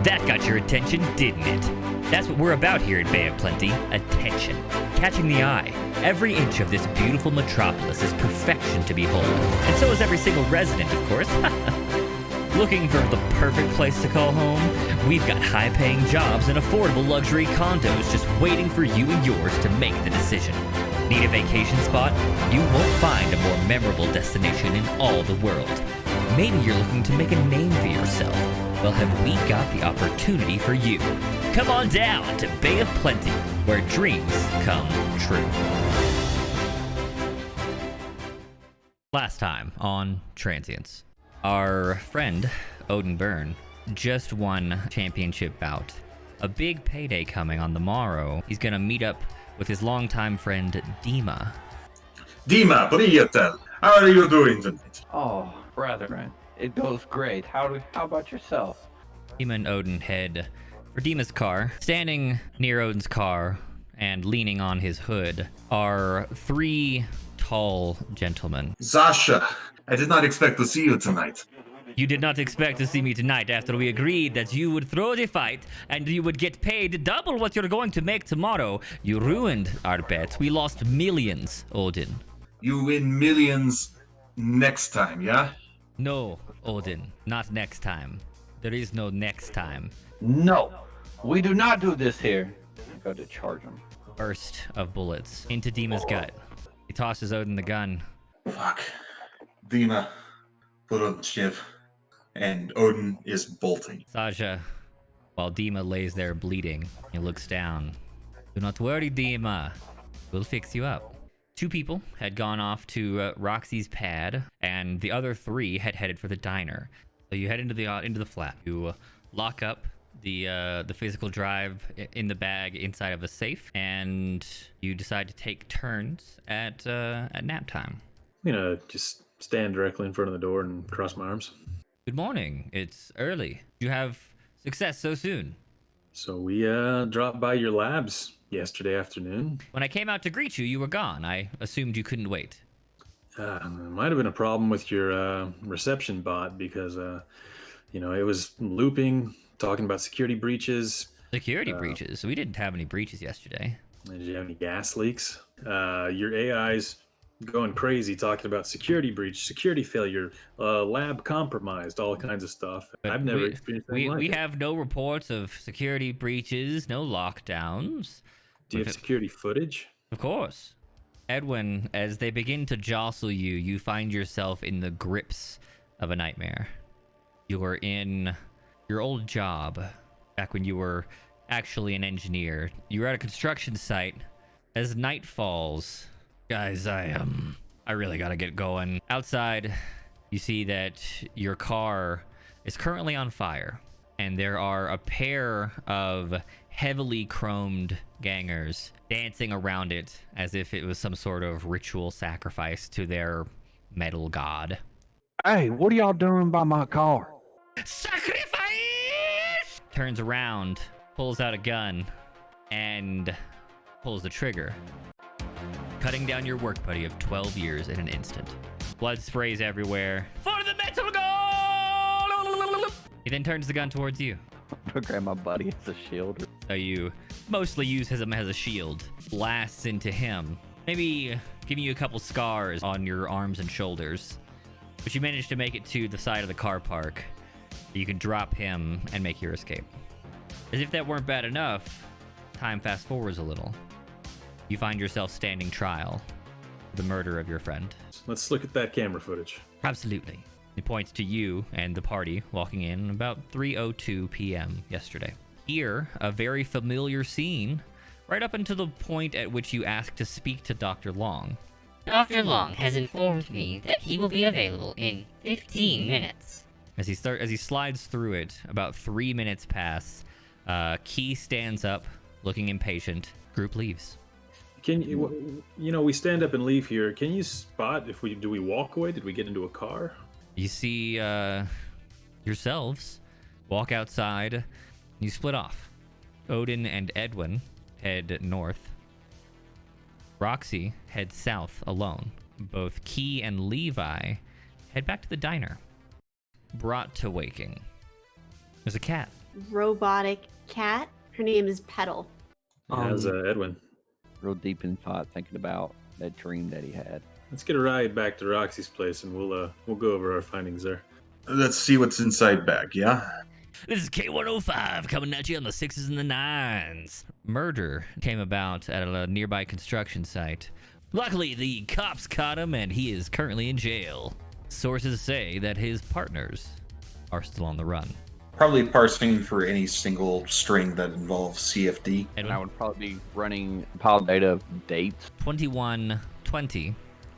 That got your attention, didn't it? That's what we're about here at Bay of Plenty. Attention. Catching the eye. Every inch of this beautiful metropolis is perfection to behold. And so is every single resident, of course. Looking for the perfect place to call home? We've got high-paying jobs and affordable luxury condos just waiting for you and yours to make the decision. Need a vacation spot? You won't find a more memorable destination in all the world. Maybe you're looking to make a name for yourself. Well, have we got the opportunity for you? Come on down to Bay of Plenty, where dreams come true. Last time on Transience, our friend Odin Byrne just won championship bout. A big payday coming on the morrow. He's gonna meet up with his longtime friend Dima. Dima, Prietel, how are you doing tonight? Oh, brethren, it goes great. How about yourself? Dima and Odin head for Dima's car. Standing near Odin's car and leaning on his hood are three tall gentlemen. Zasha, I did not expect to see you tonight. You did not expect to see me tonight after we agreed that you would throw the fight and you would get paid double what you're going to make tomorrow. You ruined our bet. We lost millions, Odin. You win millions next time, yeah? No, Odin, not next time. There is no next time. No, we do not do this here. I go to charge him. Burst of bullets into Dima's gut. He tosses Odin the gun. Fuck. Dima, put on the ship, and Odin is bolting. Sasha, while Dima lays there bleeding, he looks down. Do not worry, Dima. We'll fix you up. Two people had gone off to Roxy's pad, and the other three had headed for the diner. So you head into the flat. You lock up the physical drive in the bag inside of a safe, and you decide to take turns at nap time. I'm gonna just stand directly in front of the door and cross my arms. Good morning. It's early. You have success so soon. So we dropped by your labs yesterday afternoon. When I came out to greet you, you were gone. I assumed you couldn't wait. There might have been a problem with your reception bot because, it was looping, talking about security breaches. Security breaches? We didn't have any breaches yesterday. Did you have any gas leaks? Your AI's going crazy talking about security breach, security failure, lab compromised, all kinds of stuff. But I've never experienced anything like we it. have no reports of security breaches, no lockdowns. Do you have security footage? Of course. Edwin, as they begin to jostle you, you find yourself in the grips of a nightmare. You are in your old job, back when you were actually an engineer. You were at a construction site. As night falls, guys, I really gotta get going. Outside, you see that your car is currently on fire, and there are a pair of heavily chromed gangers dancing around it as if it was some sort of ritual sacrifice to their metal god. Hey, what are y'all doing by my car? Sacrifice! Turns around, pulls out a gun, and pulls the trigger, cutting down your work buddy of 12 years in an instant. Blood sprays everywhere. For the metal god! He then turns the gun towards you. I'm gonna grab my buddy as a shield. So you mostly use him as a shield. Blasts into him, maybe giving you a couple scars on your arms and shoulders. But you manage to make it to the side of the car park. You can drop him and make your escape. As if that weren't bad enough, time fast forwards a little. You find yourself standing trial for the murder of your friend. Let's look at that camera footage. Absolutely. He points to you and the party walking in about 3:02 p.m. yesterday. Here, a very familiar scene, right up until the point at which you ask to speak to Dr. Long. Dr. Long has informed me that he will be available in 15 minutes. As he slides through it, about 3 minutes pass. Key stands up, looking impatient. Group leaves. Can you, we stand up and leave here. Can you spot if do we walk away? Did we get into a car? You see yourselves walk outside. You split off. Odin and Edwin head north. Roxy heads south alone. Both Key and Levi head back to the diner. Brought to waking. There's a cat robotic cat. Her name is Petal. How's Edwin? Real deep in thought, thinking about that dream that he had. Let's get a ride back to Roxy's place, and we'll go over our findings there. Let's see what's inside back, yeah? This is K105 coming at you on the 6s and the 9s. Murder came about at a nearby construction site. Luckily, the cops caught him and he is currently in jail. Sources say that his partners are still on the run. Probably parsing for any single string that involves CFD. And I would probably be running compiled data of dates. 2120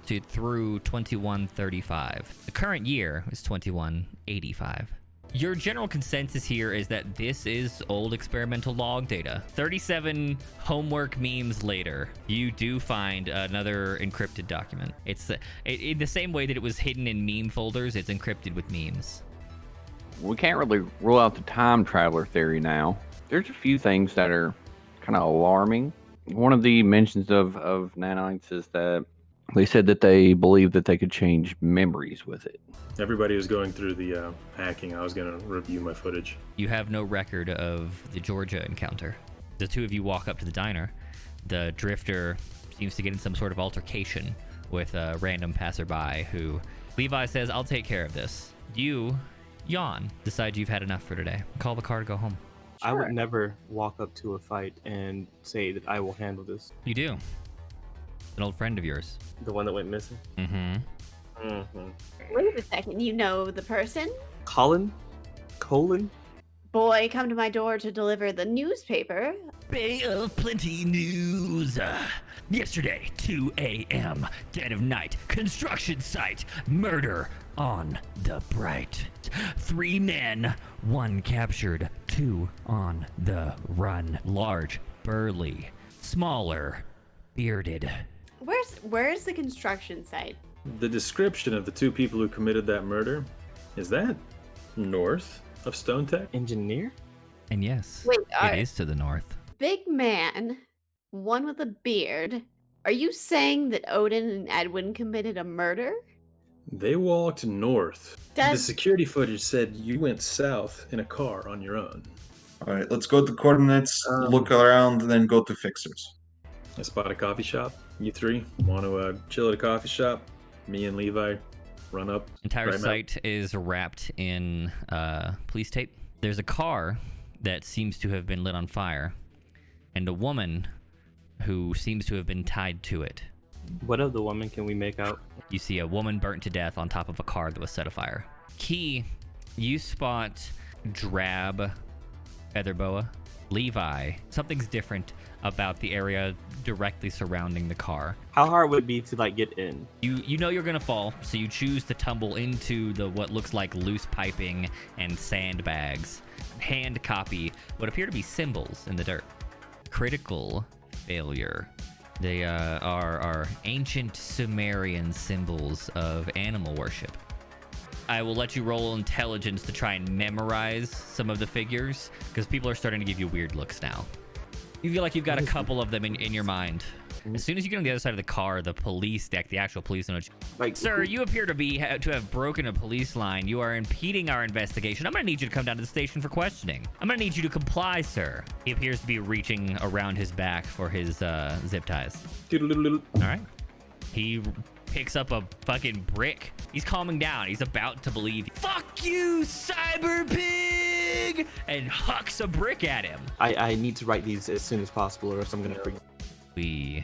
through 2135. The current year is 2185. Your general consensus here is that this is old experimental log data. 37 homework memes later, you do find another encrypted document. It's in the same way that it was hidden in meme folders, it's encrypted with memes. We can't really rule out the time traveler theory now. There's a few things that are kind of alarming. One of the mentions of nanites is that they said that they believe that they could change memories with it. Everybody was going through the hacking. I was going to review my footage. You have no record of the Georgia encounter. The two of you walk up to the diner. The drifter seems to get in some sort of altercation with a random passerby who Levi says, "I'll take care of this." You yawn, decide you've had enough for today. Call the car to go home. I would never walk up to a fight and say that I will handle this. You do. An old friend of yours. The one that went missing? Mm-hmm. Wait a second, you know the person? Colin? Boy, come to my door to deliver the newspaper. Bay of Plenty news. Yesterday, 2 a.m., dead of night, construction site, murder on the Bright. 3 men, 1 captured, 2 on the run. Large, burly, smaller, bearded. Where's the construction site? The description of the 2 people who committed that murder, is that north of Stone Tech? Engineer? And yes, Wait, it is to the north. Big man, one with a beard. Are you saying that Odin and Edwin committed a murder? They walked north. The Does security footage said you went south in a car on your own. All right, let's go to coordinates, look around, and then go to fixers. I spot a coffee shop. You 3 want to chill at a coffee shop? Me and Levi run up. Entire right site is wrapped in police tape. There's a car that seems to have been lit on fire, and a woman who seems to have been tied to it. What of the woman can we make out? You see a woman burnt to death on top of a car that was set afire. Key, you spot drab feather boa. Levi, something's different about the area directly surrounding the car. How hard would it be to get in? You know you're gonna fall, so you choose to tumble into the what looks like loose piping and sandbags. Hand copy what appear to be symbols in the dirt. Critical failure. They are ancient Sumerian symbols of animal worship. I will let you roll intelligence to try and memorize some of the figures, because people are starting to give you weird looks now. You feel like you've got a couple of them in your mind. As soon as you get on the other side of the car, the police deck, the actual police know. Sir, you appear to have broken a police line. You are impeding our investigation. I'm going to need you to come down to the station for questioning. I'm going to need you to comply, sir. He appears to be reaching around his back for his zip ties. All right. He picks up a fucking brick. He's calming down. He's about to believe. Fuck you, cyber pig! And hucks a brick at him. I need to write these as soon as possible, or else I'm gonna forget. We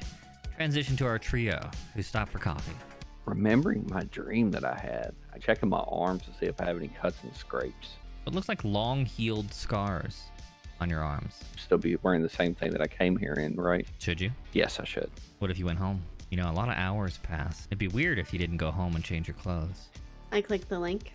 transition to our trio, who stop for coffee. Remembering my dream that I had, I check in my arms to see if I have any cuts and scrapes. It looks like long healed scars on your arms. Still be wearing the same thing that I came here in, right? Should you? Yes, I should. What if you went home? You know, a lot of hours passed. It'd be weird if you didn't go home and change your clothes. I click the link.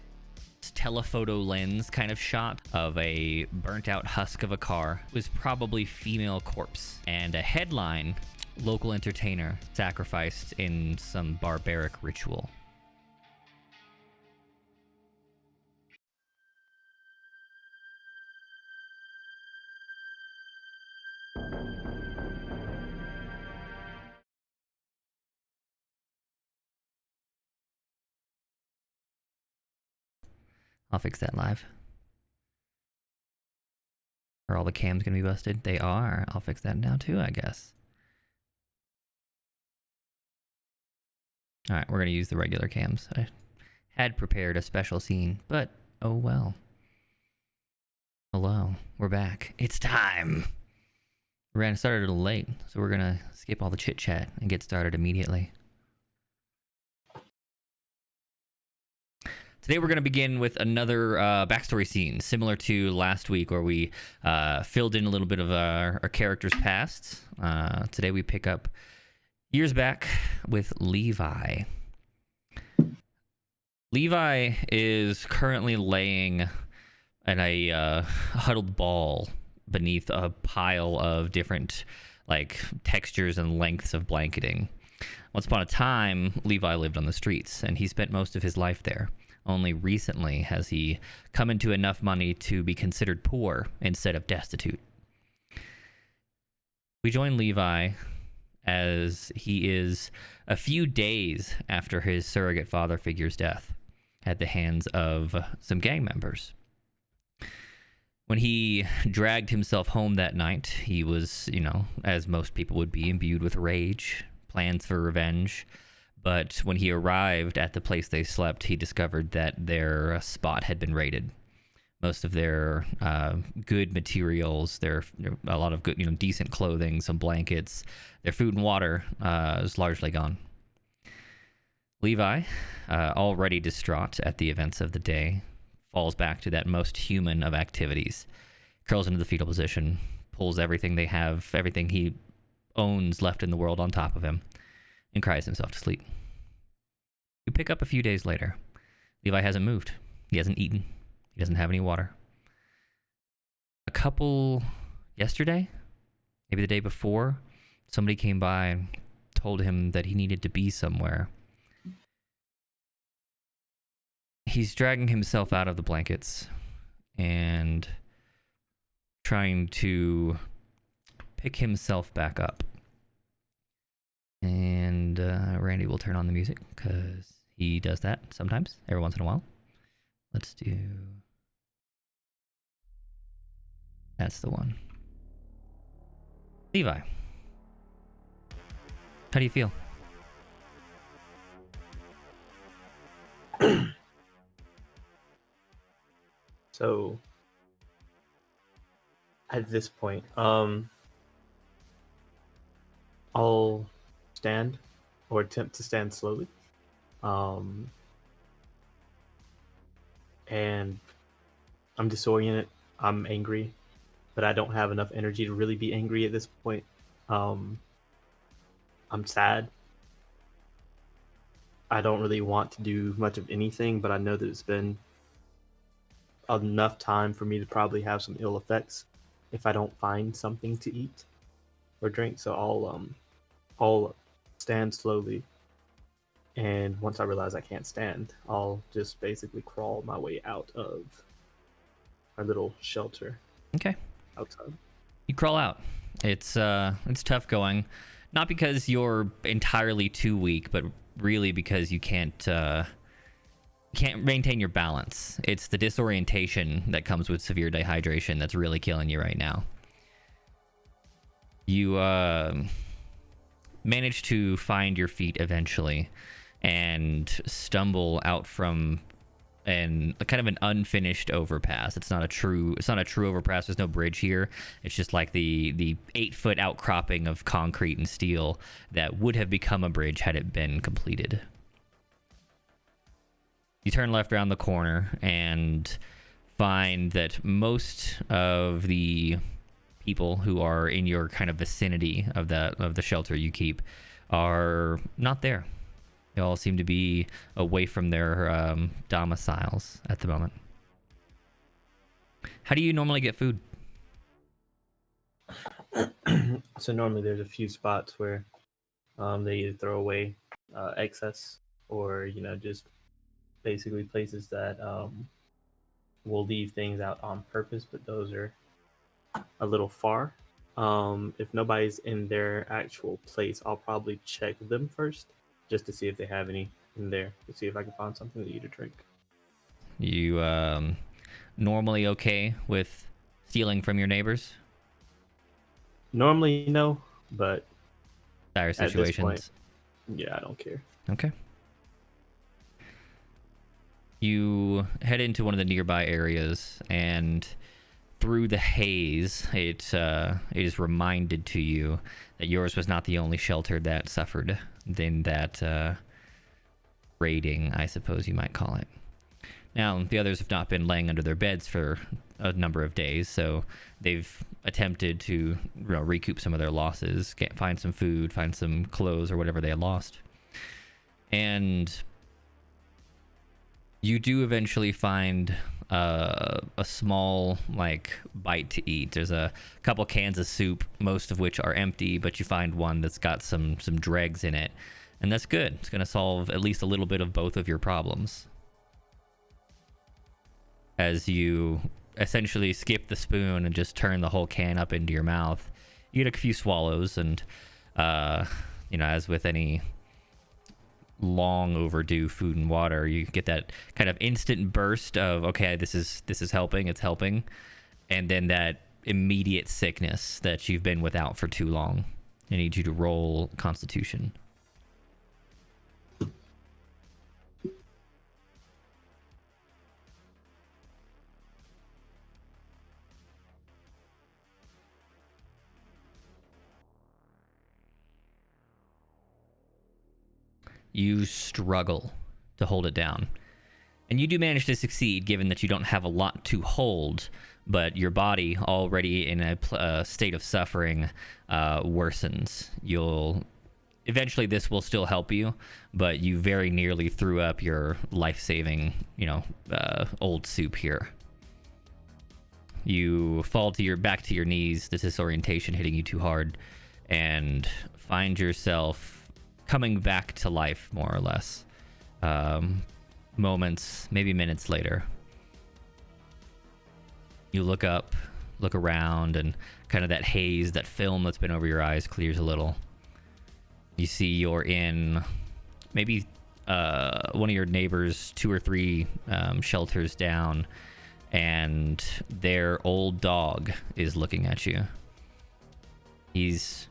It's telephoto lens kind of shot of a burnt out husk of a car. It was probably female corpse. And a headline, local entertainer sacrificed in some barbaric ritual. I'll fix that live. Are all the cams gonna be busted? They are. I'll fix that now too, I guess. Alright, we're gonna use the regular cams. I had prepared a special scene, but oh well. Hello, we're back. It's time! We ran started a little late, so we're gonna skip all the chit chat and get started immediately. Today we're going to begin with another backstory scene, similar to last week where we filled in a little bit of our character's past. Today we pick up years back with Levi. Levi is currently laying in a huddled ball beneath a pile of different like textures and lengths of blanketing. Once upon a time, Levi lived on the streets, and he spent most of his life there. Only recently has he come into enough money to be considered poor instead of destitute. We join Levi as he is a few days after his surrogate father figure's death at the hands of some gang members. When he dragged himself home that night, he was, as most people would be, imbued with rage, plans for revenge. But when he arrived at the place they slept, he discovered that their spot had been raided. Most of their good materials, a lot of good, decent clothing, some blankets, their food and water is largely gone. Levi, already distraught at the events of the day, falls back to that most human of activities, curls into the fetal position, pulls everything they have, everything he owns left in the world on top of him, and cries himself to sleep. You pick up a few days later. Levi hasn't moved. He hasn't eaten. He doesn't have any water. A couple yesterday, maybe the day before, somebody came by and told him that he needed to be somewhere. He's dragging himself out of the blankets and trying to pick himself back up. And Randy will turn on the music because he does that sometimes, every once in a while. Let's do... That's the one. Levi, how do you feel? So, at this point, I'll stand or attempt to stand slowly. And I'm disoriented. I'm angry, but I don't have enough energy to really be angry at this point. I'm sad. I don't really want to do much of anything, but I know that it's been enough time for me to probably have some ill effects if I don't find something to eat or drink. So I'll stand slowly, and once I realize I can't stand, I'll just basically crawl my way out of our little shelter. Okay. Outside. You crawl out. It's tough going, not because you're entirely too weak, but really because you can't maintain your balance. It's the disorientation that comes with severe dehydration that's really killing you right now. You manage to find your feet eventually and stumble out from kind of an unfinished overpass. It's not a true overpass. There's no bridge here. It's just like the 8-foot outcropping of concrete and steel that would have become a bridge had it been completed. You turn left around the corner and find that most of the people who are in your kind of vicinity of the shelter you keep are not there. They all seem to be away from their domiciles at the moment. How do you normally get food? So normally there's a few spots where they either throw away excess or just basically places that will leave things out on purpose, but those are a little far. If nobody's in their actual place, I'll probably check them first just to see if they have any in there, to see if I can find something to eat or drink. You normally okay with Stealing from your neighbors? Normally, no, but Dire at this situations. point, yeah, I don't care. Okay. You head into one of the nearby areas, and through the haze, it is reminded to you that yours was not the only shelter that suffered in that raiding, I suppose you might call it. Now, the others have not been laying under their beds for a number of days, so they've attempted to recoup some of their losses, find some food, find some clothes, or whatever they had lost. And you do eventually find a small, bite to eat. There's a couple cans of soup, most of which are empty, but you find one that's got some dregs in it. And that's good. It's going to solve at least a little bit of both of your problems. As you essentially skip the spoon and just turn the whole can up into your mouth, you get a few swallows, and as with any long overdue food and water, you get that kind of instant burst of, okay, this is helping, it's helping, and then that immediate sickness that you've been without for too long. I need you to roll Constitution. You struggle to hold it down. And you do manage to succeed, given that you don't have a lot to hold, but your body, already in a state of suffering, worsens. Eventually this will still help you, but you very nearly threw up your life-saving, old soup here. You fall back to your knees, the disorientation hitting you too hard, and find yourself coming back to life, more or less. Moments, maybe minutes later. You look up, look around, and kind of that haze, that film that's been over your eyes clears a little. You see you're in maybe one of your neighbors' 2 or 3 shelters down, and their old dog is looking at you. He's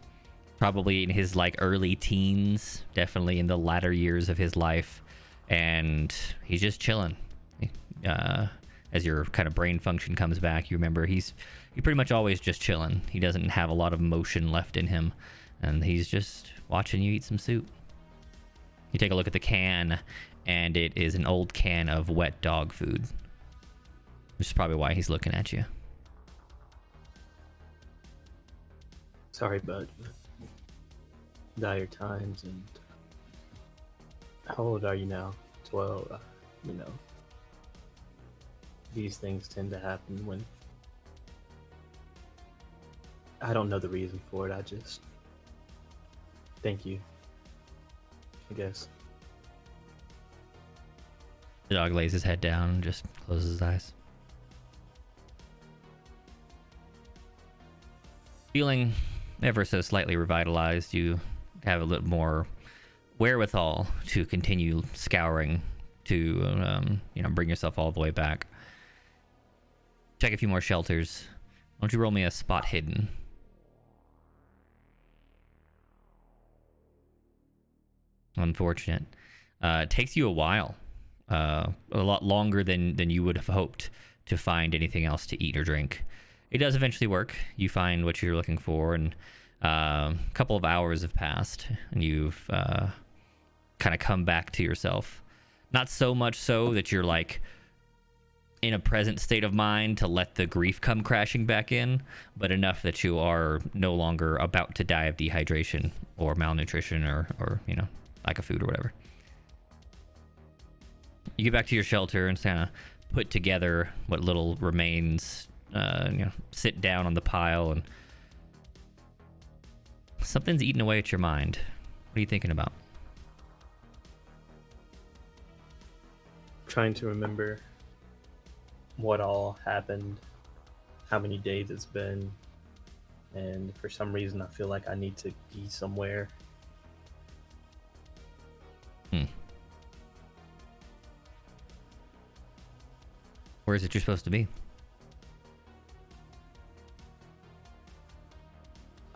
probably in his early teens, definitely in the latter years of his life, and he's just chilling. As your kind of brain function comes back, you remember he pretty much always just chilling. He doesn't have a lot of motion left in him, and he's just watching you eat some soup. You take a look at the can, and it is an old can of wet dog food, which is probably why he's looking at you. Sorry, bud. Dire times. And how old are you now? 12. These things tend to happen when I don't know the reason for it. I just thank you, I guess. The dog lays his head down and just closes his eyes. Feeling ever so slightly revitalized, you have a little more wherewithal to continue scouring to bring yourself all the way back. Check a few more shelters. Why don't you roll me a spot hidden? Unfortunate. It takes you a while, a lot longer than you would have hoped to find anything else to eat or drink. It does eventually work. You find what you're looking for, and a couple of hours have passed, and you've kind of come back to yourself. Not so much so that you're in a present state of mind to let the grief come crashing back in, but enough that you are no longer about to die of dehydration or malnutrition or lack of food or whatever. You get back to your shelter and kind of put together what little remains, sit down on the pile, and something's eating away at your mind. What are you thinking about? Trying to remember what all happened, how many days it's been, and for some reason I feel like I need to be somewhere. Where is it you're supposed to be?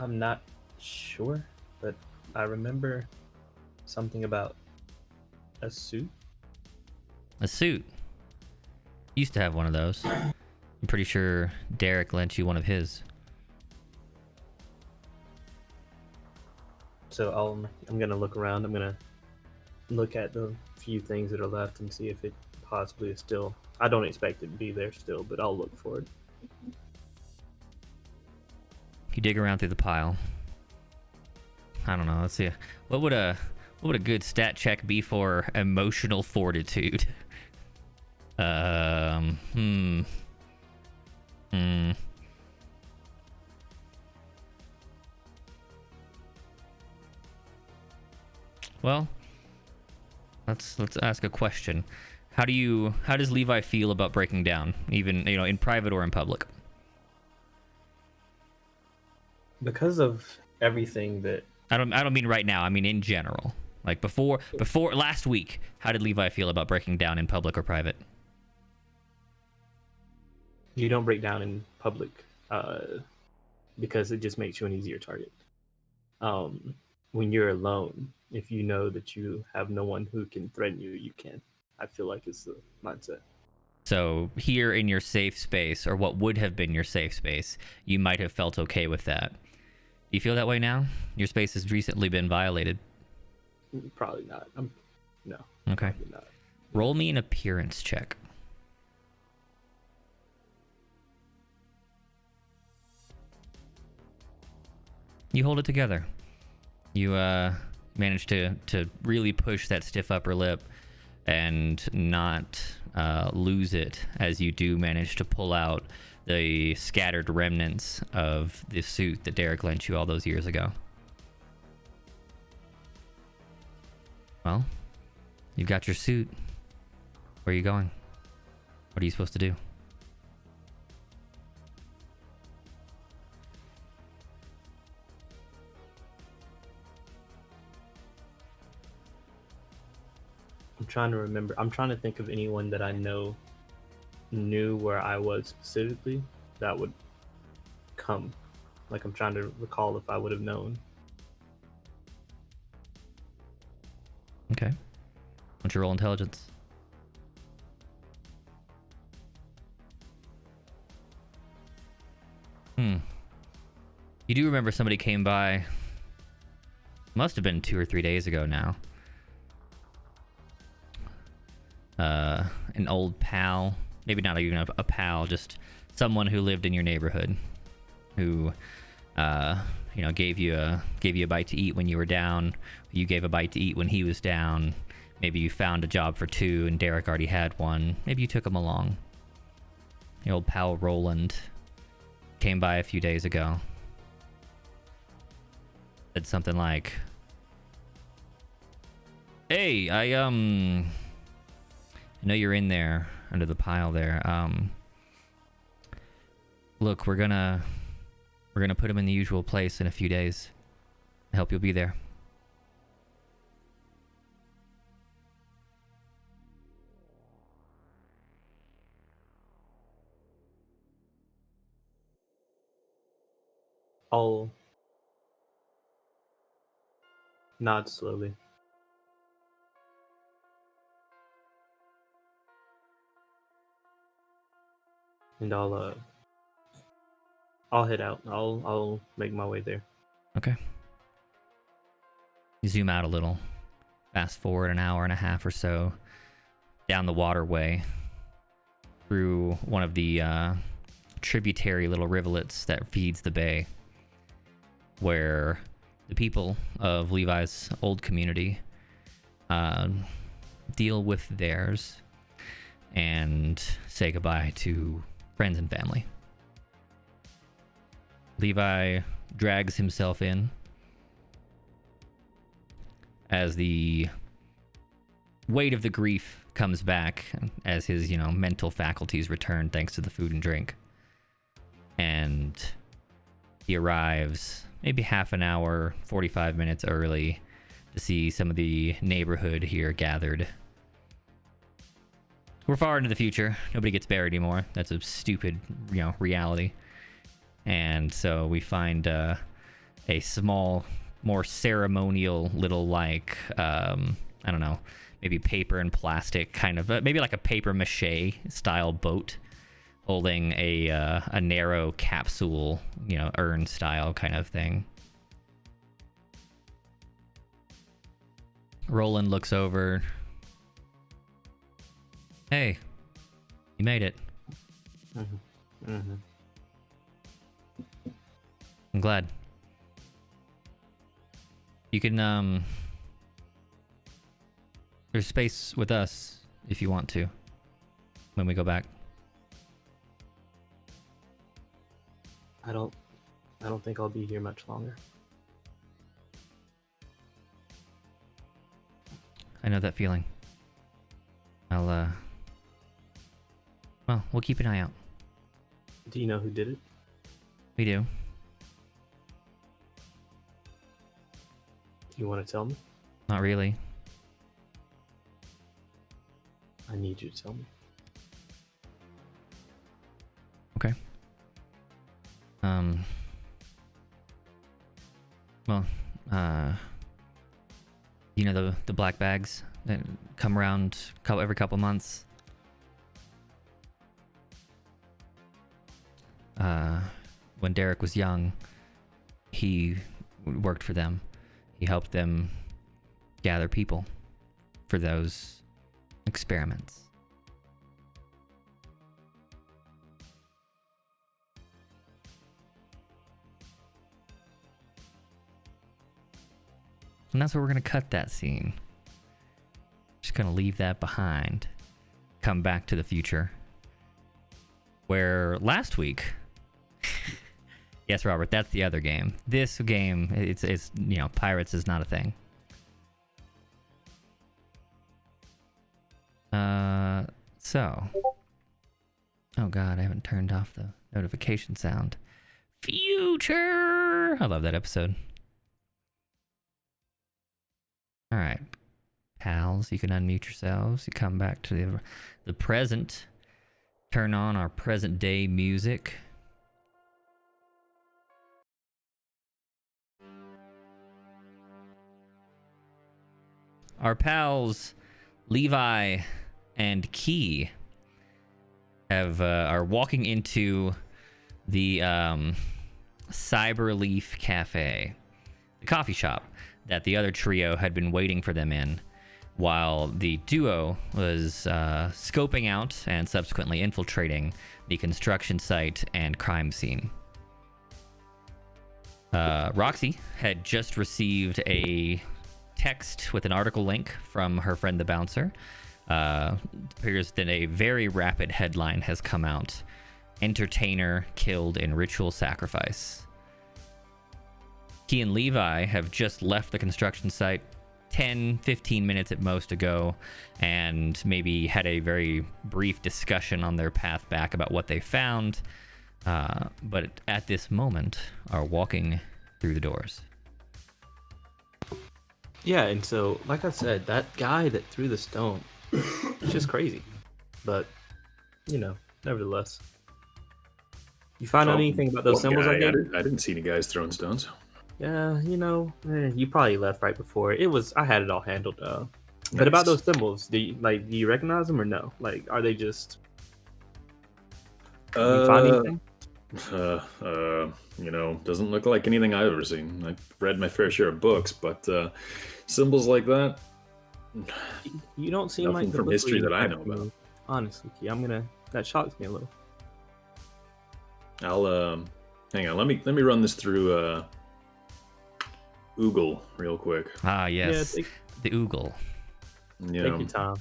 I'm not sure, but I remember something about a suit. A suit. Used to have one of those. I'm pretty sure Derek lent you one of his. So I'm gonna look around. I'm gonna look at the few things that are left and see if it possibly is still. I don't expect it to be there still, but I'll look for it. You dig around through the pile. I don't know. Let's see. What would a good stat check be for emotional fortitude? Hmm. Well, let's ask a question. How does Levi feel about breaking down, even in private or in public? Because of everything that I don't mean right now. I mean in general. Like before last week, how did Levi feel about breaking down in public or private? you don't break down in public, because it just makes you an easier target. When you're alone, if you know that you have no one who can threaten you, you can. I feel like it's the mindset. So here in your safe space, or what would have been your safe space, you might have felt okay with that. Do you feel that way now? Your space has recently been violated. Probably not. No. Okay. Probably not. Roll me an appearance check. You hold it together. You manage to really push that stiff upper lip and not lose it, as you do manage to pull out the scattered remnants of the suit that Derek lent you all those years ago. Well, you've got your suit. Where are you going? What are you supposed to do? I'm trying to remember. I'm trying to think of anyone that I knew where I was specifically that would come. Like, I'm trying to recall if I would have known. Okay. Why don't you roll intelligence? You do remember somebody came by. Must have been 2 or 3 days ago now. An old pal, maybe not even a pal, just someone who lived in your neighborhood, who, gave you a bite to eat when you were down. You gave a bite to eat when he was down. Maybe you found a job for 2 and Derek already had one. Maybe you took him along. The old pal Roland came by a few days ago. Said something like, "Hey, I know you're in there under the pile there. Look, we're gonna put him in the usual place in a few days. I hope you'll be there." I'll nod slowly. And I'll head out. I'll make my way there. Okay. You zoom out a little. Fast forward an hour and a half or so down the waterway through one of the tributary little rivulets that feeds the bay, where the people of Levi's old community deal with theirs and say goodbye to friends and family. Levi drags himself in as the weight of the grief comes back, as his, mental faculties return thanks to the food and drink. And he arrives maybe half an hour, 45 minutes early to see some of the neighborhood here gathered. We're far into the future. Nobody gets buried anymore. That's a stupid, reality. And so we find a small, more ceremonial little like I don't know, maybe paper and plastic kind of maybe like a paper mache style boat holding a narrow capsule, urn style kind of thing. Roland looks over. Hey, you made it. Mm-hmm. Mm-hmm. I'm glad. You can, there's space with us if you want to when we go back. I don't think I'll be here much longer. I know that feeling. Well, we'll keep an eye out. Do you know who did it? We do. You want to tell me? Not really. I need you to tell me. Okay. Well, you know the black bags that come around every couple months? When Derek was young, he worked for them. He helped them gather people for those experiments. And that's where we're going to cut that scene. Just going to leave that behind. Come back to the future. Where last week... Yes, Robert, that's the other game. This game, it's pirates is not a thing. So... Oh god, I haven't turned off the notification sound. Future! I love that episode. Alright. Pals, you can unmute yourselves. You come back to the present. Turn on our present day music. Our pals, Levi and Key, are walking into the Cyberleaf Cafe, the coffee shop that the other trio had been waiting for them in, while the duo was scoping out and subsequently infiltrating the construction site and crime scene. Roxy had just received a text with an article link from her friend the bouncer. Appears that a very rapid headline has come out. Entertainer killed in ritual sacrifice. Key and Levi have just left the construction site 10-15 minutes at most ago, and maybe had a very brief discussion on their path back about what they found, but at this moment are walking through the doors. Yeah, and so, like I said, that guy that threw the stone, it's just crazy. But, nevertheless. You find out anything about those symbols guy? I gave? I didn't see any guys throwing stones. Yeah, you probably left right before. I had it all handled. But Nice. about those symbols, do you recognize them or no? Like, are they just... you find anything? Doesn't look like anything I've ever seen. I've read my fair share of books, but symbols like that, You don't seem nothing like the from book history reading that I type know to me. about. Honestly, Key, that shocks me a little. I'll hang on. Let me run this through Oogle real quick. Ah, yes. Yeah, the Oogle. You take know, your time.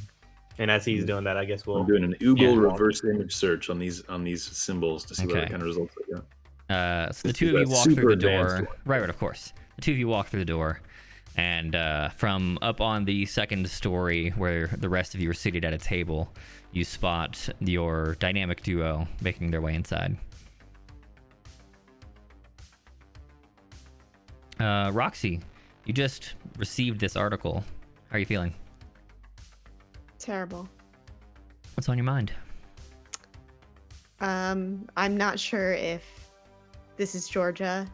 And as he's doing that, I guess we'll... I'm doing an Oogle Yeah. reverse image search on these symbols to see what Okay. kind of results I got. So the This two is of a you walk through super the advanced door. one. Right, of course. The two of you walk through the door, and from up on the second story, where the rest of you are seated at a table, you spot your dynamic duo making their way inside. Roxy, you just received this article. How are you feeling? Terrible. What's on your mind? I'm not sure if this is Georgia,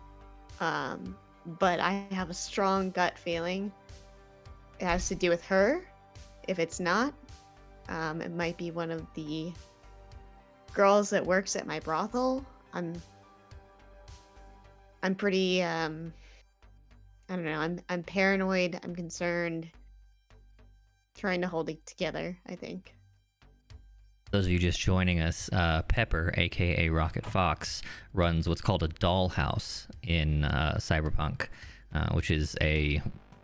but I have a strong gut feeling it has to do with her. If it's not, it might be one of the girls that works at my brothel. I'm pretty I don't know, I'm paranoid, I'm concerned, trying to hold it together, I think. Those of you just joining us, Pepper, aka Rocket Fox, runs what's called a dollhouse in Cyberpunk, which is a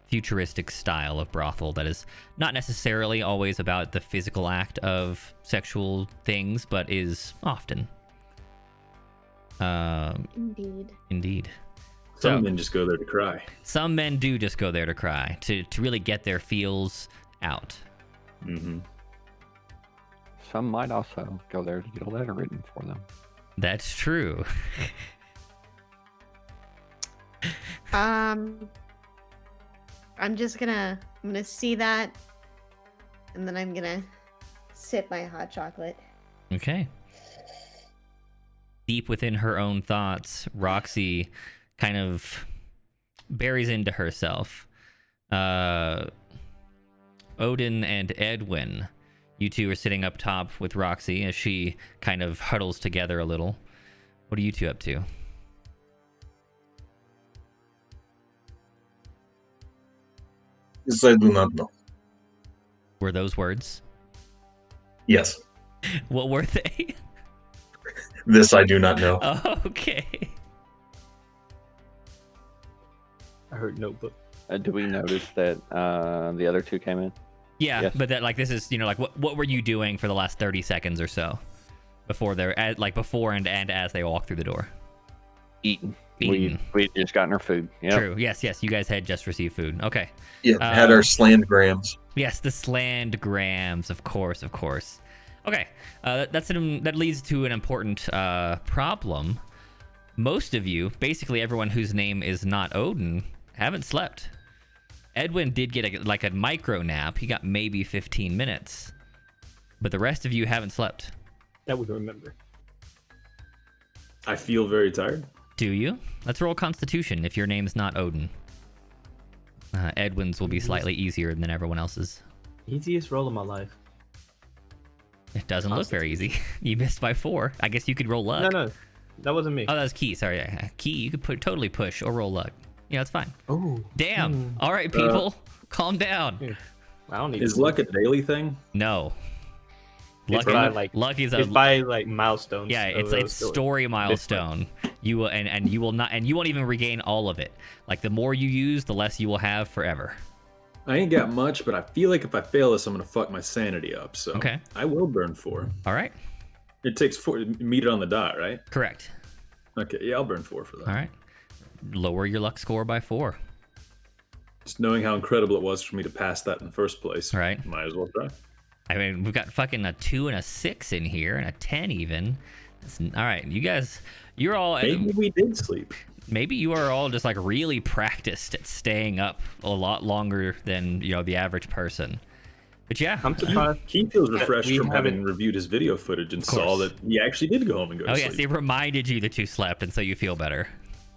futuristic style of brothel that is not necessarily always about the physical act of sexual things, but is often. Indeed. Some men just go there to cry. Some men do just go there to cry, to really get their feels out. Mm-hmm. Some might also go there to get a letter written for them. That's true. I'm gonna see that, and then I'm gonna sip my hot chocolate. Okay. Deep within her own thoughts, Roxy kind of buries into herself. Odin and Edwin, you two are sitting up top with Roxy as she kind of huddles together a little. What are you two up to? This I do not know. Were those words? Yes. What were they? This I do not know. Okay. I heard notebook. Do we notice that the other two came in? Yeah, Yes. but that like this is, you know, like what were you doing for the last 30 seconds or so before they're like before and as they walk through the door? Eating. Eating. We had just gotten our food. Yep. True. Yes. You guys had just received food. Okay. Yeah, had our slandgrams. Yes, the slandgrams, of course. Okay, that leads to an important problem. Most of you, basically everyone whose name is not Odin, haven't slept. Edwin did get a micro nap. He got maybe 15 minutes. But the rest of you haven't slept. That we remember. I feel very tired. Do you? Let's roll Constitution if your name's not Odin. Edwin's will be slightly easier than everyone else's. Easiest roll of my life. It doesn't look very easy. You missed by 4. I guess you could roll luck. No, that wasn't me. Oh, that was Key. Sorry. Key, you could totally push or roll luck. Yeah, it's fine. Oh, Damn. All right, people. Calm down. I don't need. Is luck a daily thing? No. It's Luck is a... It's by like milestones. Yeah, it's story milestone. You will and you will not, and you won't even regain all of it. Like the more you use, the less you will have forever. I ain't got much, but I feel like if I fail this, I'm gonna fuck my sanity up. So Okay. I will burn 4. All right. It takes 4 to meet it on the dot, right? Correct. Okay, yeah, I'll burn 4 for that. All right. Lower your luck score by 4. Just knowing how incredible it was for me to pass that in the first place. Right. Might as well try. I mean, we've got fucking a 2 and a 6 in here, and a 10 even. All right, you guys, you're all... Maybe we did sleep. Maybe you are all just like really practiced at staying up a lot longer than, you know, the average person. But yeah. I'm surprised. He feels refreshed we from having haven't- reviewed his video footage and saw that he actually did go home and go to Oh, sleep. yes, it reminded you that you slept, and so you feel better.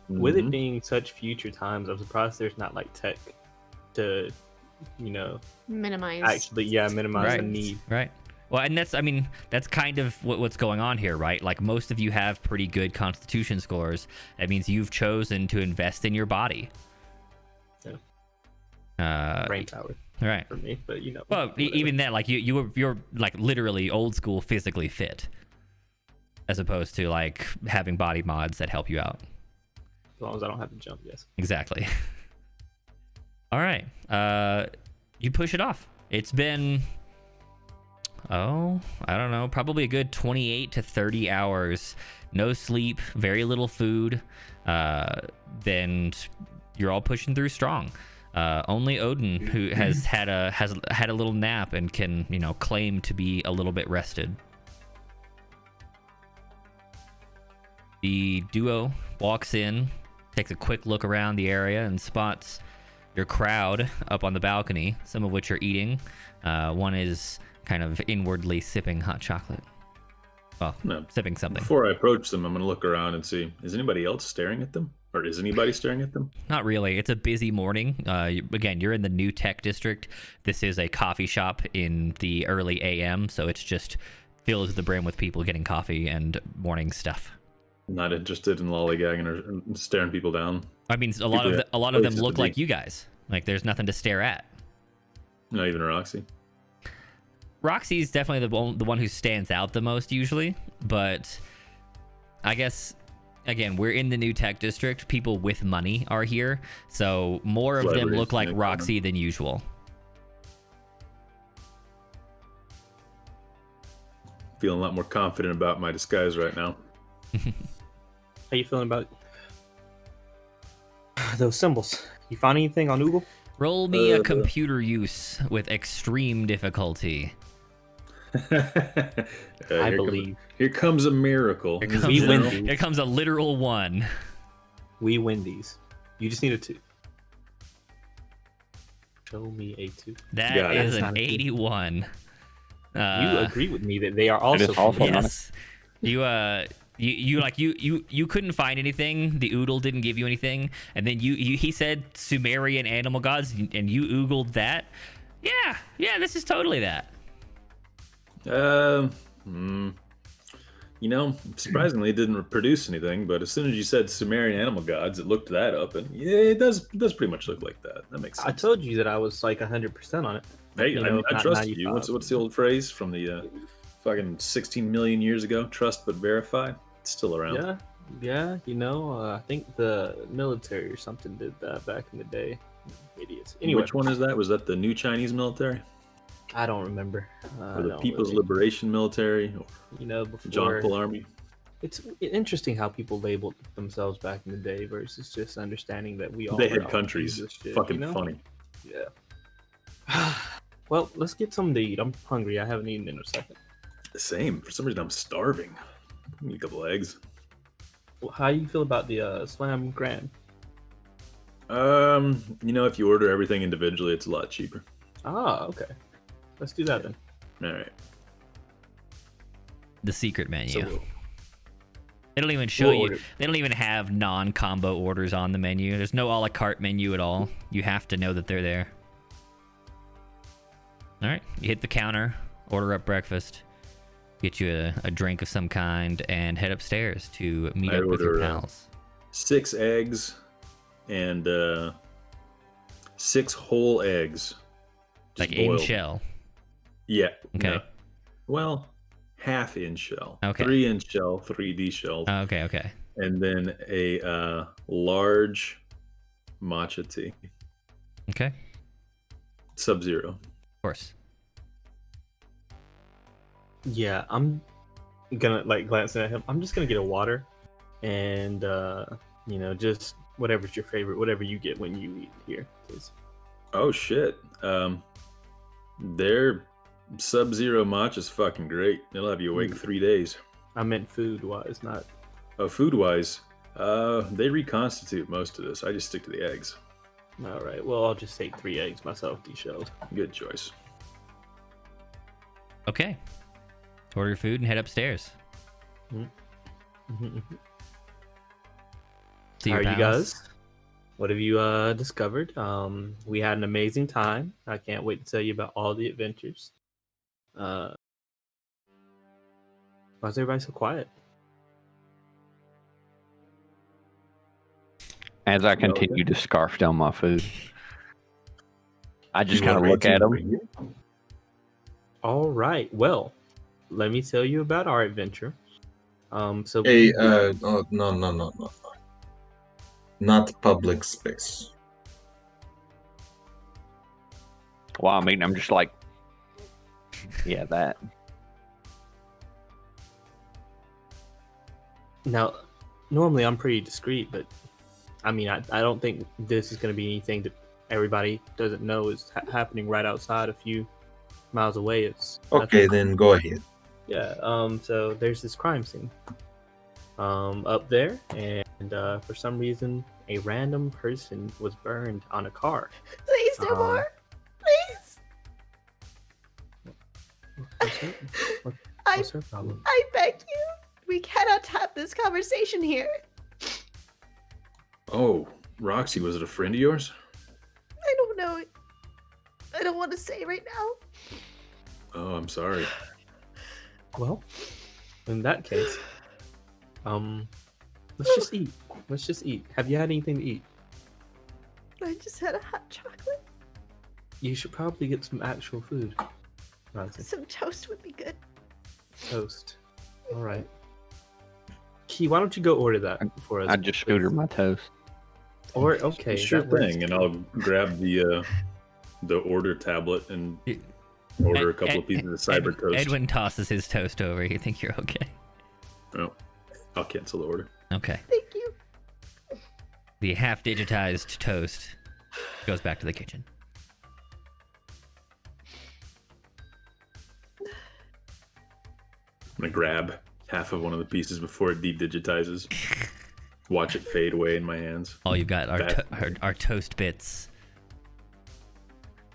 With it Mhm. being such future times, I'm surprised there's not like tech to, Minimize. actually minimize the need. Right. Well, and that's kind of what's going on here, right? Like most of you have pretty good constitution scores. That means you've chosen to invest in your body. Yeah. Brain power Right. for me, but Well, whatever. even then, like you're like literally old school physically fit, as opposed to like having body mods that help you out. As long as I don't have to jump, yes. Exactly. All right. You push it off. It's been, I don't know, probably a good 28 to 30 hours. No sleep, very little food. Then you're all pushing through strong. Only Odin, who has had a little nap and can, claim to be a little bit rested. The duo walks in, takes a quick look around the area, and spots your crowd up on the balcony, some of which are eating. One is kind of inwardly sipping hot chocolate. Well, No. sipping something. Before I approach them, I'm going to look around and see, is anybody else staring at them? Or is anybody staring at them? Not really. It's a busy morning. Again, you're in the new tech district. This is a coffee shop in the early AM, so it's just filled to the brim with people getting coffee and morning stuff. Not interested in lollygagging or staring people down. I mean, a lot of them look like you guys. Like, there's nothing to stare at. Not even Roxy. Roxy's definitely the one who stands out the most usually, but I guess, again, we're in the new tech district. People with money are here, so more of them look like Roxy than usual. Feeling a lot more confident about my disguise right now. How you feeling about those symbols? You found anything on Google? Roll me a computer use with extreme difficulty. I believe. Here comes a miracle. Here comes a literal 1. We win these. You just need a 2. Show me a 2. That is an 81. You agree with me that they are also yes. You couldn't find anything. The oodle didn't give you anything, and then he said Sumerian animal gods, and you oogled that. Yeah, this is totally that. Surprisingly, it didn't produce anything. But as soon as you said Sumerian animal gods, it looked that up, and yeah, it does pretty much look like that. That makes sense. I told you that I was like 100% on it. Hey, I trust you. What's the old phrase from the fucking 16 million years ago? Trust but verify. It's still around. Yeah. I think the military or something did that back in the day. Idiots. Anyway, which one is that? Was that the new Chinese military? I don't remember. Or the People's Liberation Military? Or before John Paul Army? It's interesting how people labeled themselves back in the day versus just understanding that we all had countries. Fucking funny. Yeah. Well, let's get something to eat. I'm hungry. I haven't eaten in a second. Same. For some reason, I'm starving. I need a couple eggs. Well, how do you feel about the Slam Grand? If you order everything individually, it's a lot cheaper. Ah, okay. Let's do that then. All right. The secret menu. They don't even show you. They don't even have non-combo orders on the menu. There's no a la carte menu at all. You have to know that they're there. All right. You hit the counter, order up breakfast, get you a drink of some kind, and head upstairs to meet up with your pals. 6 eggs and 6 whole eggs. Like in shell? Yeah. Okay. No. Well, half in shell. Okay. 3 in shell, 3 de-shelled. Okay. And then a large matcha tea. Okay. Sub-Zero. Of course. Yeah, I'm gonna glancing at him. I'm just gonna get a water, and just whatever's your favorite, whatever you get when you eat here, please. Oh shit. Their Sub-Zero matcha's fucking great. It'll have you awake 3 days. I meant food-wise, not. Oh, food-wise, they reconstitute most of this. I just stick to the eggs. All right. Well, I'll just take 3 eggs myself, de-shelled. Good choice. Okay. Order your food and head upstairs. Mm-hmm. See How your are you pals. guys? What have you discovered? We had an amazing time. I can't wait to tell you about all the adventures. Why is everybody so quiet? As I continue to scarf down my food, I just kind of look at them. All right. Well, let me tell you about our adventure. No. Not public space. Well, I mean, I'm just like, yeah, that. Now, normally I'm pretty discreet, but I mean, I don't think this is going to be anything that everybody doesn't know is happening right outside a few miles away. It's okay, then go ahead. Yeah. So there's this crime scene up there, and for some reason, a random person was burned on a car. Please, no more. Please. What's her problem? I beg you. We cannot have this conversation here. Oh, Roxy, was it a friend of yours? I don't know. I don't want to say right now. Oh, I'm sorry. Well, in that case, let's just eat. Let's just eat. Have you had anything to eat? I just had a hot chocolate. You should probably get some actual food. Roxy. Some toast would be good. Toast. All right. Key, why don't you go order that for us? I just please? scooter my toast. Or okay, Sure that works. thing, and I'll grab the order tablet and order a couple of pieces of cyber toast. Edwin tosses his toast over. You think you're okay? Oh, I'll cancel the order. Okay. Thank you. The half-digitized toast goes back to the kitchen. I'm gonna grab half of one of the pieces before it de-digitizes. Watch it fade away in my hands. All you've got are, That- are toast bits.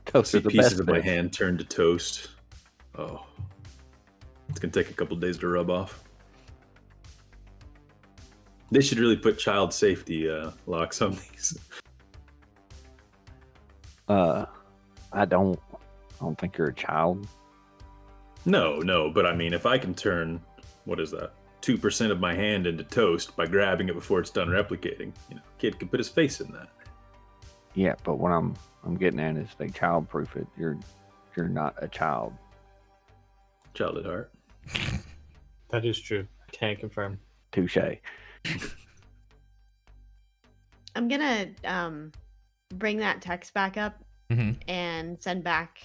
Toast See is the pieces best of my bit. hand turn to toast. Oh, it's gonna take a couple days to rub off. They should really put child safety locks on these. I don't think you're a child. No, but I mean, if I can turn, what is that, 2% of my hand into toast by grabbing it before it's done replicating, kid could put his face in that. Yeah, but what I'm getting at is they child-proof it. You're not a child. Child at heart. That is true. I can't confirm. Touche. I'm gonna bring that text back up Mm-hmm. and send back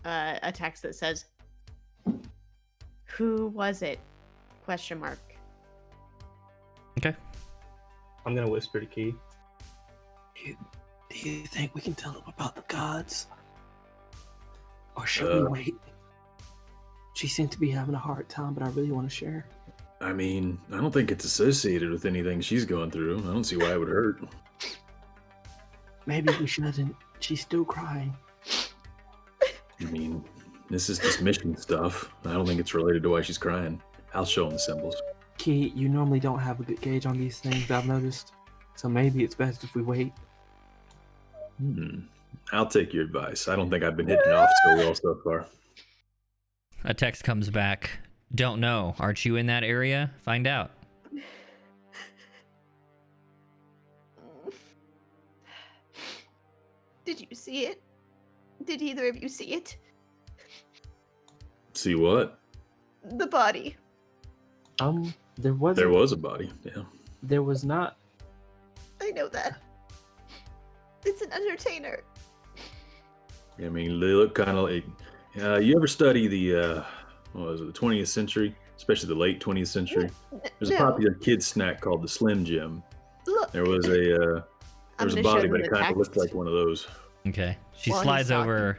a text that says, "Who was it?" Question mark. Okay. I'm gonna whisper to Key. Do you think we can tell them about the gods? Or should we wait? She seemed to be having a hard time, but I really want to share. I mean, I don't think it's associated with anything she's going through. I don't see why it would hurt. Maybe we shouldn't. She's still crying. I mean, this is just mission stuff. I don't think it's related to why she's crying. I'll show him the symbols. Key, you normally don't have a good gauge on these things, I've noticed. So maybe it's best if we wait. I'll take your advice. I don't think I've been hitting off so well so far. A text comes back. Don't know. Aren't you in that area? Find out. Did you see it? Did either of you see it? See what? The body. There was There was a body, yeah. There was not. I know that. It's an entertainer. I mean, they look kind of like... you ever study the, what was it, the 20th century? Especially the late 20th century? There's a popular kids snack called the Slim Jim. Look. There was a there was a gonna show body, them but it the kind of looked text. like one of those. Okay. She While he's slides talking. over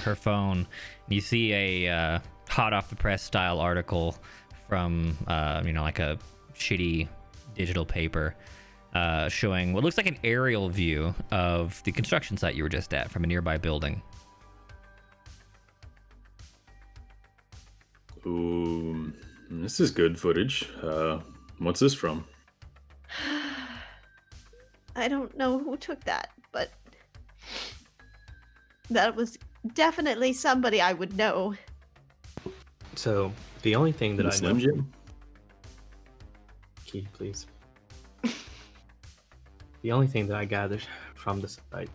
her phone. You see a hot off the press style article from like a shitty digital paper showing what looks like an aerial view of the construction site you were just at from a nearby building. Ooh, this is good footage. What's this from? I don't know who took that, but that was definitely somebody I would know. So the only thing that The I Slim know. Jim? Key, please. The only thing that I gathered from the site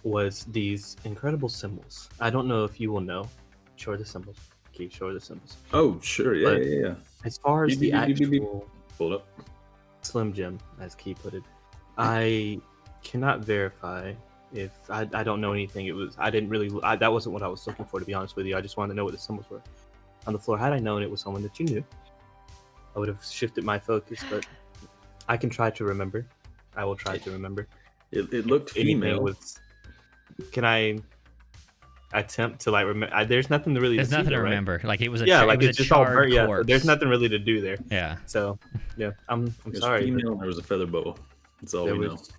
was these incredible symbols. I don't know if you will know. Show her the symbols. Key, show her the symbols. Oh, sure, yeah, But- yeah. As far as Beep, the beep, beep, beep, beep. actual Hold up. Slim Jim, as Key put it, I cannot verify if I don't know anything. I didn't really. That wasn't what I was looking for, to be honest with you. I just wanted to know what the symbols were on the floor. Had I known it was someone that you knew, I would have shifted my focus. But I can try to remember. I will try to remember. It looked Anything female. Can I attempt to remember? There's nothing really. There's to see nothing to there, right? remember. Like it was a Yeah, it was it's a just all charred burnt. Yeah, corpse. there's nothing really to do there. Yeah. So, yeah, I'm It was sorry. but female and there was a feather boa. That's all there we know. was-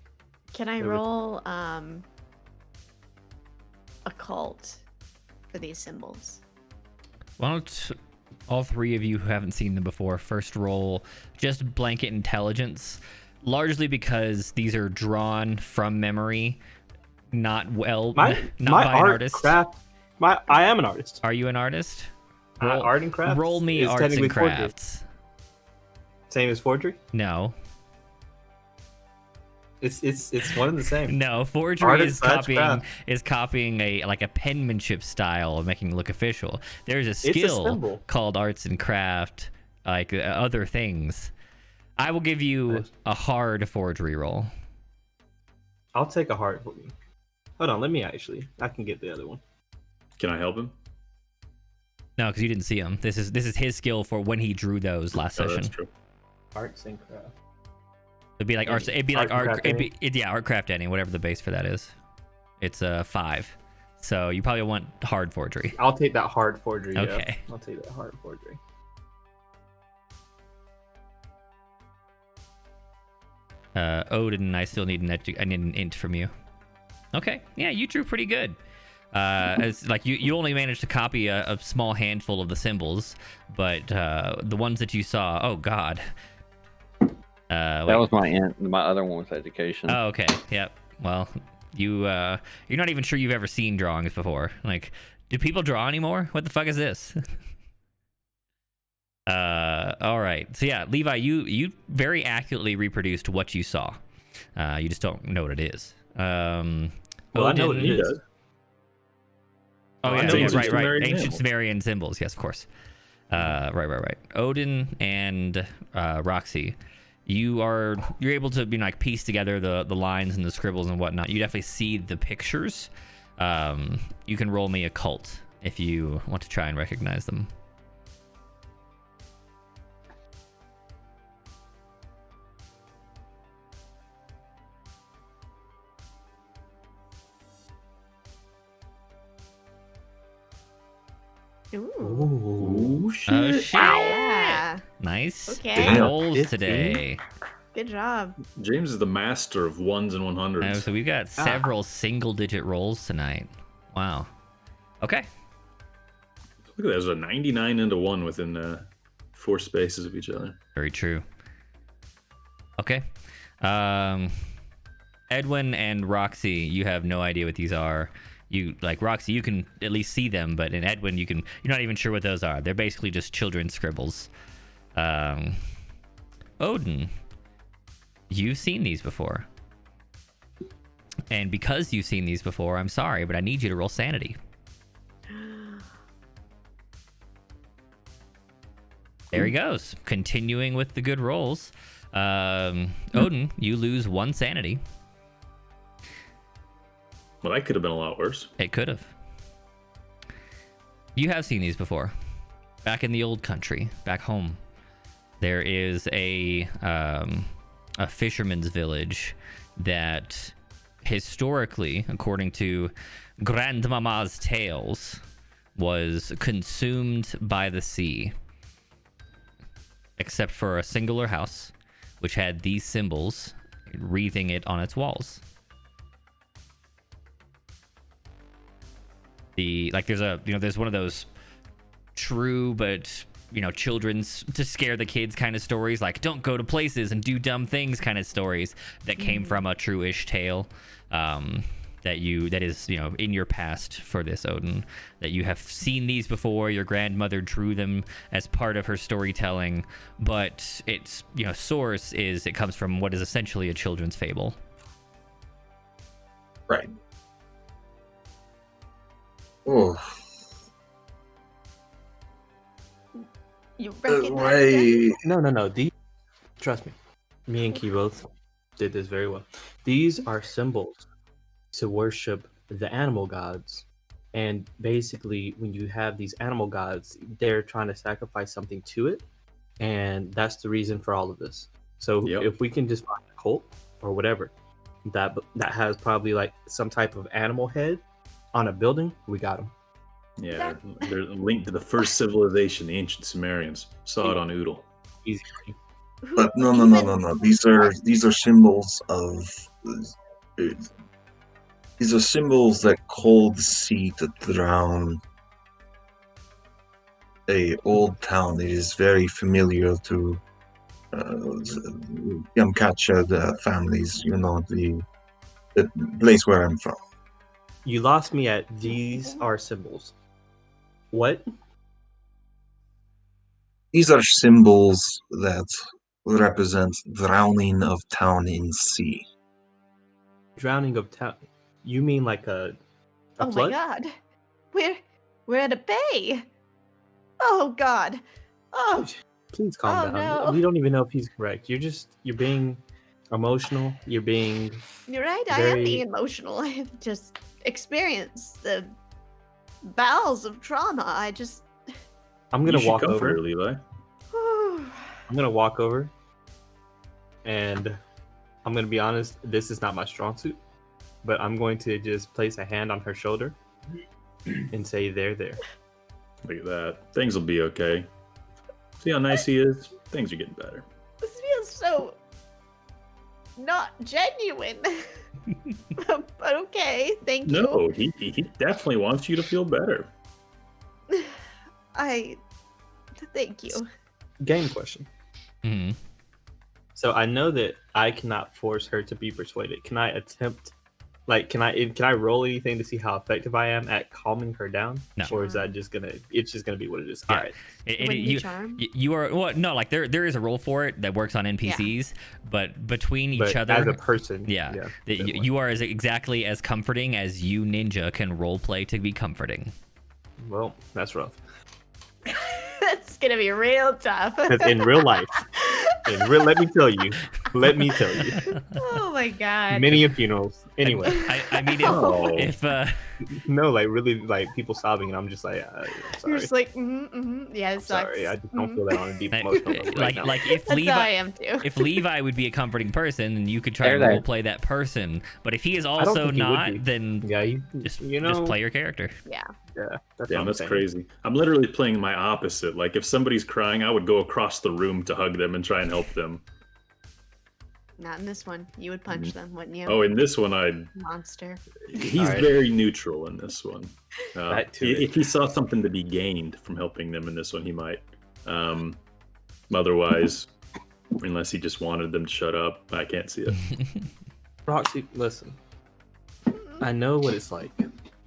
Can I There was- roll occult for these symbols? Why don't all three of you who haven't seen them before, first roll just blanket intelligence, largely because these are drawn from memory, not not My by an art artist. craft. I am an artist. Are you an artist? Art and crafts. Roll me is arts technically and crafts. forgery. Same as forgery. No, It's one and the same. no. Forgery Art is slash craft. copying a penmanship style of making it look official. There's a a skill symbol. called arts and craft, like other things. I will give you Nice. a hard forgery roll. I'll take a heart for you. Hold on, let me actually. I can get the other one. Can I help him? No, because you didn't see him. This is his skill for when he drew those last Oh, session. that's true. Arts and craft. It'd be like art. It'd be Art like and art. craft Yeah, art craft ending, whatever the base for that is. It's a 5. So you probably want hard forgery. I'll take that hard forgery. Okay. Yeah. I'll take that hard forgery. Odin, I still need I need an int from you. Okay, yeah, you drew pretty good. As like you only managed to copy a small handful of the symbols, but the ones that you saw, oh god. That was my int. My other one was education. Oh, okay. Yep. Well, you're not even sure you've ever seen drawings before. Like, do people draw anymore? What the fuck is this? All right. So yeah, Levi, you very accurately reproduced what you saw. You just don't know what it is. Well, I know what it He is. does. Oh yeah, It's yeah, ancient right. Sumerian Ancient symbols. Sumerian symbols. Yes, of course. Right. Odin and Roxy, you're able to piece together the lines and the scribbles and whatnot. You definitely see the pictures. You can roll me occult if you want to try and recognize them. Ooh. Ooh. Oh shit! Oh shit! Yeah. Nice Okay. rolls 15. today. Good job. James is the master of ones and 100s. So we've got several single-digit rolls tonight. Wow. Okay. Look at that. There's a 99 into 1 within 4 spaces of each other. Very true. Okay. Edwin and Roxy, you have no idea what these are. Roxy, you can at least see them, but in Edwin, you're not even sure what those are. They're basically just children's scribbles. Odin, you've seen these before. And because you've seen these before, I'm sorry, but I need you to roll sanity. There he goes. Continuing with the good rolls. Odin, you lose 1 sanity. Well, that could have been a lot worse. It could have. You have seen these before. Back in the old country, back home, there is a fisherman's village that historically, according to Grandmama's tales, was consumed by the sea. Except for a singular house, which had these symbols wreathing it on its walls. There's one of those true but children's to scare the kids kind of stories, like don't go to places and do dumb things kind of stories that came from a true-ish tale that is in your past for this, Odin, that you have seen these before. Your grandmother drew them as part of her storytelling, but its source is it comes from what is essentially a children's fable. Right. Oh, You recognize them? No. Trust me. Me and Key both did this very well. These are symbols to worship the animal gods. And basically, when you have these animal gods, they're trying to sacrifice something to it. And that's the reason for all of this. So Yep. if we can just find a cult or whatever that has probably like some type of animal head on a building, we got them. Yeah, they're linked to the first civilization, the ancient Sumerians. Saw it on Oodle. Easy. Who but no. even- These are symbols of. These are symbols that call the sea to drown a old town. It is very familiar to Yamkacha, the families, the place where I'm from. You lost me at these are symbols. What? These are symbols that represent drowning of town in sea. Drowning of town? You mean like a Oh flood? my god. We're at a bay. Oh god. Oh, Please calm Oh, down. no. We don't even know if he's correct. You're being emotional. You're being you're right. I am Very- being emotional. I've just experienced the bowels of trauma. I'm You gonna should walk comfort over. her, Levi. I'm gonna walk over, and I'm gonna be honest. This is not my strong suit, but I'm going to just place a hand on her shoulder and say, "There." Look at that. Things will be okay. See how nice he is? Things are getting better. This feels so not genuine. But okay, thank you. No, he definitely wants you to feel better. Thank you. Game question. Hmm. So I know that I cannot force her to be persuaded. Can I attempt? Like, can I roll anything to see how effective I am at calming her down? No. Or is that just gonna? It's just gonna be what it is. Yeah. All right. Wouldn't be charm? You are well, no, like there is a role for it that works on NPCs, but between each But other, as a person, you are exactly as comforting as you ninja can role play to be comforting. Well, that's rough. That's gonna be real tough. 'Cause in real life, let me tell you. Oh my god. Many of funerals. Anyway, I mean, Oh. if no, like really, like people sobbing, and I'm just like, I'm sorry. You're just like, yeah, it sucks. Sorry, I just don't Mhm. feel that on a deep emotional level right like now. like if That's how I Levi am too. if Levi would be a comforting person, then you could try There, to there. role play that person. But if he is don't also think he would not, be. then Yeah, you just know, play your character. Yeah. Yeah, that's Damn, what I'm that's saying. crazy. I'm literally playing my opposite. Like, if somebody's crying, I would go across the room to hug them and try and help them. Not in this one. You would punch them, wouldn't you? Oh, in this one, Monster. he's Alright. very neutral in this one. Back to it. If he saw something to be gained from helping them in this one, he might. Otherwise, unless he just wanted them to shut up, I can't see it. Roxy, listen. I know what it's like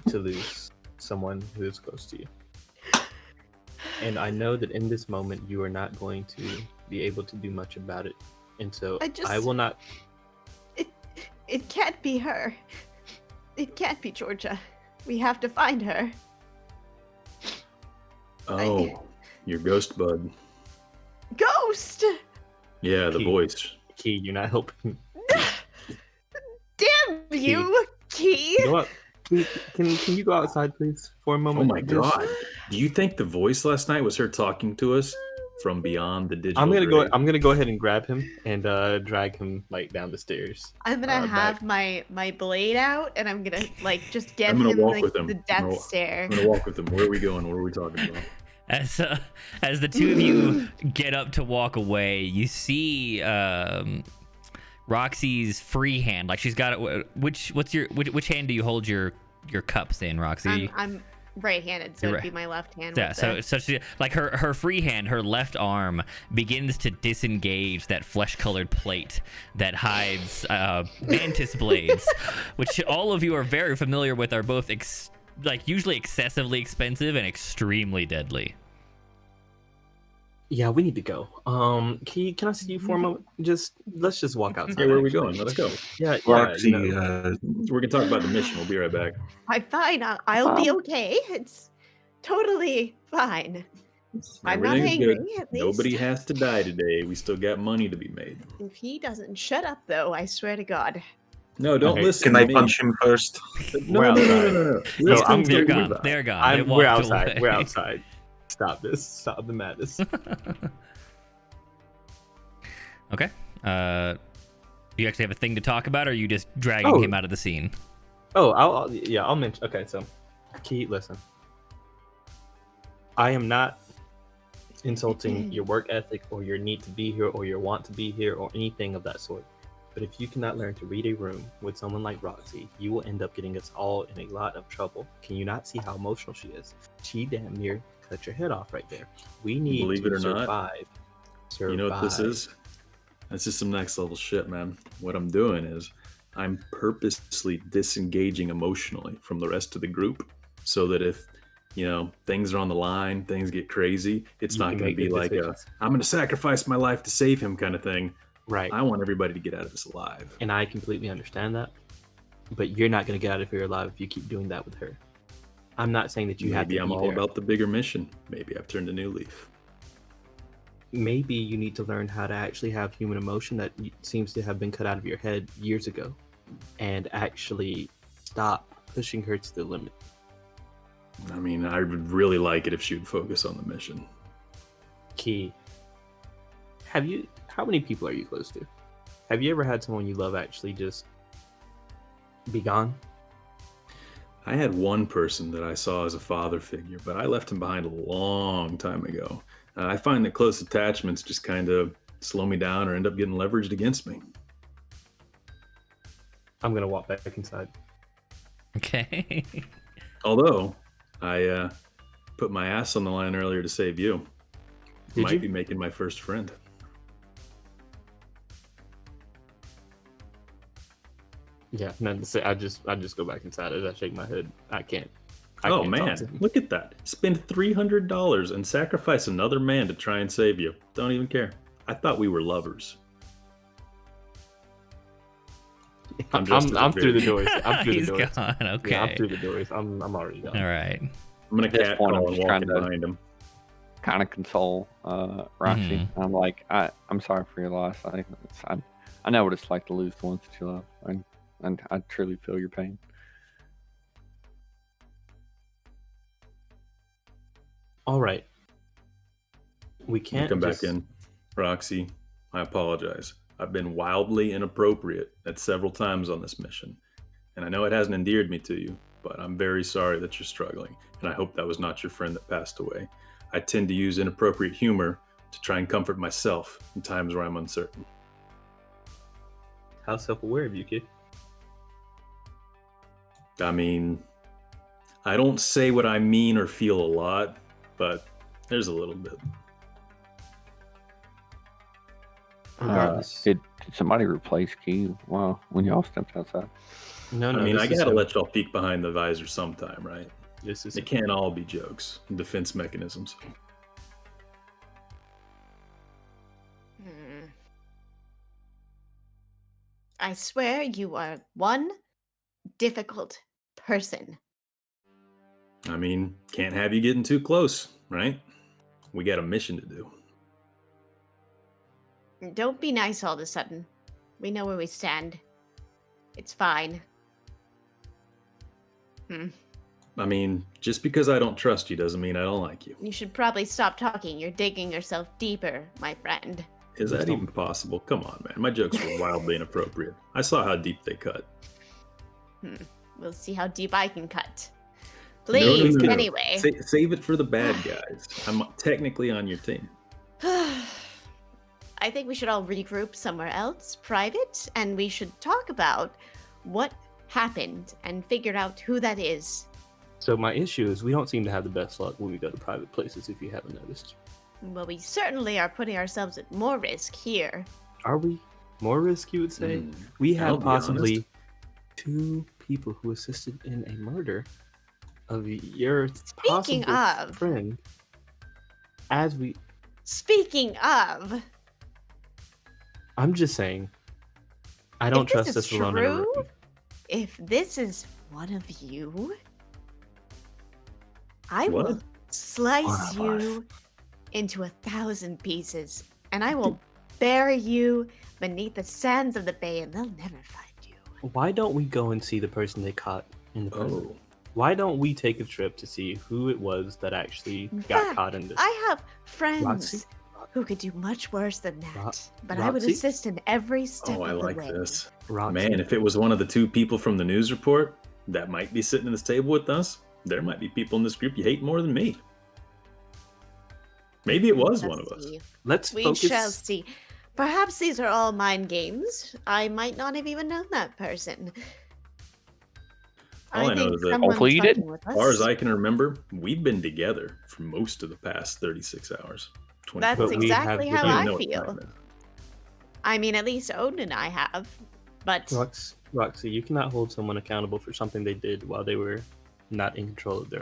to lose someone who is close to you. And I know that in this moment you are not going to be able to do much about it. And so I will not. It can't be her. It can't be Georgia. We have to find her. Oh, your ghost bud. Ghost! Yeah, the Key. voice. Key, you're not helping. Damn you, Key! Go up. Can you go outside, please, for a Oh moment? my Just- god. Do you think the voice last night was her talking to us from beyond the digital I'm grave? gonna go ahead and grab him and drag him like down the stairs. I'm gonna back. have my blade out and I'm gonna like just give I'm gonna him walk like with him. the I'm death gonna- stare. I'm gonna walk with them. Where are we going? What are we talking about? As the two of you get up to walk away, you see Roxy's free hand. Like she's got it. Which hand do you hold your cups in, Roxy? I'm right-handed, so You're it'd right. be my left hand. Yeah, with so she, like her free hand, her left arm begins to disengage that flesh-colored plate that hides mantis blades, which all of you are very familiar with. Are both usually excessively expensive and extremely deadly. Yeah, we need to go. Can I see you for a moment? Let's just walk outside. Hey, where are we actually. going? Let's go. Yeah, Roxy, you know. We're gonna talk about the mission. We'll be right back. I'm fine. I'll be okay. It's totally fine. I'm not Everything's angry, good. at least. Nobody has to die today. We still got money to be made. If he doesn't shut up, though, I swear to God. No, don't Okay. listen. Can to I me. punch him first? No, We're no, no, no, outside. no, no. No, Listen They're to gone. Levi. They're gone. They We're walked outside. away. We're outside. Stop this. Stop the madness. Okay. Do you actually have a thing to talk about, or are you just dragging him out of the scene? Oh, I'll mention. Okay, so, Key, listen. I am not insulting your work ethic or your need to be here or your want to be here or anything of that sort. But if you cannot learn to read a room with someone like Roxy, you will end up getting us all in a lot of trouble. Can you not see how emotional she is? She damn near cut your head off right there. We need Believe to it or not, survive. You know what this is? This is some next level shit, man. What I'm doing is I'm purposely disengaging emotionally from the rest of the group so that if, things are on the line, things get crazy, it's You not can going to make be good like decisions. I'm going to sacrifice my life to save him kind of thing. Right. I want everybody to get out of this alive. And I completely understand that. But you're not going to get out of here alive if you keep doing that with her. I'm not saying that you have to Maybe I'm be all there. about the bigger mission. Maybe I've turned a new leaf. Maybe you need to learn how to actually have human emotion that seems to have been cut out of your head years ago, and actually stop pushing her to the limit. I mean, I would really like it if she would focus on the mission. Key. How many people are you close to? Have you ever had someone you love actually just be gone? I had one person that I saw as a father figure, but I left him behind a long time ago. I find that close attachments just kind of slow me down or end up getting leveraged against me. I'm going to walk back inside. Okay. Although, I put my ass on the line earlier to save you. Did Might you? be making my first friend. Yeah, nothing to say. I just go back inside as I shake my head. I can't. I Oh can't talk man, to him. look at that. Spend $300 and sacrifice another man to try and save you. Don't even care. I thought we were lovers. I'm just as through the big. doors. I'm through the He's doors. gone. Okay. Yeah, I'm through the doors. I'm already gone. All right. I'm gonna At this cat point, I'm call and just trying walk to- behind him. Kind of console Roxy. Mhm. I'm like, I'm sorry for your loss. I know what it's like to lose the ones that you love, and I truly feel your pain. All right. We You can't come just... back in. Roxy, I apologize. I've been wildly inappropriate at several times on this mission. And I know it hasn't endeared me to you, but I'm very sorry that you're struggling. And I hope that was not your friend that passed away. I tend to use inappropriate humor to try and comfort myself in times where I'm uncertain. How self-aware of you, kid? I mean, I don't say what I mean or feel a lot, but there's a little bit. Regardless. Did somebody replace Key? Wow, when y'all stepped outside. No, I mean, this I is gotta him. let y'all peek behind the visor sometime, right? This is It can't all be jokes and defense mechanisms. I swear you are one difficult person. I mean, can't have you getting too close, right? We got a mission to do. Don't be nice all of a sudden. We know where we stand. It's fine. I mean, just because I don't trust you doesn't mean I don't like you. You should probably stop talking. You're digging yourself deeper, my friend. Is that even possible? Come on, man. My jokes were wildly inappropriate. I saw how deep they cut. We'll see how deep I can cut. No, no, Please, no, no. anyway. Save it for the bad guys. I'm technically on your team. I think we should all regroup somewhere else, private, and we should talk about what happened and figure out who that is. So my issue is we don't seem to have the best luck when we go to private places, if you haven't noticed. Well, we certainly are putting ourselves at more risk here. Are we? More risk, you would say? We I'll have be possibly honest. 2 people who assisted in a murder of your Speaking possible of- friend. As we... Speaking of, I'm just saying, I don't if trust this us is alone in a true, room. if this is one of you, I What? will slice One of you into 1,000 pieces, and I will bury you beneath the sands of the bay, and they'll never find you. Why don't we go and see the person they caught in the prison? Oh, Why don't we take a trip to see who it was that actually In got fact, caught in this? I have friends Roxy? who could do much worse than that, Ro- but I would Roxy? assist in every step oh, I of the like way. this. Roxy? Man, if it was one of the 2 people from the news report that might be sitting at this table with us, there might be people in this group you hate more than me. Maybe it was Let's one of us. see. Let's We focus. shall see. Perhaps these are all mind games. I might not have even known that person. All I know think is that, someone's Hopefully you didn't. fucking with as far as us. I can remember, we've been together for most of the past 36 hours. 24 That's But we hours. have exactly how different- I know what feel. time it is. I mean, at least Odin and I have. But Roxy, you cannot hold someone accountable for something they did while they were not in control of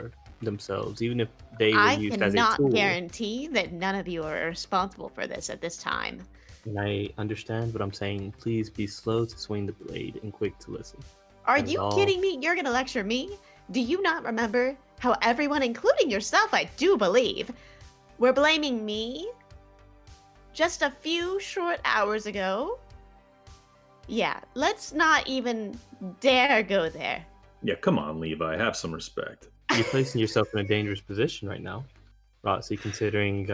themselves, even if they were I used as a cannot tool. guarantee that none of you are responsible for this at this time. And I understand, but I'm saying please be slow to swing the blade and quick to listen. Are That is you all. kidding me? You're gonna lecture me? Do you not remember how everyone, including yourself, I do believe, were blaming me just a few short hours ago? Yeah, let's not even dare go there. Yeah, come on, Levi. Have some respect. You're placing yourself in a dangerous position right now, Roxy, considering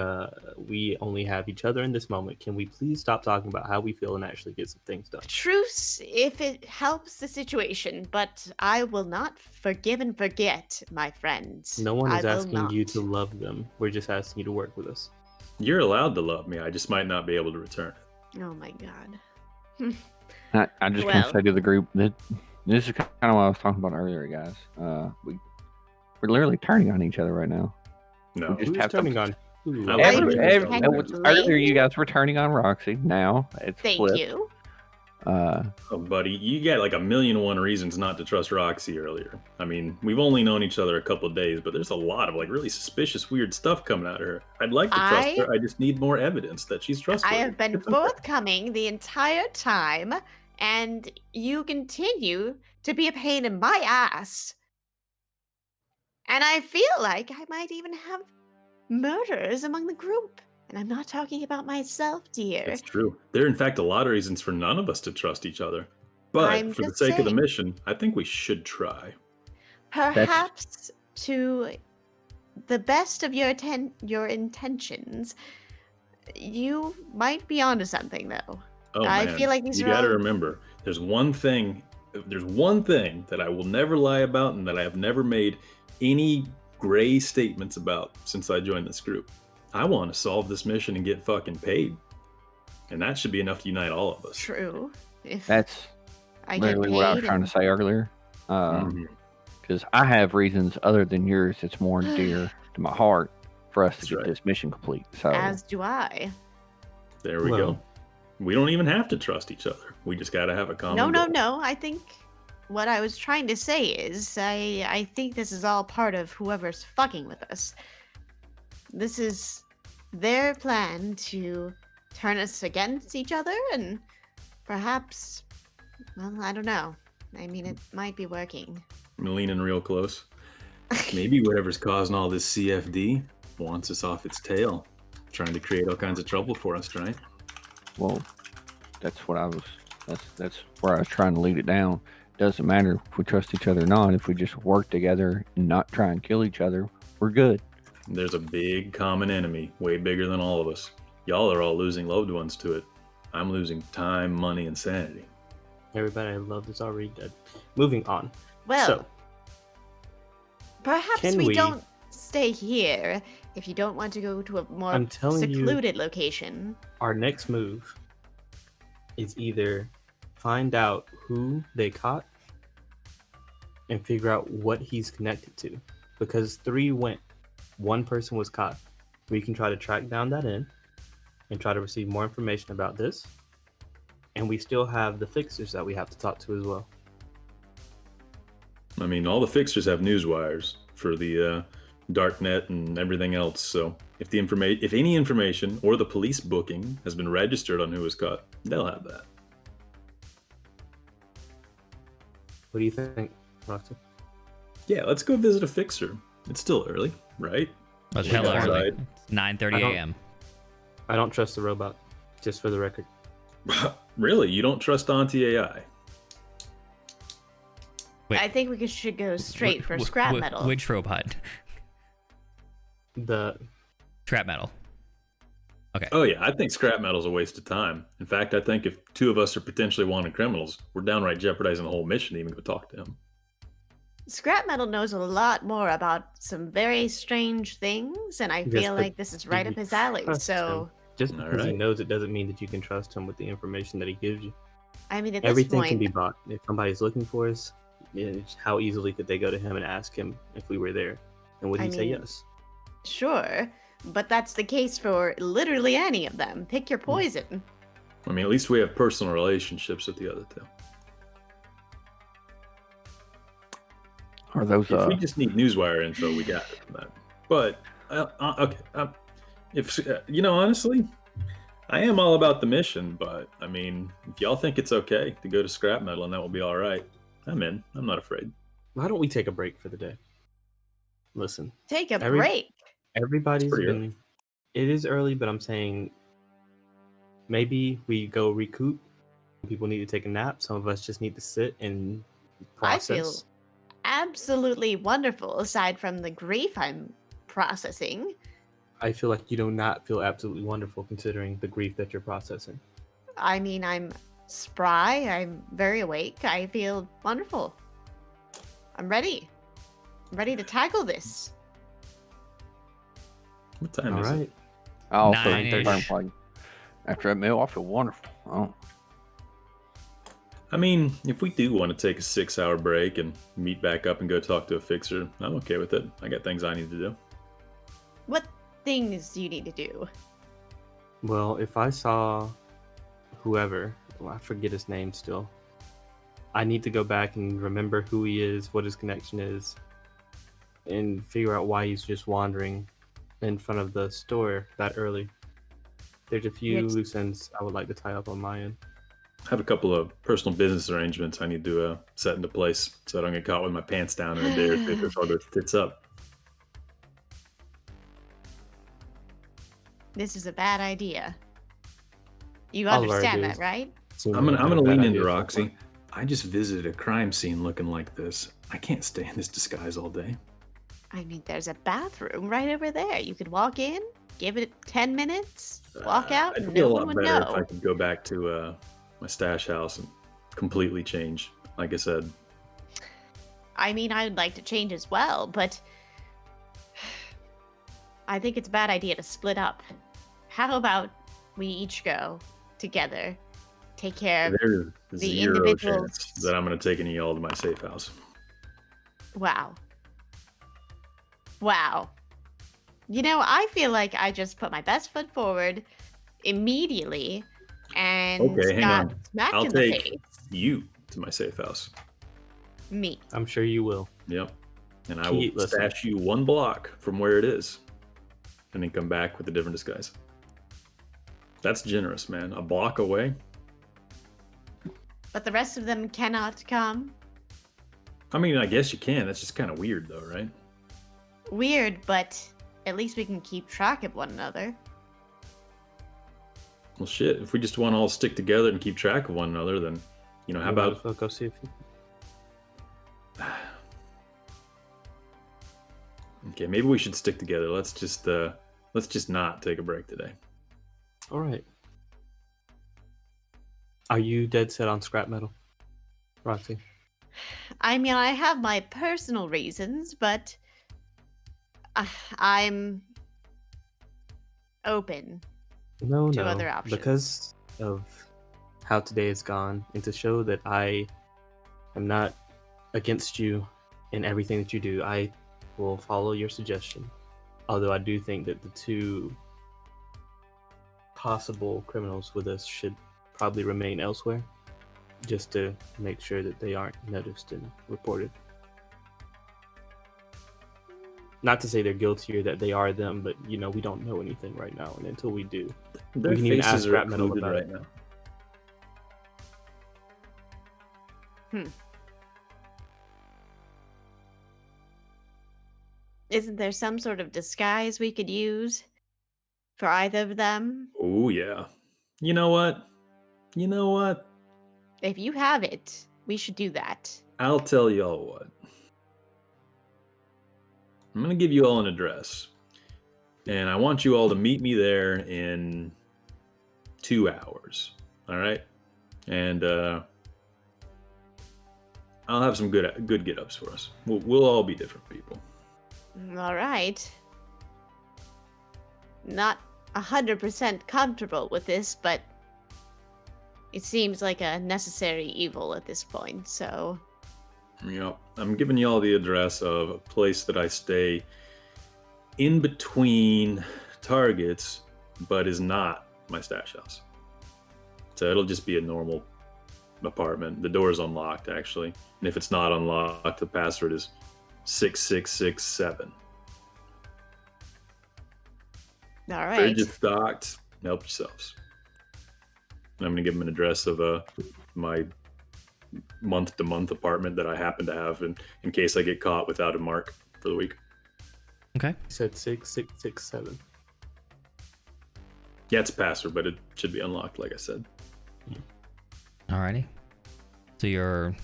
we only have each other in this moment. Can we please stop talking about how we feel and actually get some things done? Truce if it helps the situation, but I will not forgive and forget, my friends. No one I is will asking you to not. love them. We're just asking you to work with us. You're allowed to love me. I just might not be able to return it. Oh my god. I just want Well. to say to the group that this is kind of what I was talking about earlier, guys. We're literally turning on each other right now. No. We just Who's have to- turning on who? I like Every, you every, intended. earlier, you guys were turning on Roxy. Now it's Thank flipped. you. Oh, buddy, you got like 1,000,001 reasons not to trust Roxy earlier. I mean, we've only known each other a couple of days, but there's a lot of like really suspicious, weird stuff coming out of her. I'd like to trust I- her. I just need more evidence that she's I trustworthy. have been It's okay. forthcoming the entire time, and you continue to be a pain in my ass. And I feel like I might even have murderers among the group. And I'm not talking about myself, dear. It's true. There are, in fact, a lot of reasons for none of us to trust each other. But I'm for the just sake of the saying. mission, I think we should try. Perhaps to the best of your intentions, you might be onto something, though. Oh I man, feel like these you are got to all- remember, there's one thing that I will never lie about and that I have never made any gray statements about since I joined this group. I want to solve this mission and get fucking paid. And that should be enough to unite all of us. True. If That's I get literally what I was paid trying to and- say earlier. Mhm. Because I have reasons other than yours that's more dear to my heart for us That's to get right. this mission complete. So As do I. There we Well- go. We don't even have to trust each other. We just got to have a common No, goal. no. I think what I was trying to say is I think this is all part of whoever's fucking with us. This is their plan to turn us against each other and perhaps, well, I don't know. I mean, it might be working. I'm leaning real close. Maybe whatever's causing all this CFD wants us off its tail, trying to create all kinds of trouble for us, right? well, that's what I was. That's where I was trying to lead it down. Doesn't matter if we trust each other or not. If we just work together and not try and kill each other, we're good. There's a big common enemy, way bigger than all of us. Y'all are all losing loved ones to it. I'm losing time, money, and sanity. Everybody I love is already dead. Moving on. Well, So, perhaps can we we- don't stay here if you don't want to go to a more I'm telling you- secluded location. our next move is either find out who they caught and figure out what he's connected to. Because 3 went, 1 person was caught. We can try to track down that in and try to receive more information about this. And we still have the fixers that we have to talk to as well. I mean, all the fixers have news wires for the darknet and everything else. So if any information or the police booking has been registered on who was caught, they'll have that. What do you think, Roxy? Yeah, let's go visit a fixer. It's still early, right? It's Look hella early. outside. It's 9:30 I don't- a.m. I don't trust the robot, just for the record. Really? You don't trust Auntie AI? Wait, I think we should go straight for scrap metal. Which robot? The Scrap metal. Oh yeah, I think scrap metal's a waste of time. In fact, I think if 2 of us are potentially wanted criminals, we're downright jeopardizing the whole mission to even go talk to him. Scrap metal knows a lot more about some very strange things, and I Yes, feel but like this is right do up you his alley. trust So, just because he Alright. knows it doesn't mean that you can trust him with the information that he gives you. I mean, at this Everything point, can be bought. If somebody's looking for us, how easily could they go to him and ask him if we were there, and would I he say mean- yes? Sure, but that's the case for literally any of them. Pick your poison. I mean, at least we have personal relationships with the other two. Are those If we just need Newswire info, we got it from that. But okay, if honestly, I am all about the mission. But I mean, if y'all think it's okay to go to scrap metal and that will be all right, I'm in. I'm not afraid. Why don't we take a break for the day? Listen, Take a Every- break. everybody's pretty been. It is early, but I'm saying maybe we go recoup. People need to take a nap. Some of us just need to sit and I process. feel absolutely wonderful aside from the grief I'm processing. I feel like you do not feel absolutely wonderful considering the grief that you're processing. I mean, I'm spry. I'm very awake. I feel wonderful. I'm ready. I'm ready to tackle this. What time All is right. it? I also Nine-ish. confirm, like, after that meal, I feel wonderful. Oh, I mean, if we do want to take a 6-hour break and meet back up and go talk to a fixer, I'm okay with it. I got things I need to do. What things do you need to do? Well, if I saw whoever, I forget his name still, I need to go back and remember who he is, what his connection is, and figure out why he's just wandering in front of the store that early. There's a few Yes. loose ends I would like to tie up on my end. I have a couple of personal business arrangements I need to set into place so I don't get caught with my pants down in a day or two if all goes tits up. This is a bad idea. You All of our understand that, ideas. right? Seems I'm like gonna a bad lean idea into so Roxy. far. I just visited a crime scene looking like this. I can't stay in this disguise all day. I mean, there's a bathroom right over there. You could walk in, give it 10 minutes, walk out, I'd and feel no a one lot would better if know. I could go back to my stash house and completely change. Like I said, I mean, I would like to change as well, but I think it's a bad idea to split up. How about we each go together, take care of. there's the zero individuals- chance that I'm going to take any of y'all to my safe house. Wow. Wow. You know, I feel like I just put my best foot forward immediately and Okay, hang got on. smacked I'll in the take face. you to my safe house. Me. I'm sure you will. Yep. And I Keep will listening. stash you 1 block from where it is and then come back with a different disguise. That's generous, man. A block away? But the rest of them cannot come. I mean, I guess you can. That's just kind of weird, though, right? Weird, but at least we can keep track of one another. Well, shit. If we just want to all stick together and keep track of one another, then, how You might about... as well go see if Okay, maybe we should stick together. Let's just not take a break today. All right. Are you dead set on scrap metal, Roxy? I mean, I have my personal reasons, but I'm open. No, to no. other options. Because of how today has gone, and to show that I am not against you in everything that you do, I will follow your suggestion. Although I do think that the two possible criminals with us should probably remain elsewhere, just to make sure that they aren't noticed and reported. Not to say they're guilty or that they are them, but we don't know anything right now, and until we do, Their can even faces ask are Scrap Metal occluded about right it. now. Isn't there some sort of disguise we could use for either of them? Oh, yeah. You know what? If you have it, we should do that. I'll tell y'all what. I'm going to give you all an address. And I want you all to meet me there in 2 hours. All right? And I'll have some good get-ups for us. We'll all be different people. All right. Not 100% comfortable with this, but it seems like a necessary evil at this point, so I'm giving y'all the address of a place that I stay in between targets, but is not my stash house. So it'll just be a normal apartment. The door is unlocked, actually. And if it's not unlocked, the password is 6667. All They're right. just stocked. Help yourselves. And I'm going to give them an address of my month-to-month apartment that I happen to have in case I get caught without a mark for the week. Okay. You said 6667. Yeah, it's a password, but it should be unlocked, like I said. Alrighty. So you're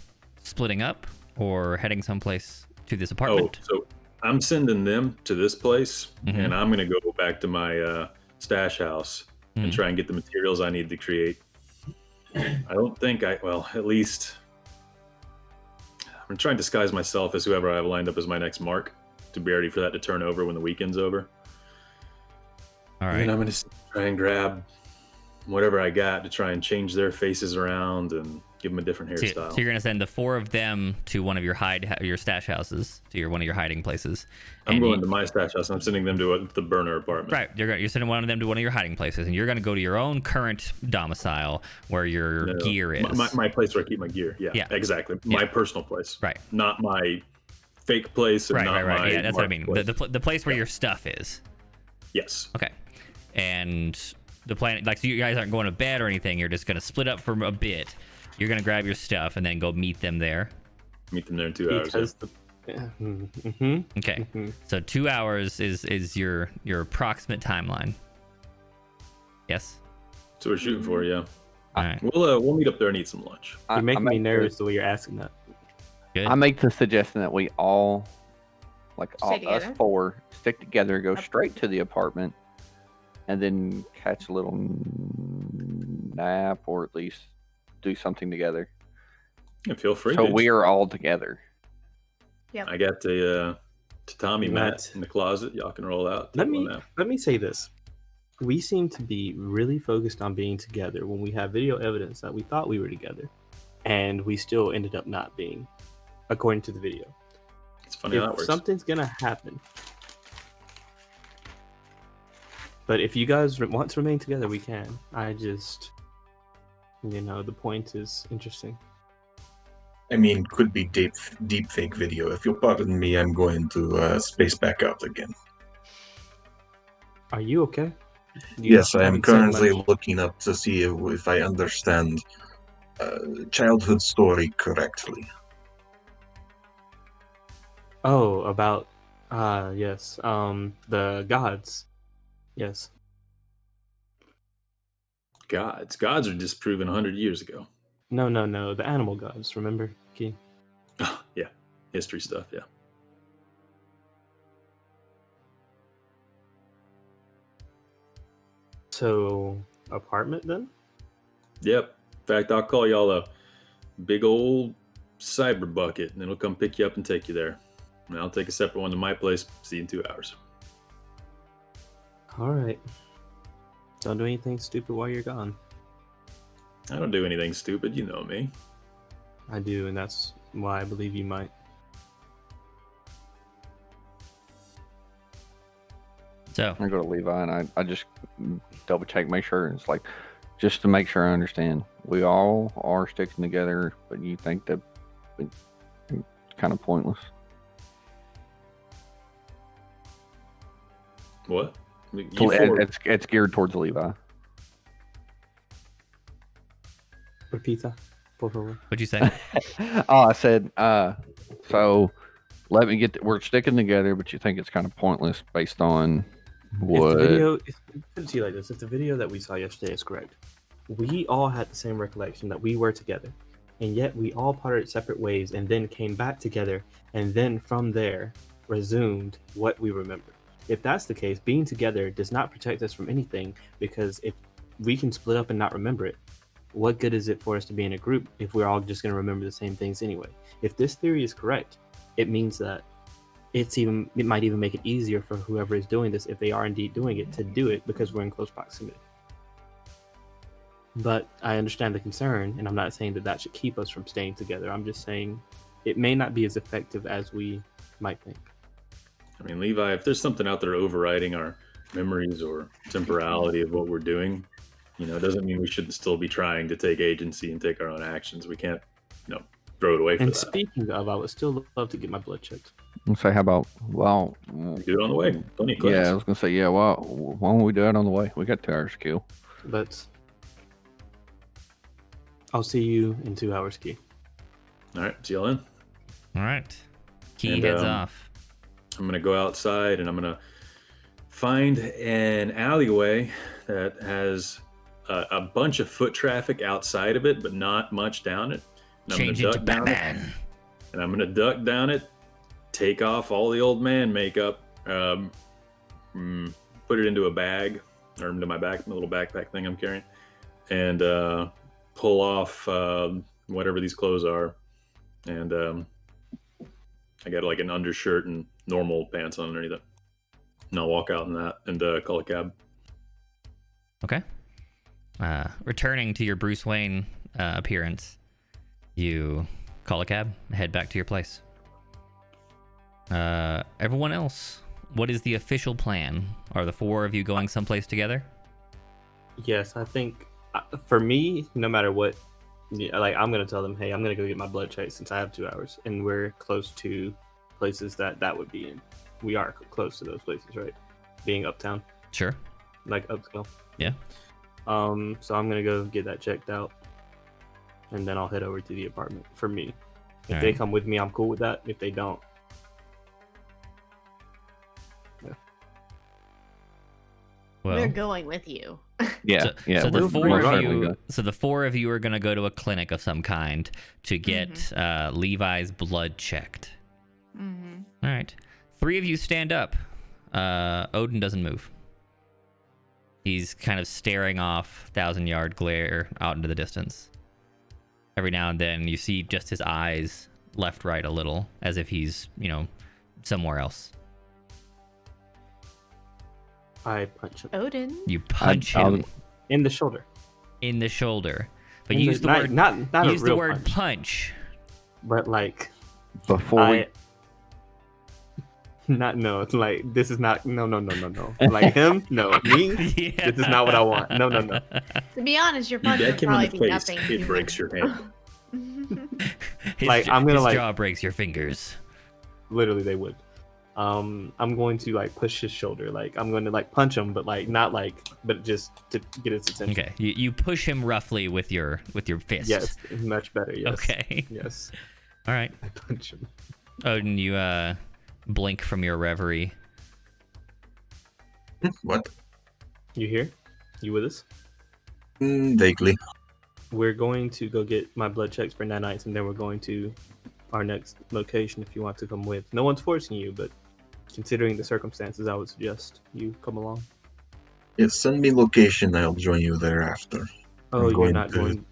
splitting up or heading someplace to this apartment? So I'm sending them to this place, Mhm. and I'm going to go back to my stash house and Mhm. try and get the materials I need to create. I don't think at least I'm going to try and disguise myself as whoever I have lined up as my next mark to be ready for that to turn over when the weekend's over. All And right. then I'm going to try and grab whatever I got to try and change their faces around and give them a different So hairstyle. you're gonna send the 4 of them to one of your your stash houses, to one of your hiding places. I'm And going to my stash house. I'm sending them to the burner apartment. Right, you're sending one of them to one of your hiding places, and you're gonna go to your own current domicile where your No, gear is. my place where I keep my gear. Yeah, Yeah. exactly. Yeah. My personal place. Right. Not my fake place and Right, not my Yeah, that's what I mean. marketplace. The place where your stuff is. Yes. Okay. And the plan, like, so you guys aren't going to bed or anything. You're just gonna split up for a bit. You're gonna grab your stuff and then go meet them there. Meet them there in 2 hours. Because Okay. So 2 hours is your approximate timeline. Yes. That's what we're shooting for, yeah. All right. We'll meet up there and eat some lunch. You're making me make nervous the way you're asking that. Good. I make the suggestion that we all, like Stay us together? 4, stick together, go Yep. straight to the apartment, and then catch a little nap, or at least do something together. Yeah, feel free. So dude. we are all together. I got the tatami mat Matt. in the closet. Y'all can roll out. Let take me one out. let me say this. We seem to be really focused on being together when we have video evidence that we thought we were together, and we still ended up not being, according to the video. It's funny how that If works. something's gonna happen, but if you guys want to remain together, we can. I just, the point is interesting. I mean, could be deep fake video. If you'll pardon me, I'm going to space back out again. Are you okay? You Yes, I am haven't said currently much. looking up to see if I understand childhood story correctly. Oh, about yes, the gods. Yes. Gods are disproven 100 years ago. No, the animal gods. Remember, Key? Yeah, history stuff. Yeah. So, apartment then? Yep. In fact, I'll call y'all a big old cyber bucket, and it'll come pick you up and take you there. And I'll take a separate one to my place. See you in 2 hours. All right. Don't do anything stupid while you're gone. I don't do anything stupid. You know me. I do, and that's why I believe you might. So I go to Levi and I just double check, make sure it's like, just to make sure I understand. We all are sticking together, but you think that it's kind of pointless. What? You So four- it's geared towards Levi. Repita, por favor. what'd you say? Oh, I said, so let me get, we're sticking together, but you think it's kind of pointless based on If what? the video, put it to you like this: if the video that we saw yesterday is correct, we all had the same recollection that we were together, and yet we all parted separate ways, and then came back together, and then from there resumed what we remember. If that's the case, being together does not protect us from anything, because if we can split up and not remember it, what good is it for us to be in a group if we're all just going to remember the same things anyway? If this theory is correct, it means that it might even make it easier for whoever is doing this, if they are indeed doing it, to do it because we're in close proximity. But I understand the concern, and I'm not saying that should keep us from staying together. I'm just saying it may not be as effective as we might think. I mean, Levi, if there's something out there overriding our memories or temporality of what we're doing, it doesn't mean we shouldn't still be trying to take agency and take our own actions. We can't, throw it away for And that. speaking of, I would still love to get my blood checked. Let's say, how about, well, Do it on the way. Plenty of class. yeah, I was gonna say, yeah. Well, why don't we do that on the way? We got 2 hours to kill. But I'll see you in 2 hours, Key. All right, see y'all in. All right. Key And, heads off. I'm gonna go outside and I'm gonna find an alleyway that has a bunch of foot traffic outside of it, but not much down it. And Change I'm into gonna duck down it. Batman. And I'm gonna duck down it, take off all the old man makeup, put it into a bag or into my back, my little backpack thing I'm carrying, and pull off whatever these clothes are. And I got like an undershirt and normal pants on underneath it. And I'll walk out in that and call a cab. Okay. Returning to your Bruce Wayne appearance, you call a cab, head back to your place. Everyone else, what is the official plan? Are the 4 of you going someplace together? Yes, I think for me, no matter what, like I'm gonna tell them, hey, I'm gonna go get my blood checked since I have 2 hours, and we're close to places that would be in. We are close to those places, right? Being uptown, Sure. like upscale. Yeah. So I'm gonna go get that checked out, and then I'll head over to the apartment. For me, if All they right. come with me, I'm cool with that. If they don't, Well, We're going with you. Yeah, so, yeah. so the we're- 4 we're of certainly you, going. so the 4 of you are gonna go to a clinic of some kind to get Levi's blood checked. Mm-hmm. All right. 3 of you stand up. Odin doesn't move. He's kind of staring off 1,000-yard glare out into the distance. Every now and then you see just his eyes left, right a little, as if he's, somewhere else. I punch him Odin. You punch I'll- him in the shoulder. in the shoulder. But In use the word not a use the real word punch, punch. but like Before we, it's like this is not no like him me. Yeah. This is not what I want. No. To be honest, your You punch would deck him probably in the be face, nothing. it breaks your hand. His, Like, I'm gonna, his like- jaw breaks your fingers. Literally, they would. I'm going to like push his shoulder. Like I'm going to like punch him, but like not like, but just to get his attention. Okay. You push him roughly with your fist. Yes, much better. Yes. Okay. Yes. All right. I punch him. Odin, you blink from your reverie. What? You here? You with us? Vaguely. We're going to go get my blood checks for nanites, and then we're going to our next location if you want to come with. No one's forcing you, but considering the circumstances, I would suggest you come along. If send me location, I'll join you thereafter. Oh, I'm you're going not to- going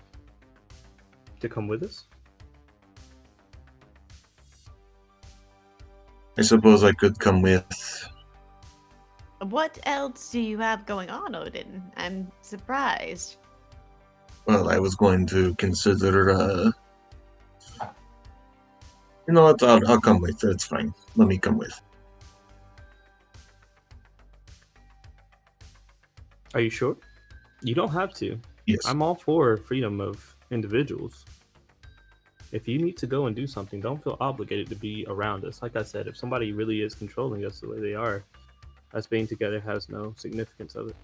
to come with us? I suppose I could come with. What else do you have going on, Odin? I'm surprised. Well, I was going to consider. You know what? I'll come with. It's fine. Let me come with. Are you sure? You don't have to. Yes. I'm all for freedom of individuals. If you need to go and do something, don't feel obligated to be around us. Like I said, if somebody really is controlling us the way they are, us being together has no significance of it.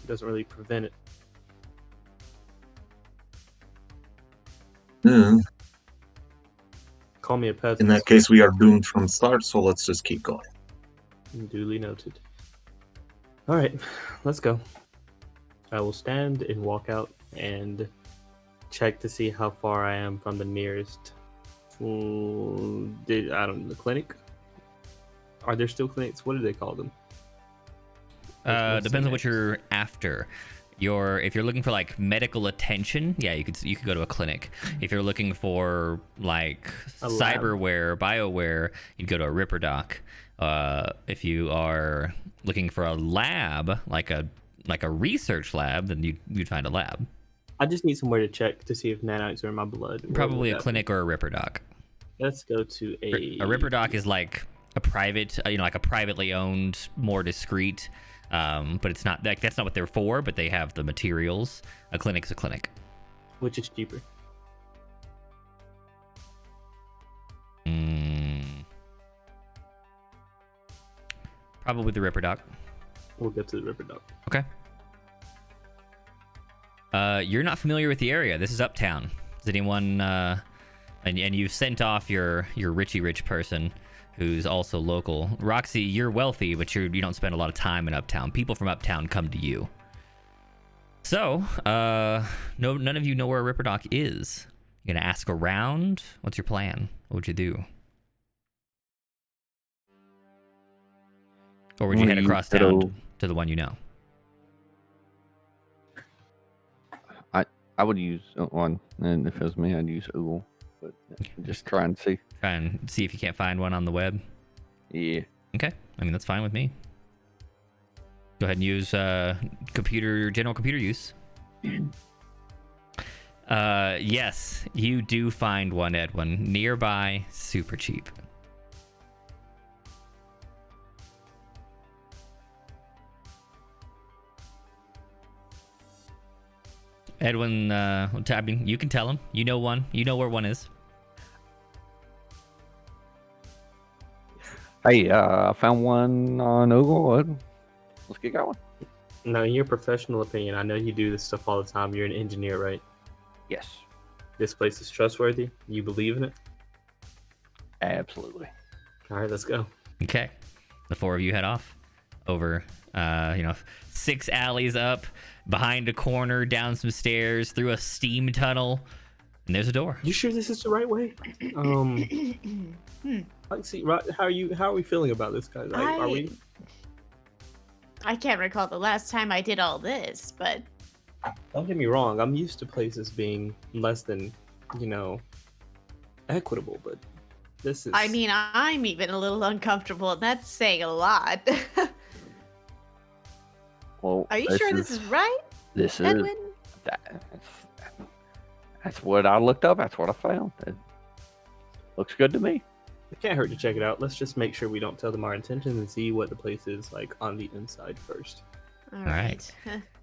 It doesn't really prevent it. Yeah. Call me a peasant. In that case, we are doomed from start. So let's just keep going. Duly noted. All right, let's go. I will stand and walk out and check to see how far I am from the nearest. The clinic. Are there still clinics? What do they call them? Depends on what you're after. If you're looking for like medical attention, yeah, you could go to a clinic. If you're looking for like A lab. cyberware, bioware, you'd go to a Ripper Doc. If you are looking for a lab, like a research lab, then you'd find a lab. I just need somewhere to check to see if nanites are in my blood. Where Probably would a that clinic or a Ripper Doc. be? Let's go to A Ripper Doc is like a private, like a privately owned, more discreet. But it's not like that's not what they're for. But they have the materials. A clinic is a clinic. Which is cheaper? Probably the Ripper Doc. We'll get to the Ripper Doc. Okay. You're not familiar with the area. This is Uptown. Is anyone? And you've sent off your Richie Rich person, who's also local. Roxy, you're wealthy, but you don't spend a lot of time in Uptown. People from Uptown come to you. So, none of you know where a Ripper Doc is. You gonna ask around? What's your plan? What would you do? Or would you head across town to the one you know? I would use one, and if it was me, I'd use Oogle. But just try and see. Try and see if you can't find one on the web. Yeah. Okay. I mean, that's fine with me. Go ahead and use general computer use. Yes, you do find one, Edwin. Nearby, super cheap. Edwin, I mean, you can tell him. You know one. You know where one is. Hey, I found one on Oogle. Let's get going. Now, in your professional opinion, I know you do this stuff all the time. You're an engineer, right? Yes. This place is trustworthy. You believe in it? Absolutely. All right, let's go. Okay. The four of you head off over, 6 alleys up, behind a corner, down some stairs, through a steam tunnel, and there's a door. You sure this is the right way? Let's see. How are we feeling about this, guys? Are we? I can't recall the last time I did all this, but Don't get me wrong. I'm used to places being less than, equitable, but this is. I mean, I'm even a little uncomfortable, and that's saying a lot. Well, Are you sure this is right, This is. Edwin? That's what I looked up. That's what I found. It looks good to me. It can't hurt to check it out. Let's just make sure we don't tell them our intentions and see what the place is like on the inside first. All right.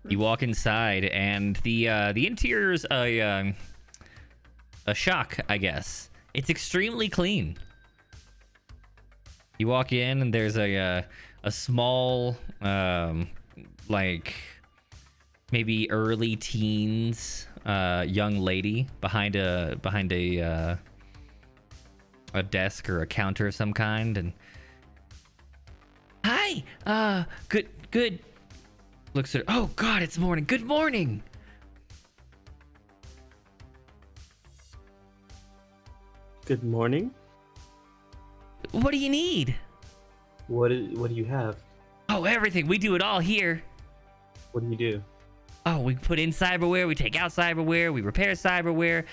You walk inside, and the interior's a shock, I guess. It's extremely clean. You walk in, and there's a small, like maybe early teens, young lady behind a desk or a counter of some kind, and hi, good. Looks at her. Oh God, it's morning. Good morning. Good morning. What do you need? What do you have? Oh, everything. We do it all here. What do you do? Oh, we put in cyberware, we take out cyberware, we repair cyberware.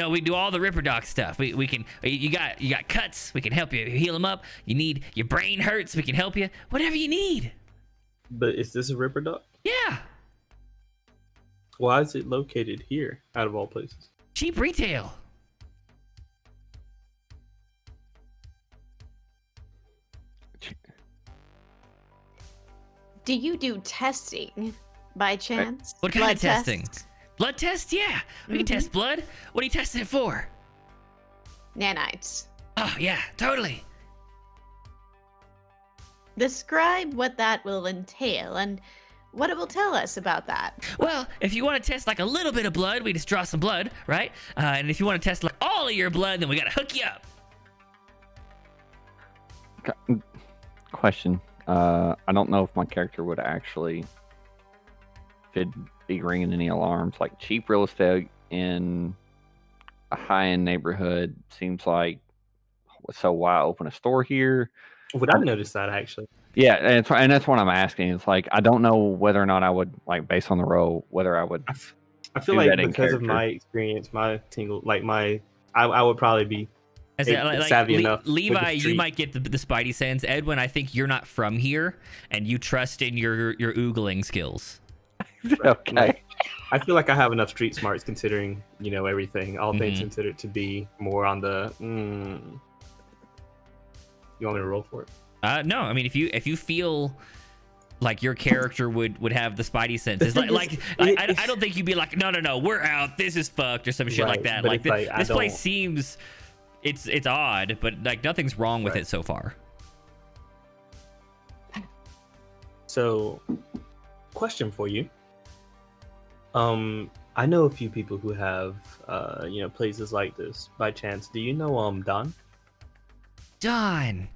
We do all the Ripper Doc stuff. We can. You got cuts, we can help you heal them up. You need your brain hurts, we can help you. Whatever you need. But is this a Ripper Doc? Yeah. Why is it located here, out of all places? Cheap retail. Do you do testing by chance? What kind Blood of testing? tests? Blood test? Yeah, we can test blood. What are you testing it for? Nanites. Oh yeah, totally. Describe what that will entail and what it will tell us about that. Well, if you want to test like a little bit of blood, we just draw some blood, right? And if you want to test like all of your blood, then we gotta hook you up. Question. I don't know if my character would actually, if it'd be ringing any alarms. Like cheap real estate in a high-end neighborhood seems like, so why open a store here? Would I notice that actually? Yeah, and that's what I'm asking. It's like I don't know whether or not I would, like, based on the role, whether I would. I feel do like that in because of character. my experience, my tingle, like I would probably be savvy enough. with the Levi, you street. might get the Spidey sense. Edwin, I think you're not from here, and you trust in your oogling skills. Okay. I feel like I have enough street smarts considering, everything, all things Mhm. considered, to be more on the. You want me to roll for it? No, I mean, if you feel like your character would have the spidey senses, thing like is, I don't think you'd be like, no, we're out, this is fucked, or some shit like Right, that. but Like it's like, I this place don't- seems, it's odd, but like nothing's wrong with Right. it so far. So, question for you. I know a few people who have, places like this. By chance, do you know Don? Don.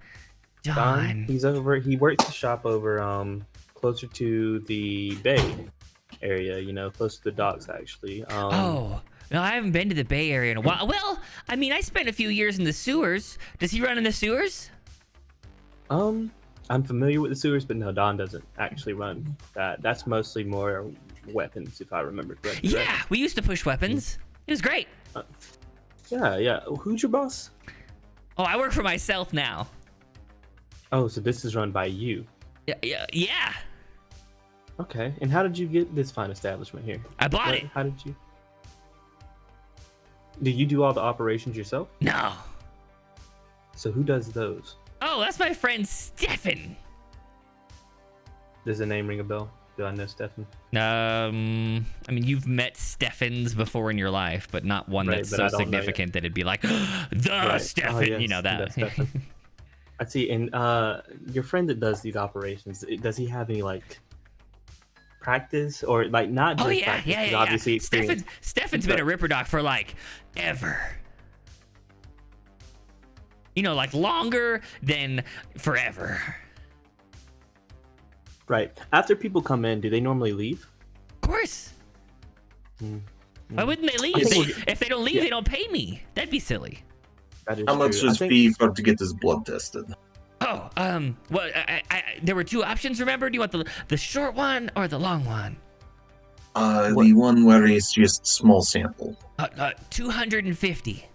He's over. He works the shop over closer to the bay area. Close to the docks, actually. Oh. No, I haven't been to the Bay Area in a while. Well, I mean, I spent a few years in the sewers. Does he run in the sewers? I'm familiar with the sewers, but no, Don doesn't actually run that. That's mostly more weapons, if I remember correctly. Yeah, right? we used to push weapons. It was great. Yeah. Who's your boss? Oh, I work for myself now. Oh, so this is run by you. Yeah. Okay. And how did you get this fine establishment here? I bought it. How did you? Do you do all the operations yourself? No. So who does those? Oh, that's my friend Stefan. Does the name ring a bell? Do I know Stefan? I mean, you've met Stefans before in your life, but not one Right, that's but so I don't know significant that it'd be like, the Right. Stefan, Oh, yes, you know that. the Stefan. I see. And your friend that does these operations, does he have any practice or not just Oh yeah, practice? 'Cause yeah. Obviously, experience. Stefan's been a Ripper Doc for ever. Longer than forever. Right. After people come in, do they normally leave? Of course. Why wouldn't they leave? I think If they don't leave, they don't pay me. That'd be silly. That is How much true. I does think- fee for to get this blood tested? Oh, well, there were two options. Remember? Do you want the short one or the long one? The one where it's just small sample. 250.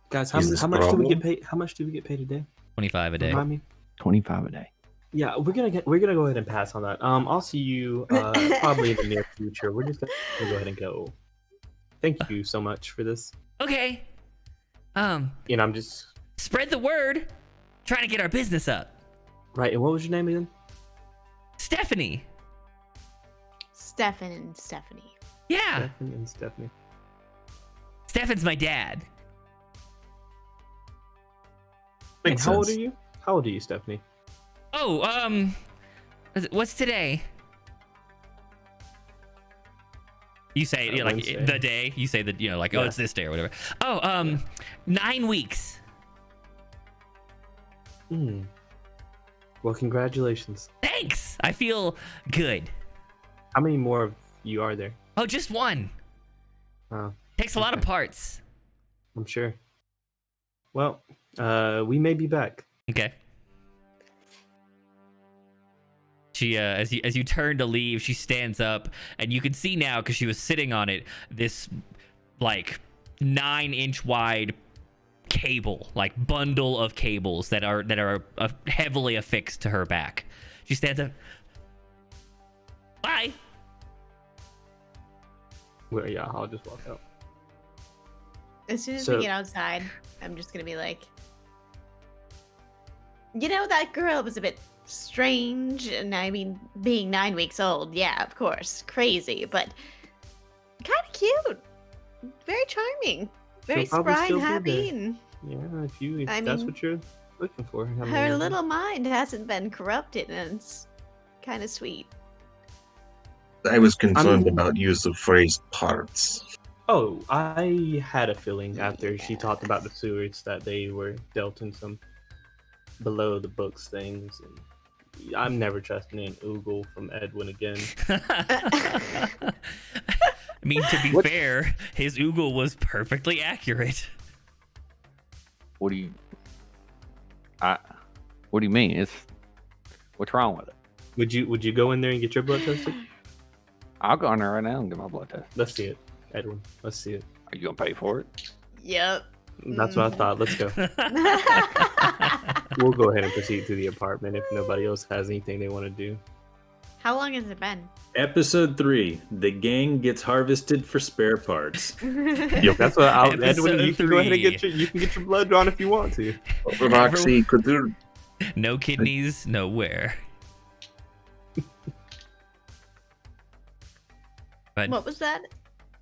Guys, Is this how much do we problem? get paid? How much do we get paid a day? 25 a day. Remind me. 25 a day. Yeah, we're gonna go ahead and pass on that. I'll see you probably in the near future. We're just gonna go ahead and go. Thank you so much for this. Okay. I'm just Spread the word. Trying to get our business up. right. And what was your name again? Stephanie. Stefan and Stephanie. Yeah. Stefan and Stephanie. Stefan's my dad. And Makes how old are sense. you? How old are you, Stephanie? Oh, what's today? You say it, Wednesday. the day. You say that, oh, Yeah. it's this day or whatever. Oh, 9 weeks. Well, congratulations. Thanks. I feel good. How many more of you are there? Oh, just one. Takes a lot of okay. parts. I'm sure. Well, we may be back. Okay. She, as you turn to leave, she stands up, and you can see now, because she was sitting on it, this 9-inch wide cable, bundle of cables that are heavily affixed to her back. She stands up. Bye. Well, yeah, I'll just walk out. As soon as So- we get outside, I'm just gonna be like, that girl was a bit strange, and I mean, being 9 weeks old, yeah, of course, crazy, but kind of cute, very charming, very She'll probably spry and still be happy, there. and Yeah, if I that's mean, what you're looking for. I her mean, little mind hasn't been corrupted, and it's kind of sweet. I was concerned mean- about use of phrase parts. Oh, I had a feeling after she talked about the sewers that they were dealt in some below the books things, and I'm never trusting an oogle from Edwin again. I mean, to be fair, his oogle was perfectly accurate. What do you mean? What's wrong with it? Would you go in there and get your blood tested? I'll go in there right now and get my blood test. Let's see it, Edwin. Let's see it. Are you gonna pay for it? Yep. That's what I thought. Let's go. we'll go ahead and proceed to the apartment if nobody else has anything they want to do. How long has it been? Episode 3: The gang gets harvested for spare parts. Yep, that's what Edwin. Episode You can go ahead and 3. you can get your blood drawn if you want to. Roxy, could you No kidneys, nowhere. But What was that?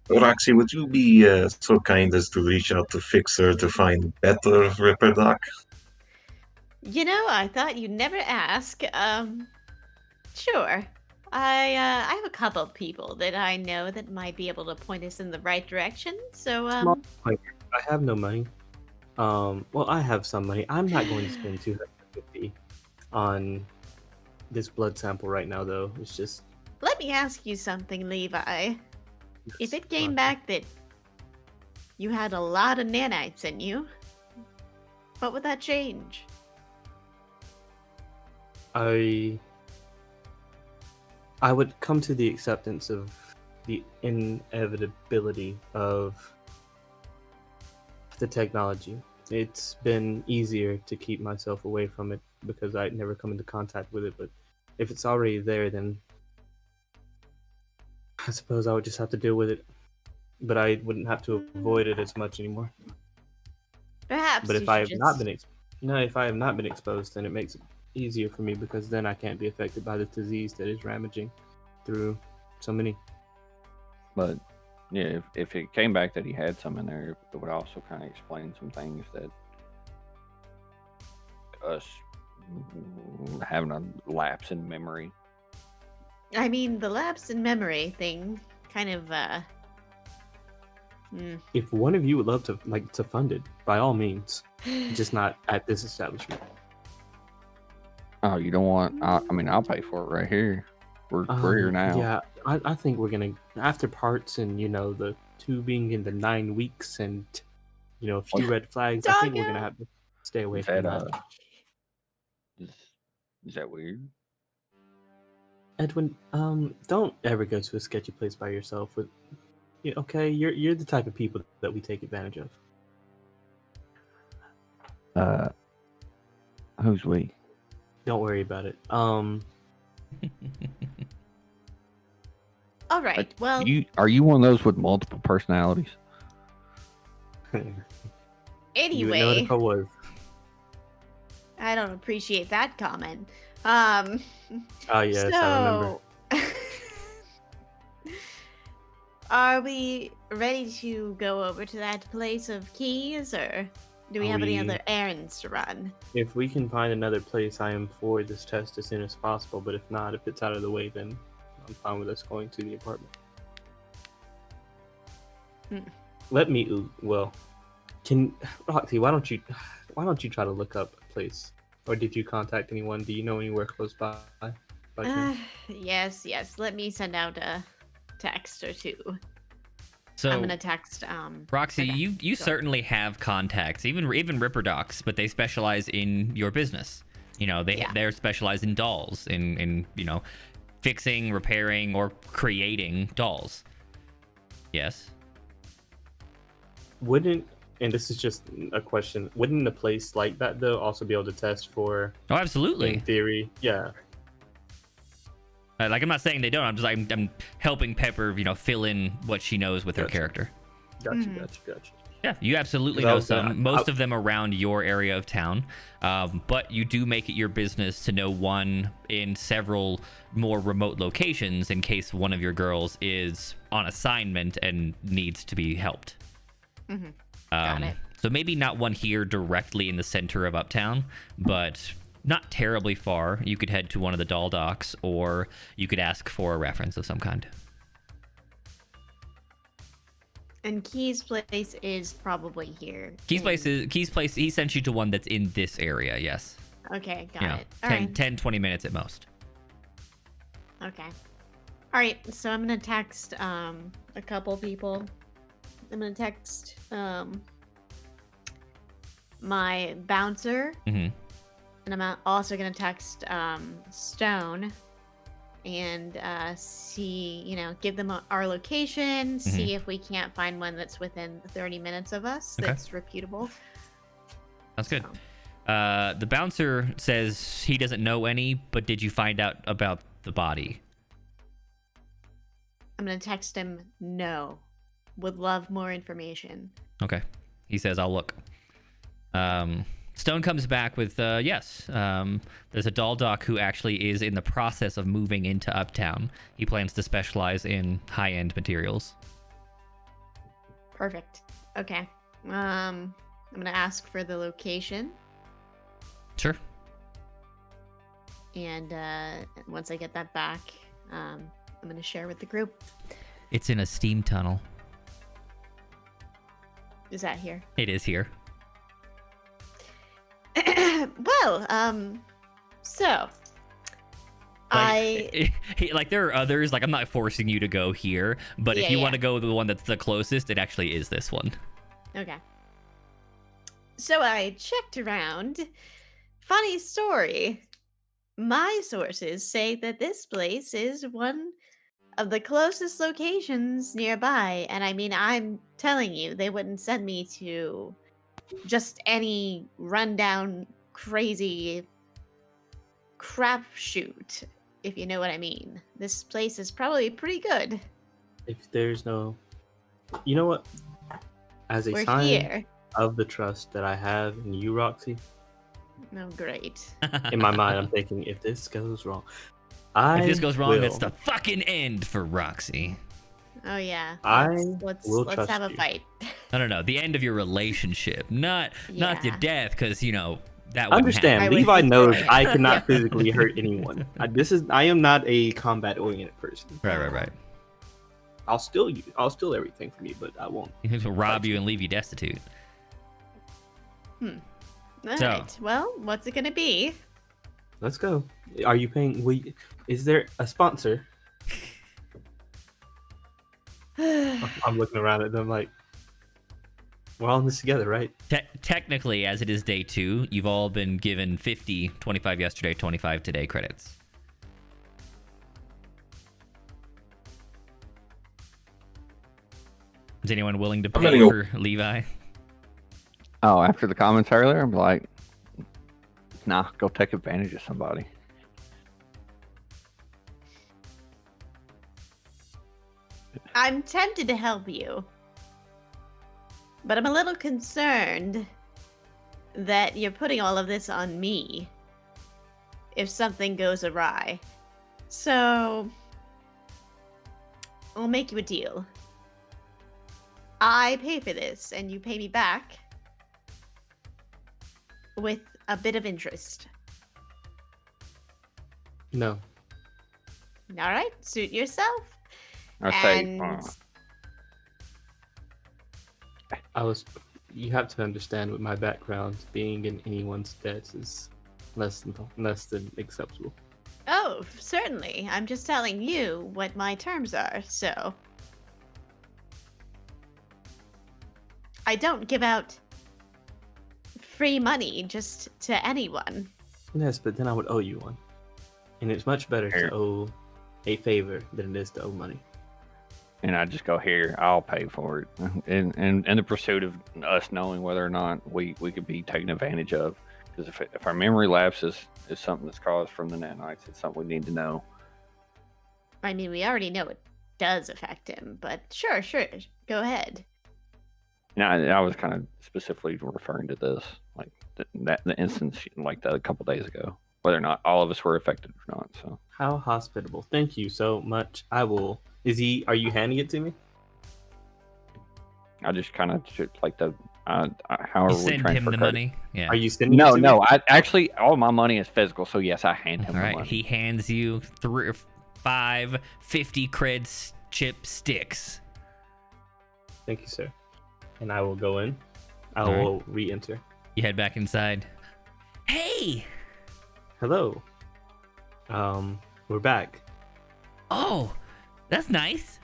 Roxy, would you be so kind as to reach out to Fixer to find better Ripper Doc? You know, I thought you'd never ask. Sure. I have a couple of people that I know that might be able to point us in the right direction. So Small point. I have no money. Well, I have some money. I'm not going to spend 250 on this blood sample right now, though. It's just. let me ask you something, Levi. If it came fine. back that you had a lot of nanites in you, what would that change? I would come to the acceptance of the inevitability of the technology. It's been easier to keep myself away from it because I'd never come into contact with it, but if it's already there, then I suppose I would just have to deal with it. But I wouldn't have to avoid it as much anymore. Perhaps. But you if I should have not just- been if I have not been exposed, then it makes it easier for me because then I can't be affected by the disease that is ramaging through so many. But yeah, if it came back that he had some in there, it would also kind of explain some things that us having a lapse in memory. I mean, the lapse in memory thing kind of, If one of you would love to fund it, by all means, just not at this establishment. Oh, you don't want? I mean, I'll pay for it right here. We're here now. Yeah, I think we're gonna after parts and the tubing and the 9 weeks and a few red flags. I think we're gonna have to stay away Is from that that. is that weird? Edwin, don't ever go to a sketchy place by yourself. Okay, you're the type of people that we take advantage of. Who's we? Don't worry about it. all right. Well, Are you one of those with multiple personalities? You would know it anyway, if I was. I don't appreciate that comment. Oh yes, I remember. Are we ready to go over to that place of keys, or do we have any other errands to run? If we can find another place, I am for this test as soon as possible. But if not, if it's out of the way, then I'm fine with us going to the apartment. Let me. Well, can Roxy? Why don't you try to look up a place? Or did you contact anyone? Do you know anywhere close by? Yes. Let me send out a text or two. so I'm gonna text. Roxy, okay, you go. certainly have contacts, even Ripper Docs, but they specialize in your business. They're specialized in dolls, in fixing, repairing, or creating dolls. Yes. And this is just a question, wouldn't a place like that though also be able to test for? Oh, absolutely. In theory, yeah. I'm not saying they don't. I'm helping Pepper, fill in what she knows with her character. Gotcha. Yeah, you absolutely know some. Most of them around your area of town, but you do make it your business to know one in several more remote locations in case one of your girls is on assignment and needs to be helped. Got it. So maybe not one here directly in the center of Uptown, but not terribly far. You could head to one of the doll docks, or you could ask for a reference of some kind. And Key's place is probably here. Key's place. He sent you to one that's in this area. Yes. Okay, got it. All 10, 20 minutes at most. Okay. All right. So I'm gonna text a couple people. I'm gonna text my bouncer, Mm-hmm. and I'm also gonna text Stone and see, give them our location, see if we can't find one that's within 30 minutes of us Okay. that's reputable. That's good. So, The bouncer says he doesn't know any, but did you find out about the body? I'm gonna text him. No, would love more information. Okay. He says, I'll look. Stone comes back with, yes. There's a doll doc who actually is in the process of moving into Uptown. He plans to specialize in high-end materials. Perfect. Okay. I'm gonna ask for the location, Sure. and once I get that back, I'm gonna share with the group. It's in a steam tunnel. Is that here? It is here. Well, so Like there are others. Like I'm not forcing you to go here, but if Yeah, you yeah. want to go to the one that's the closest, it actually is this one. Okay. So I checked around. Funny story. My sources say that this place is one of the closest locations nearby, and I mean, I'm telling you, they wouldn't send me to just any rundown, crazy crapshoot, if you know what I mean. This place is probably pretty good. If there's no, you know what? As a We're sign here. of the trust that I have in you, Roxy, Oh, great. in my mind, I'm thinking, if this goes wrong, If this goes wrong, will. it's the fucking end for Roxy. Oh yeah. I Let's will let's trust have a you. fight. No. The end of your relationship, not your Yeah. death, because that wouldn't Understand, I happen. would Levi knows destroy it. I cannot Yeah. physically hurt anyone. I am not a combat-oriented person. Right. I'll steal everything from you, but I won't. He'll rob you and leave you destitute. All So- right. Well, what's it gonna be? Let's go. Are you paying? Is there a sponsor? I'm looking around at them like, we're all in this together, right? Technically, as it is day 2, you've all been given 50, 25 yesterday, 25 today credits. Is anyone willing to gonna pay go- for Levi? Oh, after the comments earlier, I'm like, nah, go take advantage of somebody. I'm tempted to help you, but I'm a little concerned that you're putting all of this on me if something goes awry. So, I'll make you a deal. I pay for this, and you pay me back with a bit of interest. No. All right, suit yourself. I say, And You have to understand with my background, being in anyone's debt is less than acceptable. oh, certainly. I'm just telling you what my terms are. So, I don't give out free money just to anyone. Yes, but then I would owe you one, and it's much better Here. to owe a favor than it is to owe money. and I just go here, I'll pay for it. In the pursuit of us knowing whether or not we could be taken advantage of. Because if our memory lapses is something that's caused from the nanites, it's something we need to know. I mean, we already know it does affect him, but sure, go ahead. Now, I was kind of specifically referring to this, like the instance like that a couple days ago, whether or not all of us were affected or not. So How hospitable. Thank you so much. I will. Are you handing it to me? I just kind of like however You we send him transfer the credit. money. Yeah. Are you sending it No, to no. me? I actually all my money is physical, so yes, I hand him All the right. money. He hands you 3 or 5 50 creds chip sticks. Thank you, sir. And I will go in. I All right. will re-enter. You head back inside. Hey! Hello. We're back. Oh, that's nice.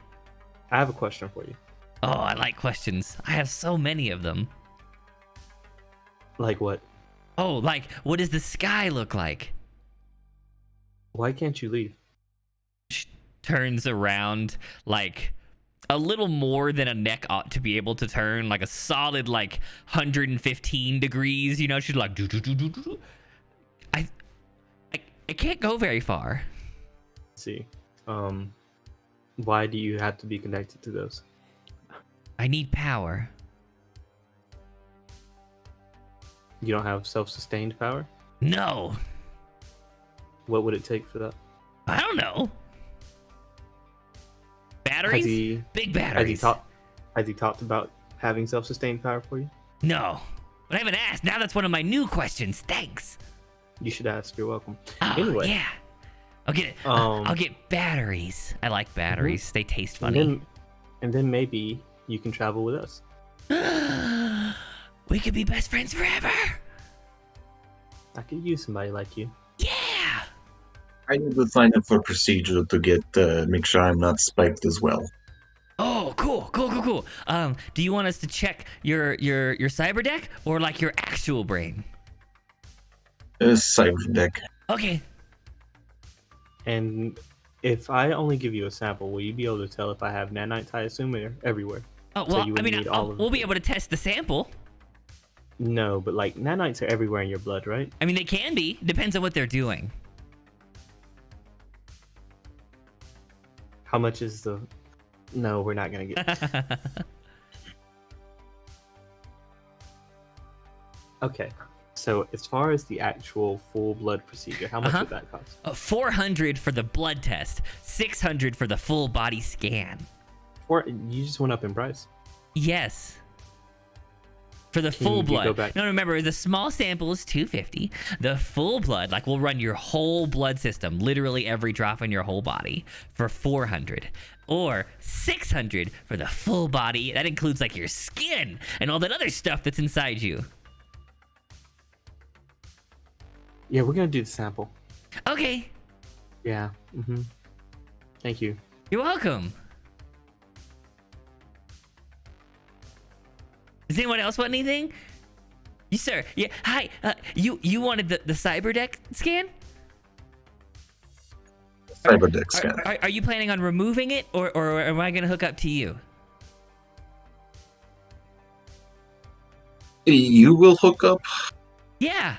I have a question for you. Oh, I like questions. I have so many of them. Like what? Oh, like, what does the sky look like? Why can't you leave? Turns around, like, a little more than a neck ought to be able to turn, like a solid like 115 degrees. You know, she's like, do. I can't go very far. Let's see. Why do you have to be connected to those? I need power. You don't have self-sustained power? No, What would it take for that? I don't know. Batteries? Big batteries. Has he talked about having self-sustained power for you? No, but I haven't asked. Now that's one of my new questions. Thanks. You should ask. You're welcome. Oh, Anyway. yeah. I'll get it. I'll get batteries. I like batteries. They taste funny. And then maybe you can travel with us. We could be best friends forever. I could use somebody like you. Yeah. I need to sign up for procedure to get make sure I'm not spiked as well. Oh, cool. Do you want us to check your cyber deck or like your actual brain? Cyber deck. Okay. And if I only give you a sample, will you be able to tell if I have nanites? I assume they're everywhere. Oh, So well, you I would mean, need all of we'll be them. able to test the sample. No, but like nanites are everywhere in your blood, right? I mean, they can be. Depends on what they're doing. How much is the... No, we're not going to get... Okay. So as far as the actual full blood procedure, how much would that cost? 400 for the blood test, 600 for the full body scan. Or you just went up in price. Yes. For the Can full you blood. go back- No, remember, the small sample is 250. The full blood, like we'll run your whole blood system, literally every drop in your whole body, for 400. Or 600 for the full body. That includes like your skin and all that other stuff that's inside you. Yeah, we're going to do the sample. Okay. Yeah. Thank you. You're welcome. Does anyone else want anything? You, sir. Yeah. Hi. You wanted the cyber deck scan? Cyber deck scan. Are you planning on removing it, or am I gonna hook up to you? You will hook up? Yeah.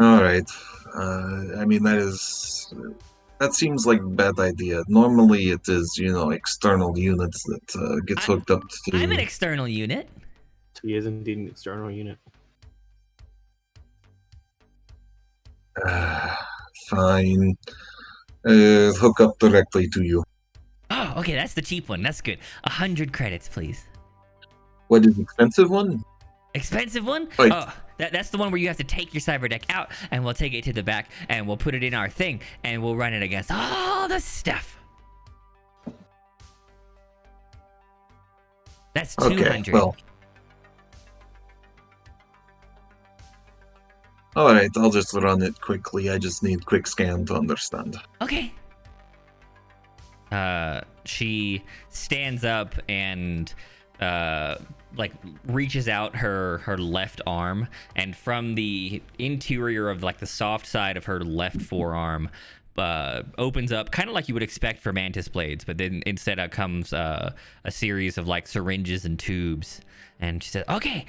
Alright. I mean, that seems like a bad idea. Normally it is, external units that gets hooked up to... I'm an external unit. He is indeed an external unit. Fine. Hook up directly to you. Oh, okay, that's the cheap one. That's good. 100 credits, please. What is the expensive one? Expensive one? Wait. Oh, that's the one where you have to take your cyber deck out, and we'll take it to the back, and we'll put it in our thing, and we'll run it against all the stuff. That's 200. Okay, well. Alright, I'll just run it quickly. I just need quick scan to understand. Okay. She stands up and reaches out her left arm, and from the interior of like the soft side of her left forearm opens up kind of like you would expect for mantis blades, but then instead comes a series of like syringes and tubes. And she says, okay,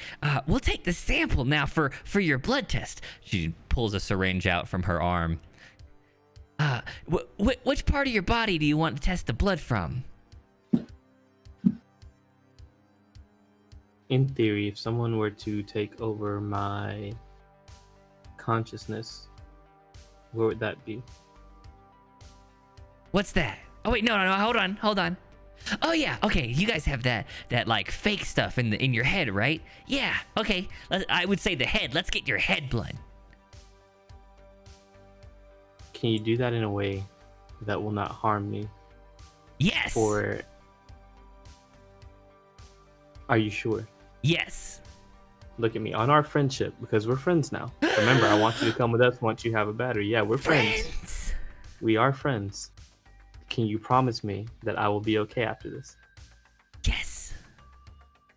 we'll take the sample now for your blood test. She pulls a syringe out from her arm. Which part of your body do you want to test the blood from? In theory, if someone were to take over my consciousness, where would that be? What's that? Oh wait, no, hold on. Oh yeah, okay. You guys have that like fake stuff in your head, right? Yeah. Okay. I would say the head. Let's get your head blood. Can you do that in a way that will not harm me? Yes. Or are you sure? Yes. Look at me on our friendship, because we're friends now. Remember, I want you to come with us once you have a battery. Yeah, we're friends. We are friends. Can you promise me that I will be okay after this? Yes.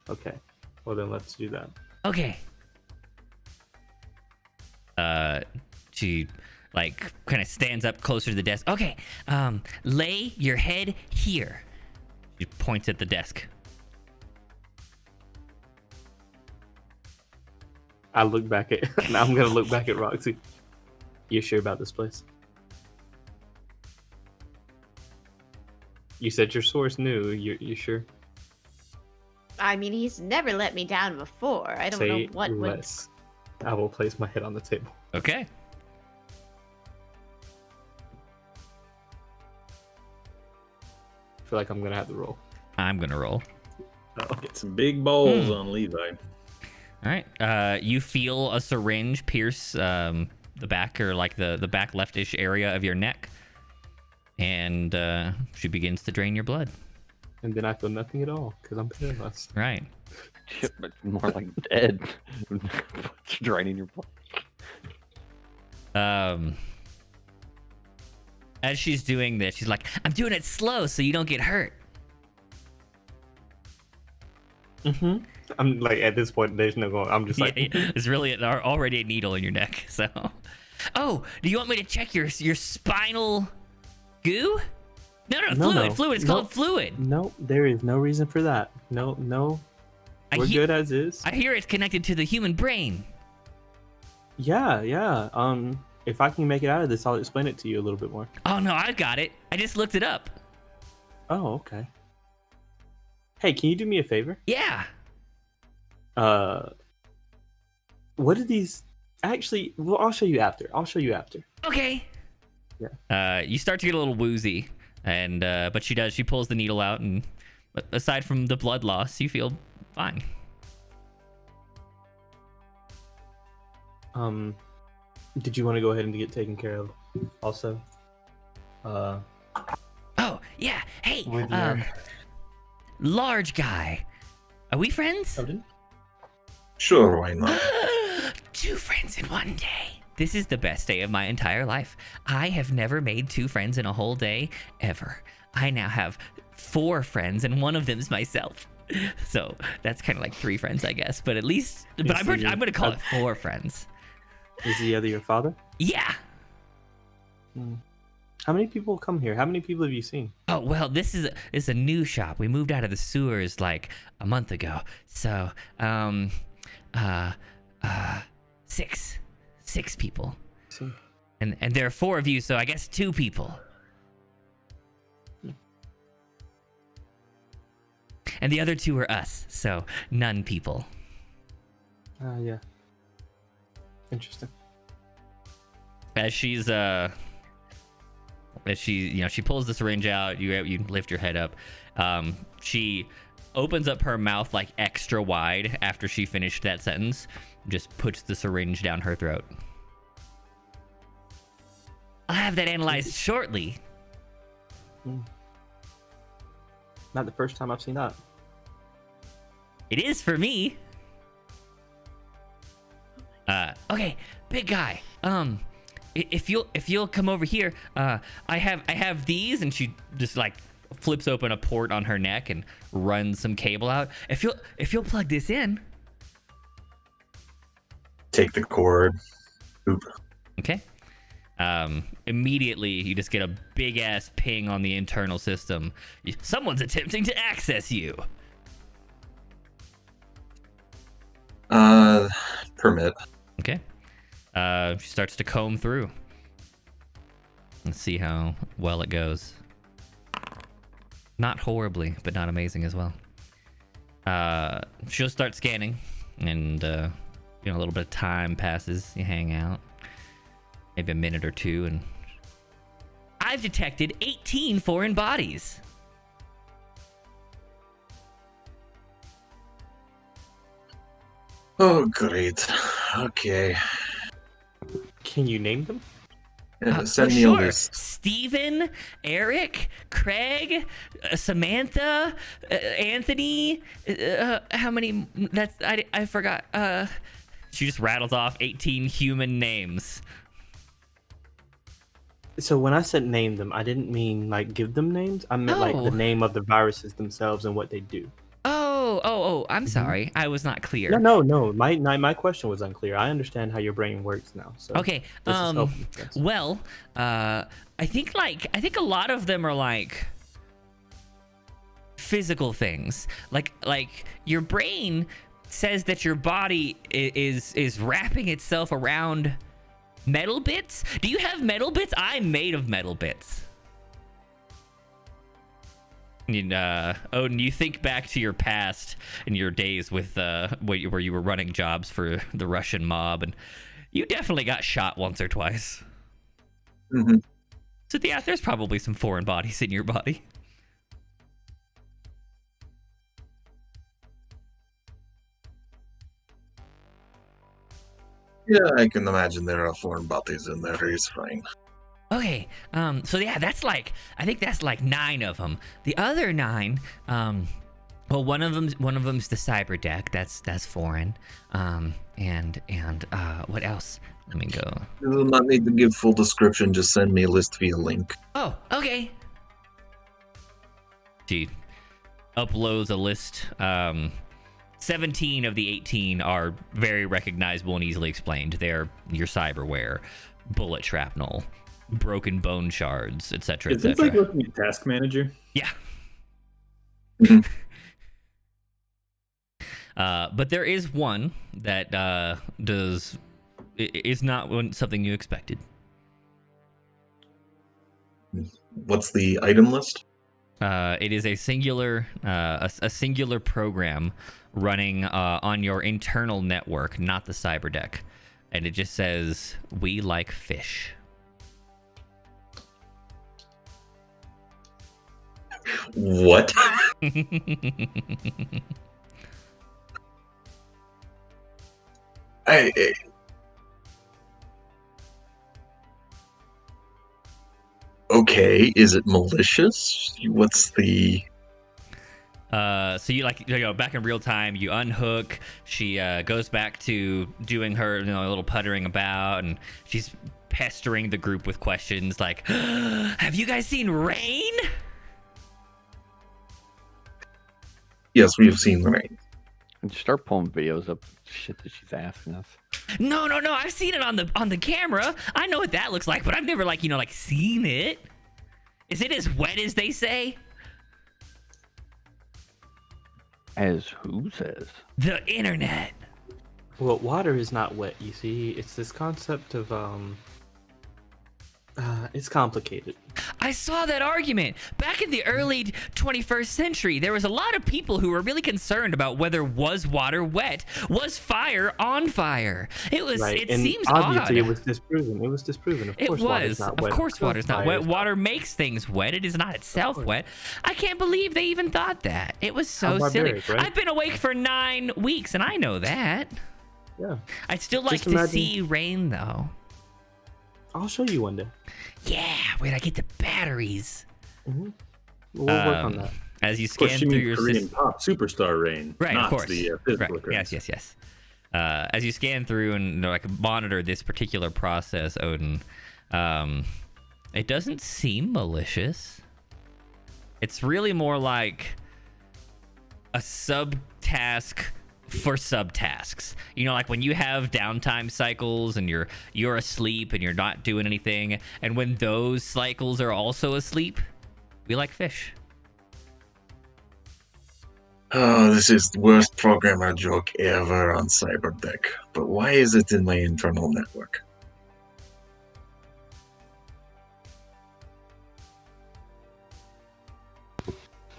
Okay. Well, then let's do that. Okay. She like kind of stands up closer to the desk. Okay, lay your head here. She points at the desk. I look back at. Now I'm gonna look back at Roxy. You sure about this place? You said your source knew. You sure? I mean, he's never let me down before. I don't know Say what would. less. I will place my head on the table. Okay. I feel like I'm gonna have to roll. I'm gonna roll. Get some big balls on Levi. All right. You feel a syringe pierce the back, or like the back leftish area of your neck, and she begins to drain your blood. And then I feel nothing at all because I'm paralyzed. Right. But more like dead. It's draining your blood. As she's doing this, she's like, I'm doing it slow so you don't get hurt. Mm-hmm. I'm like, at this point, there's no going. I'm just like, Yeah, there's really already a needle in your neck. So, oh, do you want me to check your spinal goo? No, fluid. It's called fluid. No, there is no reason for that. No. We're good as is. I hear it's connected to the human brain. Yeah. If I can make it out of this, I'll explain it to you a little bit more. Oh no, I got it. I just looked it up. Oh, okay. Hey, can you do me a favor? Yeah. What are these? Actually, well, I'll show you after. Okay. Yeah. You start to get a little woozy, and but she pulls the needle out, and aside from the blood loss, you feel fine. Did you want to go ahead and get taken care of? Also. Oh yeah. Hey. With your... Large guy. Are we friends? Odin? Sure, why not? 2 friends in one day. This is the best day of my entire life. I have never made 2 friends in a whole day, ever. I now have 4 friends, and one of them's myself. So that's kind of like 3 friends, I guess. But at least, I'm going to call it 4 friends. Is the other your father? Yeah. How many people come here? How many people have you seen? Oh, well, this is a new shop. We moved out of the sewers like a month ago. So, 6 people. See. And there are 4 of you, so I guess 2 people. And the other 2 are us, so none people. Yeah. Interesting. As she pulls the syringe out, you lift your head up. She opens up her mouth like extra wide after she finished that sentence. Just puts the syringe down her throat. I'll have that analyzed shortly. Not the first time I've seen that. It is for me. Okay, big guy. If you'll come over here, I have these, and she just like flips open a port on her neck and runs some cable out. If you'll plug this in. Take the cord. Oop. Okay. Immediately you just get a big ass ping on the internal system. Someone's attempting to access you. Permit. Okay. She starts to comb through. Let's see how well it goes. Not horribly, but not amazing as well. She'll start scanning, and a little bit of time passes. You hang out, maybe a minute or 2, and I've detected 18 foreign bodies. Oh, great. Okay. Can you name them? Yeah, send me sure. a list. Steven, Eric, Craig, Samantha, Anthony. How many? I forgot. She just rattles off 18 human names. So when I said name them, I didn't mean like give them names. I meant like the name of the viruses themselves and what they do. Oh, I'm sorry. I was not clear. No. My question was unclear. I understand how your brain works now. So Okay. this is helpful, yes. Well, I think a lot of them are like physical things. Like your brain says that your body is wrapping itself around metal bits. Do you have metal bits? I'm made of metal bits. Odin, you think back to your past and your days with where you were running jobs for the Russian mob, and you definitely got shot once or twice. Mm-hmm. So yeah, there's probably some foreign bodies in your body. Yeah, I can imagine there are foreign bodies in there. He's fine. Okay, so yeah, I think that's like 9 of them. The other 9, well, one of them's the cyber deck. That's foreign. And what else? Let me go. You do not need to give full description. Just send me a list via link. Oh, okay. She uploads a list. 17 of the 18 are very recognizable and easily explained. They're your cyberware, bullet shrapnel, broken bone shards, etc. Is this like looking at Task Manager? Yeah. But there is one that is not something you expected. What's the item list? It is a singular program running on your internal network, not the cyber deck, and it just says, "We like fish." What? Okay, is it malicious? What's the... So you back in real time, you unhook, she goes back to doing her a little puttering about, and she's pestering the group with questions like, have you guys seen rain? Yes, we've seen rain. And start pulling videos up shit that she's asking us. No, I've seen it on the camera. I know what that looks like, but I've never seen it. Is it as wet as they say? As who says? The internet. Well, water is not wet, you see. It's this concept of it's complicated. I saw that argument. Back in the early 21st century, there was a lot of people who were really concerned about whether was water wet, was fire on fire. It was. Right. It and seems obviously odd. it was disproven. It was disproven. Of course, It water's was. not Of wet. course, water's not fire wet. is Water makes things wet. It is not itself wet. I can't believe they even thought that. It was so How silly. barbaric, right? I've been awake for 9 weeks, and I know that. Yeah. I'd still like Just to imagine- see rain, though. I'll show you one day. Yeah, where'd I get the batteries? Mm-hmm. We'll work on that. As you Of course, scan you through mean your Korean system. pop superstar rain, Right, not of course. the physical Right. occurrence. Yes. As you scan through and monitor this particular process, Odin, it doesn't seem malicious. It's really more like a subtask for subtasks. Like when you have downtime cycles and you're asleep and you're not doing anything, and when those cycles are also asleep, we like fish. Oh, this is the worst programmer joke ever on Cyberdeck. But why is it in my internal network?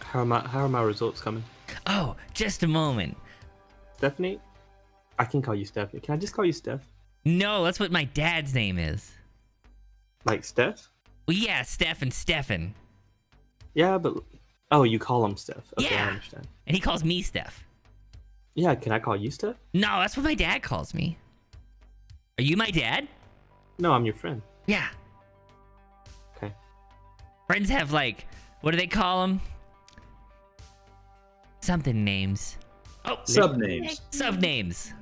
How are my results coming? Oh, just a moment. Stephanie? I can call you Stephanie. Can I just call you Steph? No, that's what my dad's name is. Like Steph? Well, yeah, Steph and Stefan. Yeah, but oh, you call him Steph. Okay, Yeah. I understand. And he calls me Steph. Yeah, can I call you Steph? No, that's what my dad calls me. Are you my dad? No, I'm your friend. Yeah. Okay. Friends have what do they call them? Something names. Oh, Subnames. subnames.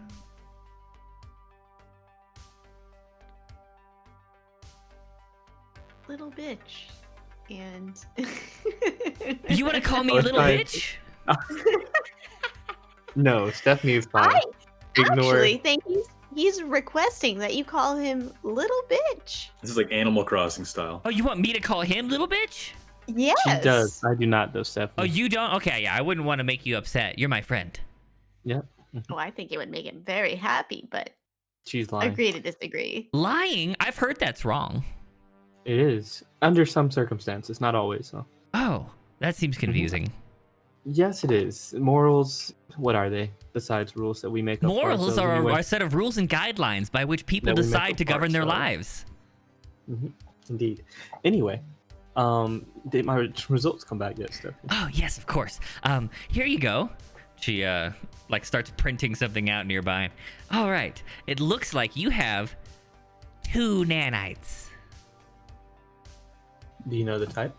Little bitch. And You want to call me Oh, little sorry. bitch? No, Stephanie is fine. I Ignore. actually think he's requesting that you call him little bitch. This is like Animal Crossing style. Oh, you want me to call him little bitch? Yes. She does. I do not, though, Oh, Stephanie. you don't? Okay, yeah, I wouldn't want to make you upset. You're my friend. Yeah. Oh, I think it would make him very happy, but She's lying. agree to disagree. Lying? I've heard that's wrong. It is. Under some circumstances, not always, though. Oh, that seems confusing. Yes, it is. Morals, what are they? Besides rules that we make up for Morals ourselves are anyway? a set of rules and guidelines by which people That we make decide up to for govern their ourselves. lives. Indeed. Anyway, did my results come back yet, Stephanie? Oh, yes, of course. Here you go. She, like, starts printing something out nearby. All right. It looks like you have 2 nanites. Do you know the type?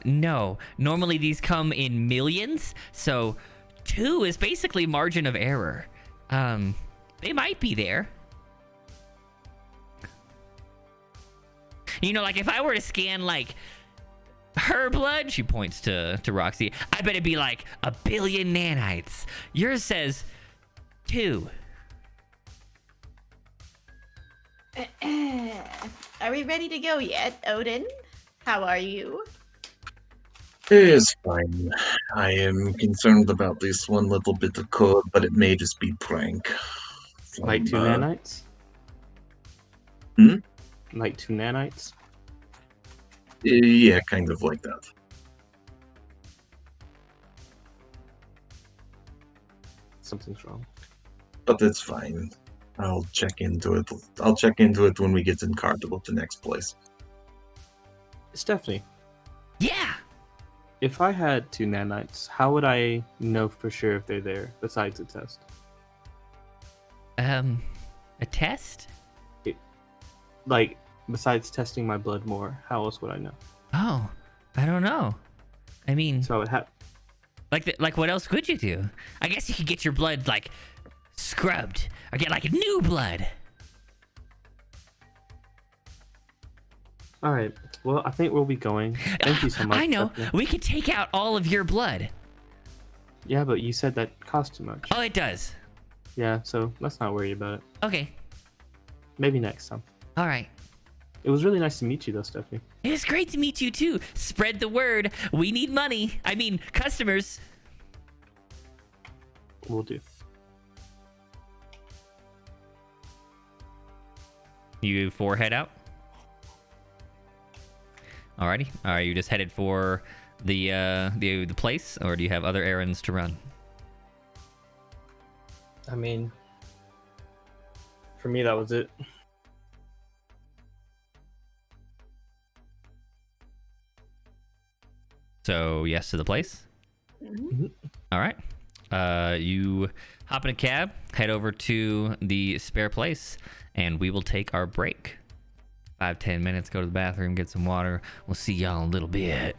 No. Normally these come in millions, so 2 is basically margin of error. They might be there. You know, like if I were to scan like her blood, she points to Roxy, I bet it'd be like 1 billion nanites. Yours says 2. Are we ready to go yet, Odin? How are you? It is fine. I am concerned about this one little bit of code, but it may just be prank. Like 2 nanites? Hmm? Like 2 nanites? Yeah, kind of like that. Something's wrong. But it's fine. I'll check into it. I'll check into it when we get in car to the next place. Stephanie, Yeah. if I had 2 nanites, how would I know for sure if they're there, besides a test? A test? Like, besides testing my blood more, how else would I know? Oh, I don't know. I mean, So I would have... like what else could you do? I guess you could get your blood like scrubbed or get like new blood. Alright, well, I think we'll be going. Thank you so much. I know. Stephanie. We could take out all of your blood. Yeah, but you said that cost too much. Oh, it does. Yeah, so let's not worry about it. Okay. Maybe next time. All right. It was really nice to meet you, though, Stephanie. It was great to meet you too. Spread the word. We need money. I mean, customers. We'll do. You 4 head out? Alrighty. Are you just headed for the place, or do you have other errands to run? I mean, for me, that was it. So yes to the place. All right. You hop in a cab, head over to the spare place, and we will take our break. 5-10 minutes. Go to the bathroom, get some water. We'll see y'all in a little bit.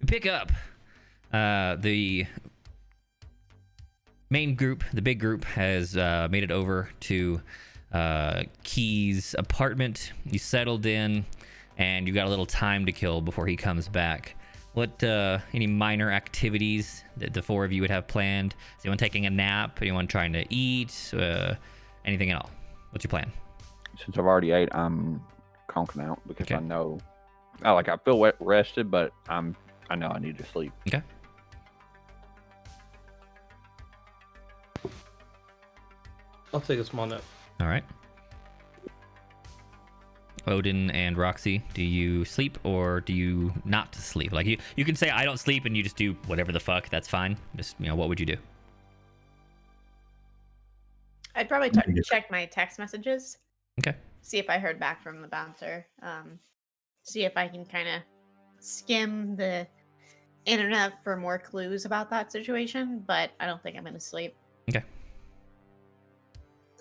We pick up the main group. The big group has made it over to Key's apartment. You settled in, and you got a little time to kill before he comes back. What any minor activities that the four of you would have planned? Is anyone taking a nap? Anyone trying to eat? Anything at all? What's your plan? Since I've already ate, I'm conking out because Okay. I know, I feel rested, but I know I need to sleep. Okay. I'll take a small nap. All right. Odin and Roxy, do you sleep or do you not sleep? Like you can say I don't sleep and you just do whatever the fuck. That's fine. Just what would you do? I'd probably check my text messages. Okay. See if I heard back from the bouncer. See if I can kind of skim the internet for more clues about that situation. But I don't think I'm going to sleep. Okay.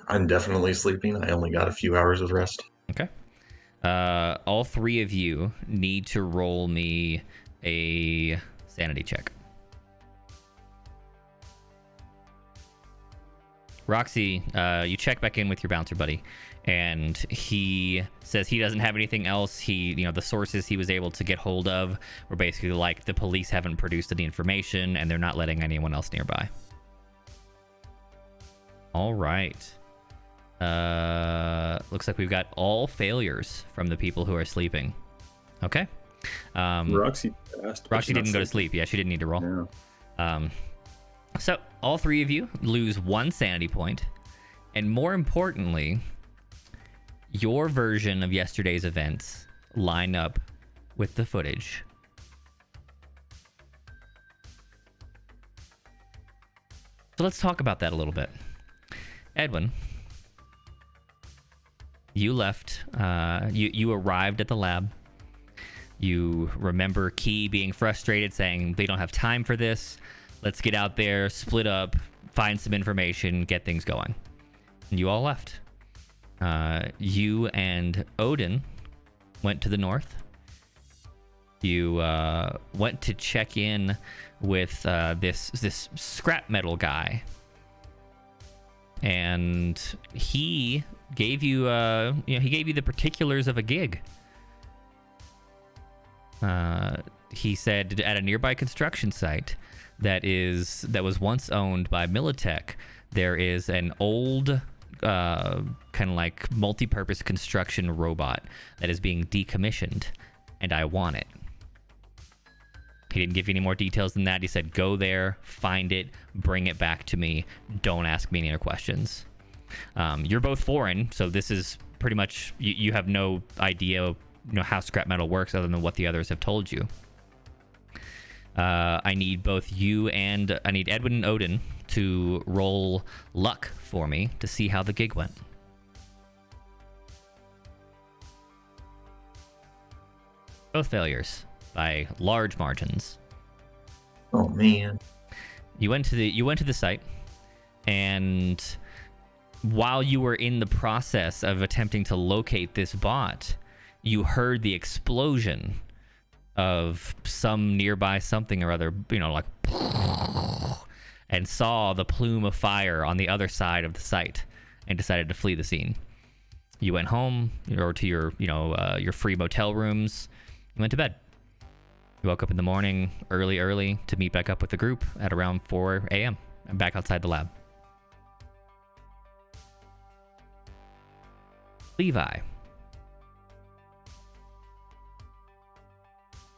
I'm definitely sleeping. I only got a few hours of rest. Okay. All three of you need to roll me a sanity check. Roxy, you check back in with your bouncer buddy, and he says he doesn't have anything else. The sources he was able to get hold of were basically like the police haven't produced any information, and they're not letting anyone else nearby. All right. Looks like we've got all failures from the people who are sleeping. Okay. Roxy passed. Roxy didn't go to sleep. Yeah, she didn't need to roll. Yeah. So all three of you lose 1 sanity point, and more importantly, your version of yesterday's events line up with the footage. So let's talk about that a little bit. Edwin, you left. You arrived at the lab. You remember Key being frustrated, saying they don't have time for this. Let's get out there, split up, find some information, get things going. And you all left. You and Odin went to the north. You went to check in with this scrap metal guy, and he gave you the particulars of a gig. He said at a nearby construction site that was once owned by Militech, there is an old kind of like multi-purpose construction robot that is being decommissioned, and I want it. He didn't give you any more details than that. He said, go there, find it, bring it back to me. Don't ask me any other questions. You're both foreign, so this is pretty much, you have no idea how scrap metal works other than what the others have told you. I need both you and I need Edwin and Odin to roll luck for me to see how the gig went. Both failures by large margins. Oh man. You went to the site, and while you were in the process of attempting to locate this bot, you heard the explosion of some nearby something or other, like, and saw the plume of fire on the other side of the site and decided to flee the scene. You went home or to your free motel rooms. You went to bed. You woke up in the morning early to meet back up with the group at around 4 a.m. and back outside the lab. Levi,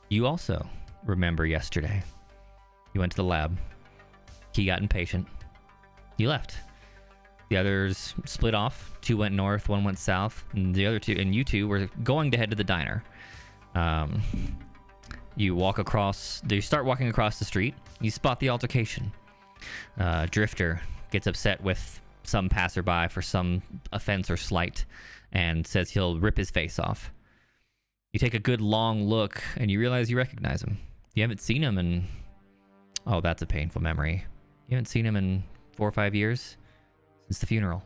you also remember yesterday. You went to the lab. He got impatient. You left. The others split off. 2 went north, 1 went south, and you two were going to head to the diner. You start walking across the street. You spot the altercation. Drifter gets upset with some passerby for some offense or slight and says he'll rip his face off. You take a good long look and you realize you recognize him. You haven't seen him in... Oh, that's a painful memory. You haven't seen him in 4 or 5 years? Since the funeral.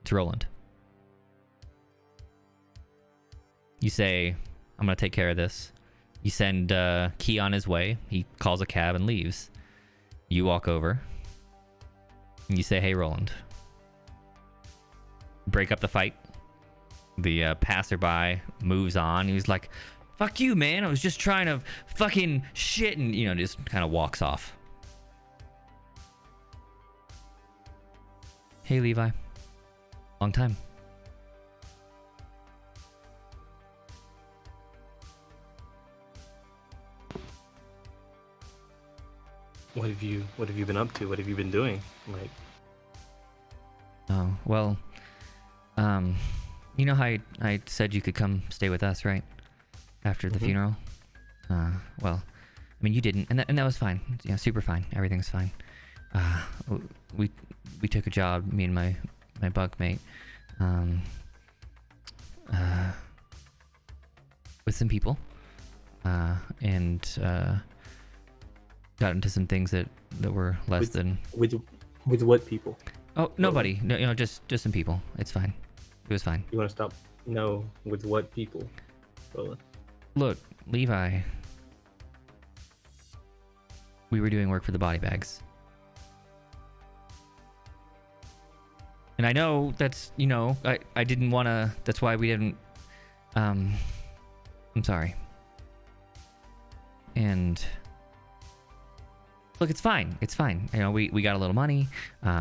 It's Roland. You say, I'm going to take care of this. You send Key on his way. He calls a cab and leaves. You walk over. And you say, "Hey, Roland." Break up the fight. The passerby moves on. He's like, "Fuck you, man. I was just trying to fucking shit," and just kind of walks off. "Hey, Levi. Long time." What have you been up to? What have you been doing? Like, Oh, well, you know how I said you could come stay with us, right? After the funeral? Well, I mean, you didn't, and that was fine. Super fine. Everything's fine. We took a job, me and my bunkmate, with some people, and got into some things that were less than... with what people? Oh, nobody. No, just some people. It's fine. It was fine. You want to stop? No, with what people? Roland. Look, Levi. We were doing work for the body bags. And I know that's, I didn't want to... That's why we didn't... I'm sorry. And... Look, it's fine. It's fine. We got a little money.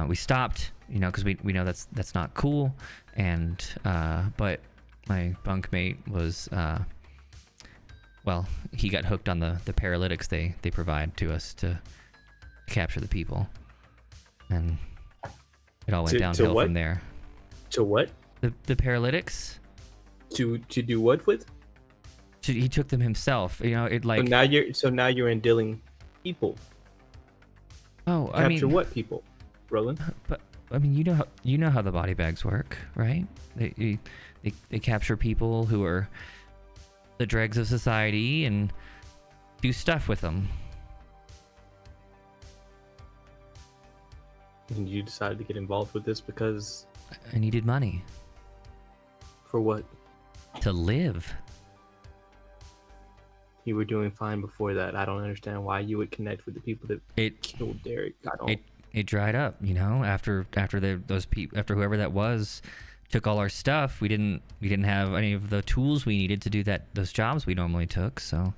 We stopped, because we know that's not cool. And but my bunkmate was he got hooked on the paralytics they provide to us to capture the people, and it all went downhill from there. To what? The paralytics. To do what with? He took them himself. So now you're indilling people. Oh, Capture what people, Roland? But I mean, you know how the body bags work, right? They capture people who are the dregs of society and do stuff with them. And you decided to get involved with this because I needed money. For what? To live. You were doing fine before that. I don't understand why you would connect with the people that killed Derek. It dried up, after those people, after whoever that was took all our stuff. We didn't have any of the tools we needed to do those jobs we normally took. So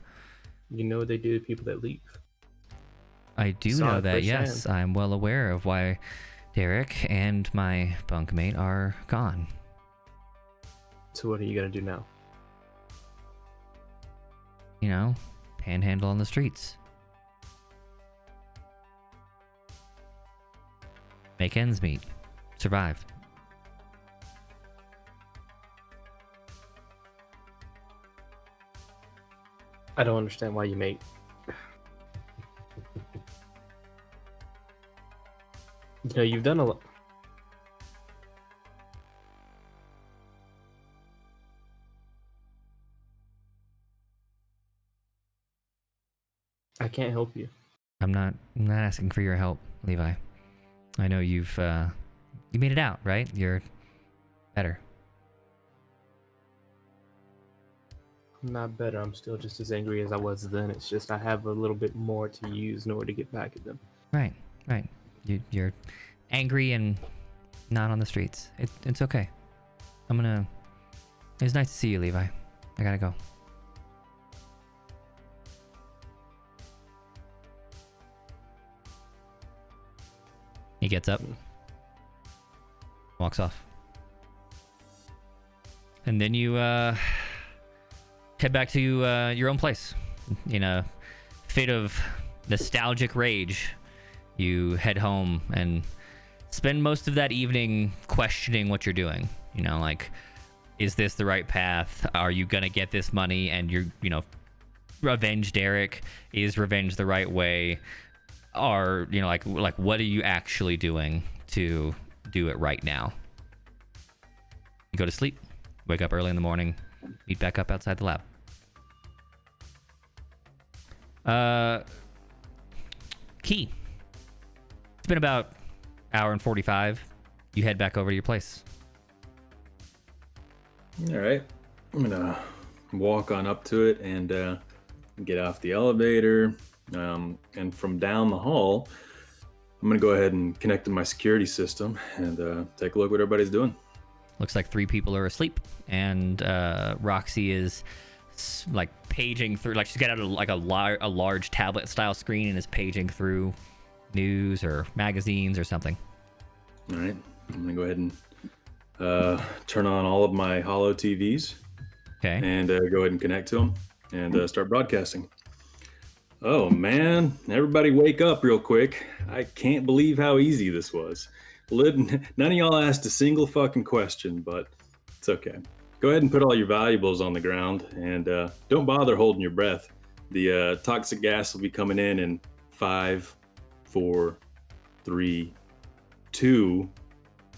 you know what they do to people that leave. I do know that. Yes, I'm well aware of why Derek and my bunkmate are gone. So what are you gonna do now? Panhandle on the streets. Make ends meet. Survive. I don't understand why you make... you've done a lot... I can't help you. I'm not asking for your help, Levi. I know you made it out, right? You're better. I'm not better. I'm still just as angry as I was then. It's just I have a little bit more to use in order to get back at them. Right. You're angry and not on the streets. It's okay. It's nice to see you, Levi. I gotta go. He gets up, walks off. And then you head back to your own place. In a fit of nostalgic rage, you head home and spend most of that evening questioning what you're doing. Is this the right path? Are you gonna get this money and revenge Derek? Is revenge the right way? Or what are you actually doing to do it right now? You go to sleep, wake up early in the morning, meet back up outside the lab. Key. It's been about hour and 45. You head back over to your place. All right, I'm gonna walk on up to it and get off the elevator, and from down the hall, I'm gonna go ahead and connect to my security system and take a look what everybody's doing. Looks like 3 people are asleep, and Roxy is like paging through. Like she's got out a large tablet-style screen and is paging through news or magazines or something. All right, I'm gonna go ahead and turn on all of my Holo TVs. Okay. And go ahead and connect to them and start broadcasting. Oh man, everybody wake up real quick. I can't believe how easy this was. None of y'all asked a single fucking question, but it's okay. Go ahead and put all your valuables on the ground and don't bother holding your breath. The toxic gas will be coming in 5, 4, 3, 2,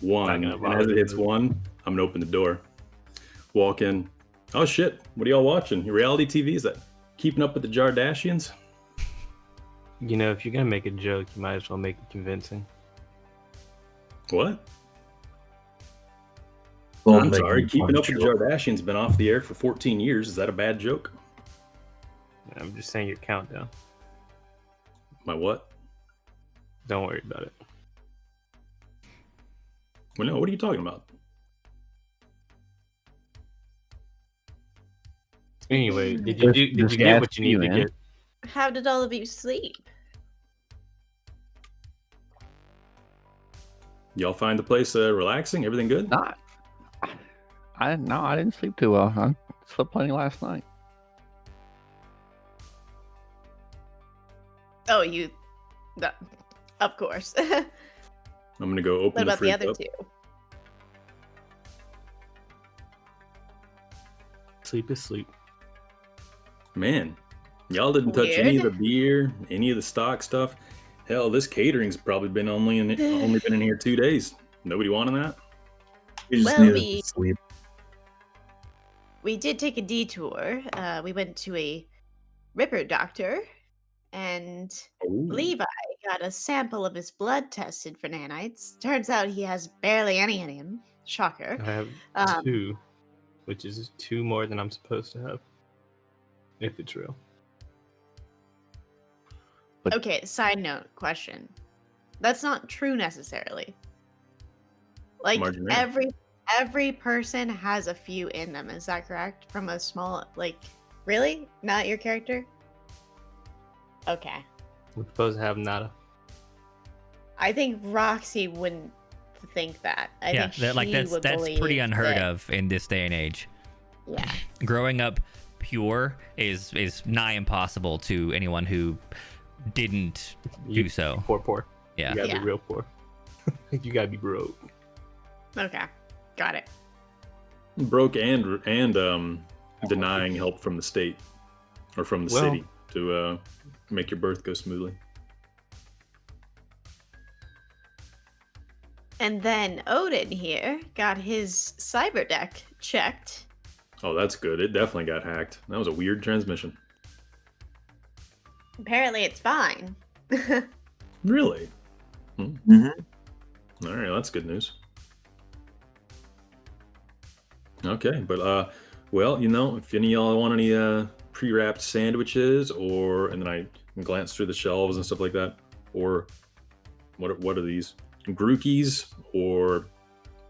1. And as it hits 1, I'm gonna open the door. Walk in. Oh shit, what are y'all watching? Your reality TV? Is that Keeping Up with the Jardashians? You know, if you're gonna make a joke, you might as well make it convincing. What? Don't I'm make sorry, me Keeping Up punch with the you. Jardashians been off the air for 14 years. Is that a bad joke? I'm just saying your countdown. My what? Don't worry about it. Well, no, what are you talking about? Anyway, did you get what you need to get? How did all of you sleep? Y'all find the place relaxing? Everything good? Not. I didn't sleep too well. I slept plenty last night. Oh, you. No, of course. I'm gonna go open What about the fridge other up. 2? Sleep is sleep. Man, y'all didn't touch any of the Weird. beer, any of the stock stuff. Hell, this catering's probably been only been in here 2 days. Nobody wanting that? You just Well, needed to sleep. We did take a detour. We went to a Ripper doctor, and Ooh. Levi got a sample of his blood tested for nanites. Turns out he has barely any in him. Shocker. I have Um, 2, which is 2 more than I'm supposed to have. If it's real. Okay, side note question. That's not true necessarily. Like Marginally. every person has a few in them, is that correct? From a small really? Not your character? Okay. We're supposed to have nada. I think Roxy wouldn't think that. I Yeah, think that's would pretty believe unheard that- of in this day and age. Yeah. Growing up pure is nigh impossible to anyone who didn't do so. Poor. Yeah. You gotta Yeah. be real poor. You gotta be broke. Okay. Got it. Broke and denying help from the state or from the city to make your birth go smoothly. And then Odin here got his cyber deck checked. Oh, that's good. It definitely got hacked. That was a weird transmission. Apparently it's fine. Really? Mm-hmm. All right, that's good news. Okay, but well, if any of y'all want any pre-wrapped sandwiches, and then I can glance through the shelves and stuff like that, or what are these? Grookies or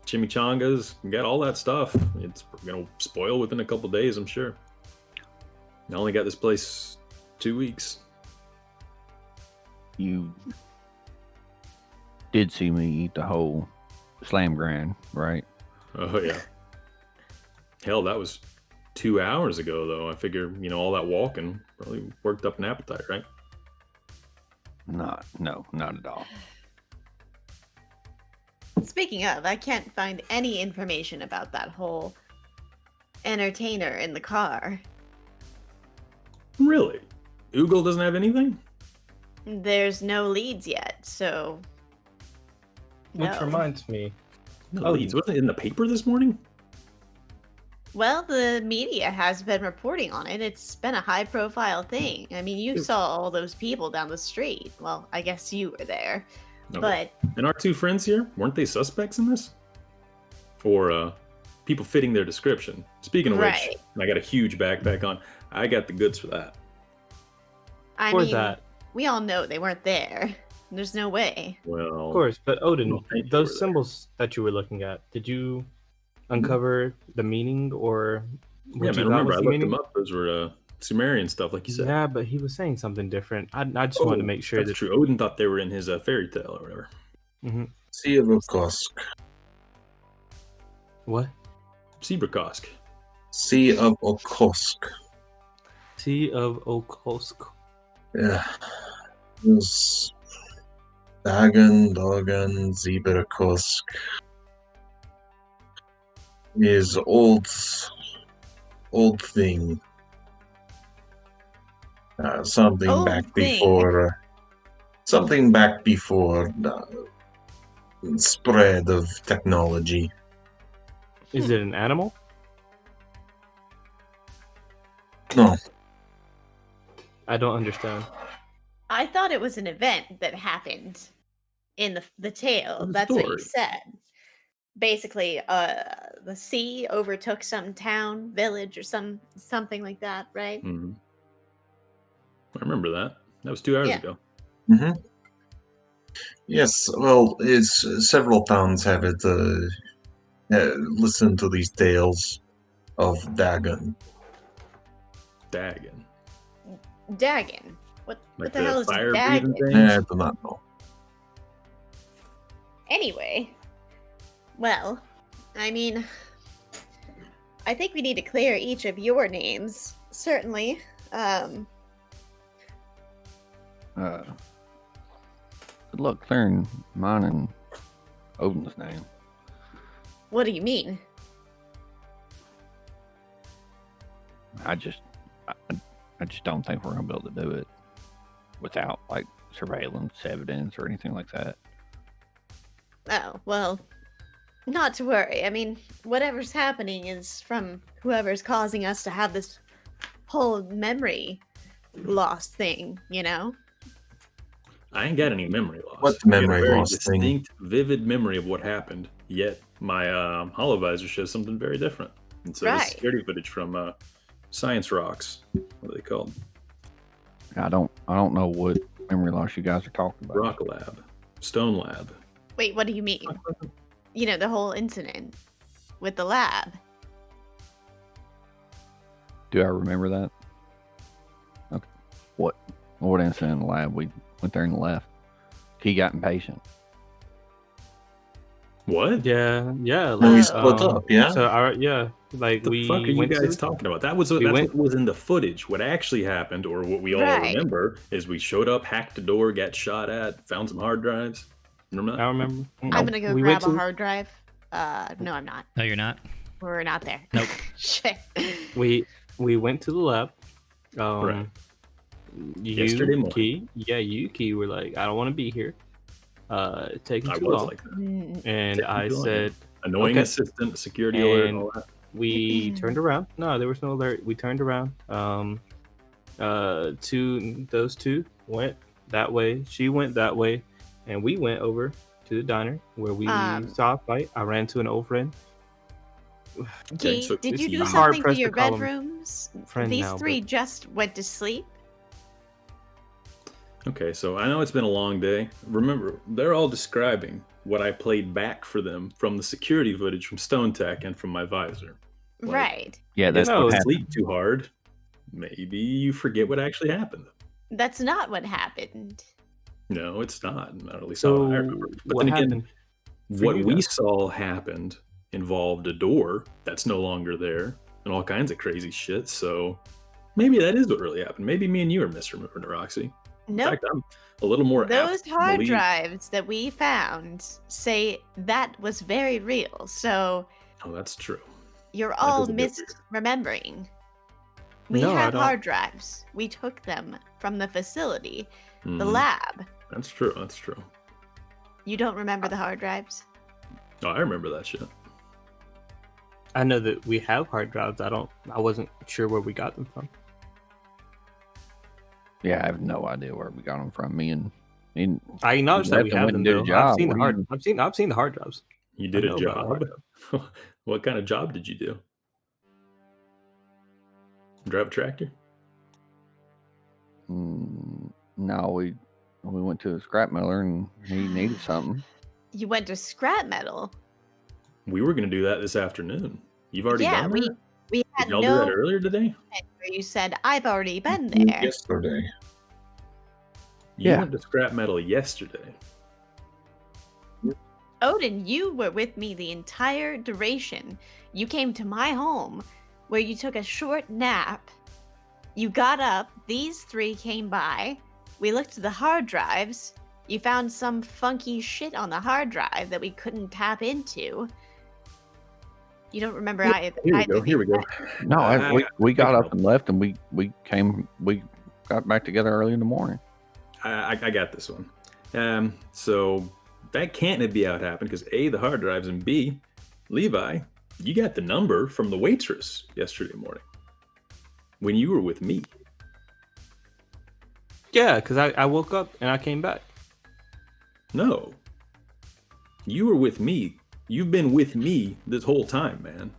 chimichangas? We got all that stuff. It's gonna spoil within a couple days, I'm sure. I only got this place 2 weeks. You did see me eat the whole slam grand, right? Oh yeah. Hell, that was 2 hours ago, though. I figure, all that walking probably worked up an appetite, right? Not at all. Speaking of, I can't find any information about that whole entertainer in the car. Really? Oogle doesn't have anything? There's no leads yet, so. Which No. reminds me. No leads. Wasn't it in the paper this morning? Well, the media has been reporting on it. It's been a high profile thing. I mean, you saw all those people down the street. Well, I guess you were there. No. But And our 2 friends here, weren't they suspects in this? Or people fitting their description? Speaking of Right. which, I got a huge backpack on. I got the goods for that. I For mean, that, we all know they weren't there. There's no way. Well, of course. But Odin, well, thank you those for that. symbols that you were looking at, did you Mm-hmm. uncover the meaning or what Yeah, you man. thought Remember, was I the looked meaning? them up. Those were Sumerian stuff, like you said. Yeah, but he was saying something different. I just wanted to make sure that's that. true. Odin thought they were in his fairy tale or whatever. Mhm. Sea of Okosk. What? Sebrakosk. Sea of Okosk. Sea of Okosk. Yeah. There's Dagon, Dogan, Zebrakosk. Is old thing. Something Old back thing. before. Something back before the spread of technology. Is it an animal? No, I don't understand. I thought it was an event that happened in the tale. The That's what you story. said. Basically, the sea overtook some town, village, or something like that, right? Mm-hmm. I remember that. That was 2 hours Yeah. ago. Mm-hmm. Yes, well, it's several towns have it. Listen to these tales of Dagon. Dagon. Dagon. What Like the hell is fire Dagon? breathing I things? do not know. Anyway, well, I mean, I think we need to clear each of your names. Certainly. Good luck clearing mine and Odin's name. What do you mean? I just don't think we're gonna be able to do it without like surveillance evidence or anything like that. Oh, well, not to worry. I mean, whatever's happening is from whoever's causing us to have this whole memory loss thing, you know? I ain't got any memory loss. What I got a memory very loss thing? distinct, vivid memory of what happened. Yet my holovisor shows something very different. And so Right. this security footage from Science Rocks. What are they called? I don't know what memory loss you guys are talking about. Rock Lab, Stone Lab. Wait, what do you mean? You know, the whole incident with the lab. Do I remember that? Okay. What incident in the lab? We went there and left. He got impatient. What? Yeah. No, we Oh. split up, yeah? So like What the we fuck are you went guys to. talking about? That's we went- what was in the footage. What actually happened, or what we all Right. remember, is we showed up, hacked the door, got shot at, found some hard drives. Remember I that? remember. I'm gonna go We grab went a to- hard drive. No, I'm not. No, you're not. We're not there. Nope. Shit. We went to the lab. Right. You, Yesterday morning. Key were like, I don't want to be here. It's taking I too was long. like that. Mm, And taking I too long. said, Annoying Okay. assistant, security alert, And- all that. we turned around. No, there was no alert. We turned around. Those two went that way. She went that way, and we went over to the diner where we saw a fight. I ran to an old friend. Okay, Key, so did it's you do hard something to pressed to your call him bedrooms? friend These now, three but- just went to sleep. Okay, so I know it's been a long day. Remember, they're all describing what I played back for them from the security footage from Stone Tech and from my visor. Like, Right. Yeah, that's If No, what you happened. sleep too hard, maybe you forget what actually happened. That's not what happened. No, it's not. Not at least So how I remember. But what then again, happened? for what you we guys? saw happened involved a door that's no longer there and all kinds of crazy shit. So maybe that is what really happened. Maybe me and you are misremembering, Roxy. In Nope. fact, I'm a little more Those apt to hard believe- drives that we found say that was very real. So Oh, that's true. you're That all is a bit weird. misremembering. We No, I have don't. hard drives. We took them from the facility, the Mhm. lab. That's true. That's true. You don't remember the hard drives? Oh, I remember that shit. I know that we have hard drives. I wasn't sure where we got them from. Yeah, I have no idea where we got them from. Me and I acknowledge that we left and have went them and did a though. job. I've seen the What do hard. you- I've seen the hard drives. You did I a know about the hard job. What kind of job did you do? Drive a tractor? No, we went to a scrap miller and he needed something. You went to scrap metal. We were going to do that this afternoon. You've already Yeah, done that? we Did had y'all do no that earlier today? moment where you said I've already been there. Yesterday. You Yeah. went to scrap metal yesterday. Odin, you were with me the entire duration. You came to my home where you took a short nap. You got up, these three came by. We looked at the hard drives. You found some funky shit on the hard drive that we couldn't tap into. You don't remember either. Here we go. No, we got I up and left, and we got back together early in the morning. I got this one. So that can't be how it happened because A, the hard drives, and B, Levi, you got the number from the waitress yesterday morning when you were with me. Yeah, because I woke up and I came back. No. You were with me. You've been with me this whole time, man.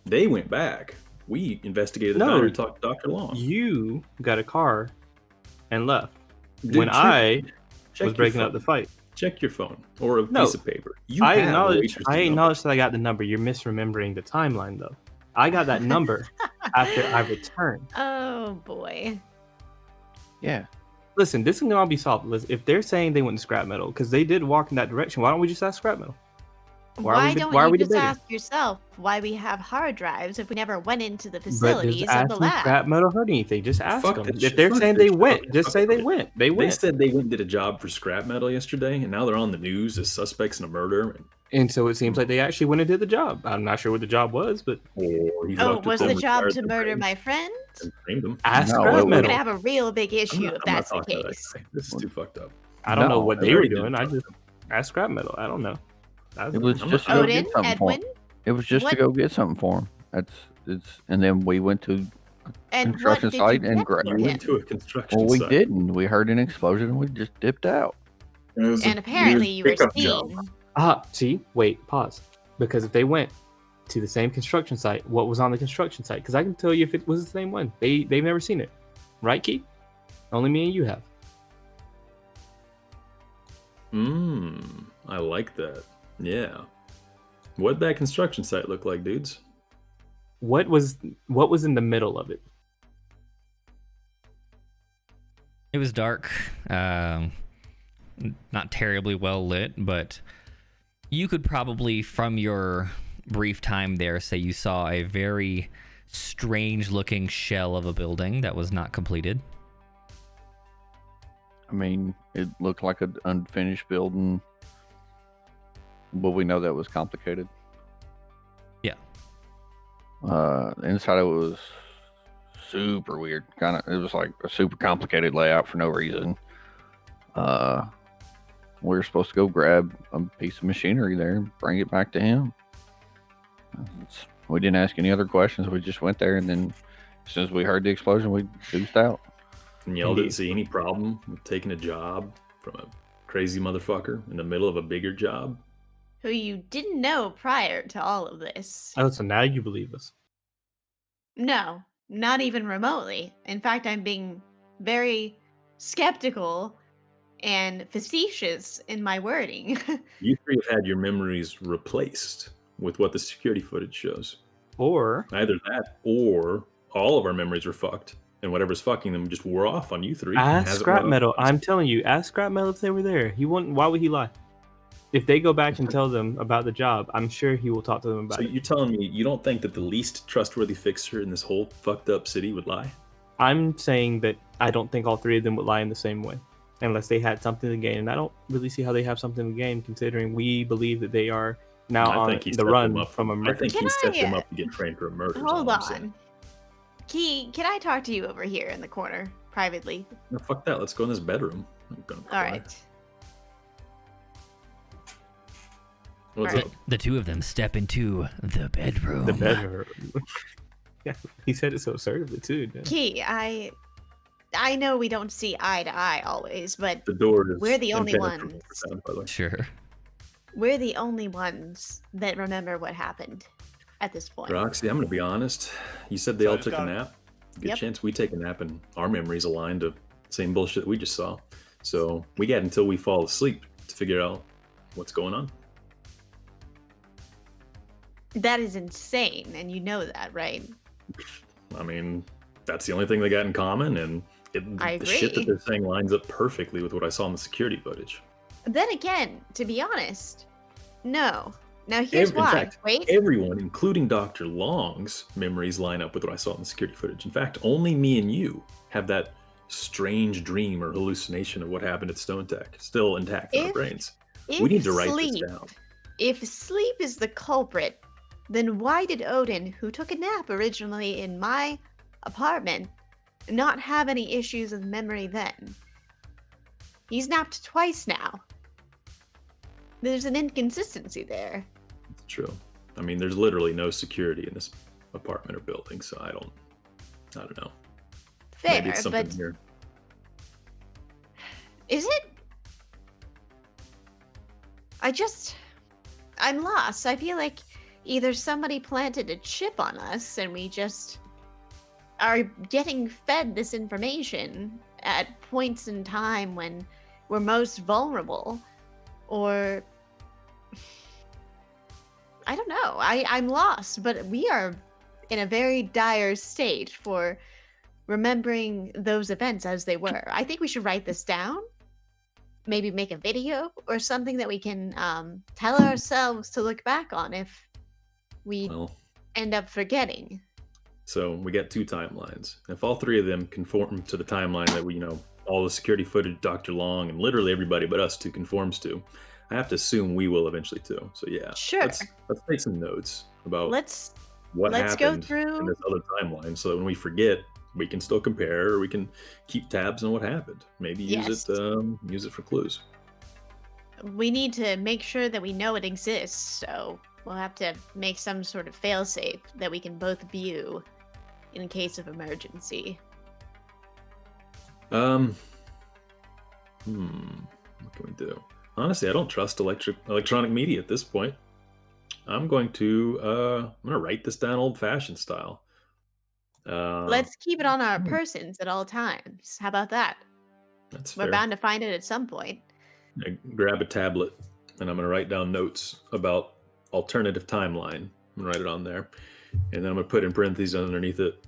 They went back. We investigated the No. diner and talked to Dr. Long. You got a car and left Dude, when check I your was breaking phone. up the fight. Check your phone or a No. piece of paper. You I have a acknowledge waitress's I number. acknowledge that I got the number. You're misremembering the timeline though. I got that number after I returned. Oh boy. Yeah. Listen, this can all be solved. Listen, if they're saying they went to scrap metal, because they did walk in that direction, why don't we just ask scrap metal? Why don't why are you we just debating? ask yourself why we have hard drives if we never went into the But does facilities of the asking lab? scrap metal hurt anything? Just ask Fuck them. that If shit. they're Fuck saying that they shit. went, Fuck just it. say they Fuck it. went. They They went. said they went and did a job for scrap metal yesterday, and now they're on the news as suspects in a murder. And so it seems like they actually went and did the job. I'm not sure what the job was, but Or he Oh, fucked with was them, the job retired to them, murder framed- my friend? and framed them. ask No, scrap it We're metal. gonna have a real big issue if I'm not that's the talking to that case. guy. This is too fucked up. I don't know No, what I they were already did doing. I talk just to him. asked scrap metal. I don't know. It was I'm just to not- go Odin, get something for him. Edwin, It was just to what- go get something for him. And then we went to and what construction did site you and get gra- for You him? went to a construction well, we site. didn't. We heard an explosion and we just dipped out. It was And a apparently weird you were pickup job. seen. See, wait, pause. Because if they went to the same construction site, what was on the construction site? Because I can tell you if it was the same one. They've never seen it, right, Keith? Only me and you have. I like that. Yeah. What'd that construction site look like, dudes? What was in the middle of it? It was dark, not terribly well lit, but you could probably, from your brief time there, say you saw a very strange-looking shell of a building that was not completed. I mean, it looked like an unfinished building, but we know that was complicated. Yeah. Inside of it was super weird. It was like a super complicated layout for no reason. We were supposed to go grab a piece of machinery there and bring it back to him. We didn't ask any other questions. We just went there, and then as soon as we heard the explosion, we deuced out. And y'all didn't see any problem with taking a job from a crazy motherfucker in the middle of a bigger job? Who you didn't know prior to all of this. Oh, so now you believe us. No, not even remotely. In fact, I'm being very skeptical and facetious in my wording. You three have had your memories replaced with what the security footage shows. Or Either that or all of our memories were fucked, and whatever's fucking them just wore off on you three. and ask hasn't scrap worn off metal. on us. I'm telling you, ask scrap metal if they were there. He wouldn't. Why would he lie? If they go back and tell them about the job, I'm sure he will talk to them about So it. you're telling me you don't think that the least trustworthy fixer in this whole fucked up city would lie? I'm saying that I don't think all three of them would lie in the same way, unless they had something to gain. And I don't really see how they have something to gain, considering we believe that they are now I on think he the set them run up from a I murder. think Can he set them I, up to get framed for a murder. is Hold all I'm saying. on. Key, can I talk to you over here in the corner privately? No, fuck that. Let's go in this bedroom. I'm gonna All cry. right. What's Alright. up? The two of them step into the bedroom. The bedroom. Yeah, he said it so assertively too. didn't he? Key, I know we don't see eye to eye always, but The door is. We're the only impenetrable ones. for sound, by the way. Sure. we're the only ones that remember what happened at this point. Roxy, I'm gonna be honest. You said they So I all just took a got- nap. Good Yep. chance we take a nap and our memories align to Same bullshit we just saw. So we got until we fall asleep to figure out what's going on. That is insane, and you know that, right? I mean, that's the only thing they got in common, and I the shit that agree. they're saying lines up perfectly with what I saw in the security footage. Then again, to be honest, no. Now here's In why. fact, Wait. everyone, including Dr. Long's memories, line up with what I saw in the security footage. In fact, only me and you have that strange dream or hallucination of what happened at Stone Tech still intact in our brains. We need to write this down. If sleep is the culprit, then why did Odin, who took a nap originally in my apartment, not have any issues with memory then? He's napped twice now. There's an inconsistency there. It's true. I mean, there's literally no security in this apartment or building, so I don't know. Fair, Maybe it's something but here. is it? I'm lost. I feel like either somebody planted a chip on us and we just are getting fed this information at points in time when we're most vulnerable, or I don't know. I'm lost, but we are in a very dire state for remembering those events as they were. I think we should write this down, maybe make a video or something that we can tell ourselves to look back on if we end up forgetting. So we got two timelines. If all three of them conform to the timeline that we, all the security footage Dr. Long and literally everybody but us two conforms to, I have to assume we will eventually too. So yeah, Sure. Let's take some notes about Let's what go happened through in this other timeline, so that when we forget, we can still compare, or we can keep tabs on what happened. Maybe use it for clues. We need to make sure that we know it exists, so we'll have to make some sort of failsafe that we can both view in case of emergency. What can we do? Honestly, I don't trust electronic media at this point. I'm going to write this down old-fashioned style. Let's keep it on our persons at all times. How about that? That's We're fair. bound to find it at some point. I grab a tablet and I'm going to write down notes about alternative timeline and write it on there. And then I'm going to put in parentheses underneath it.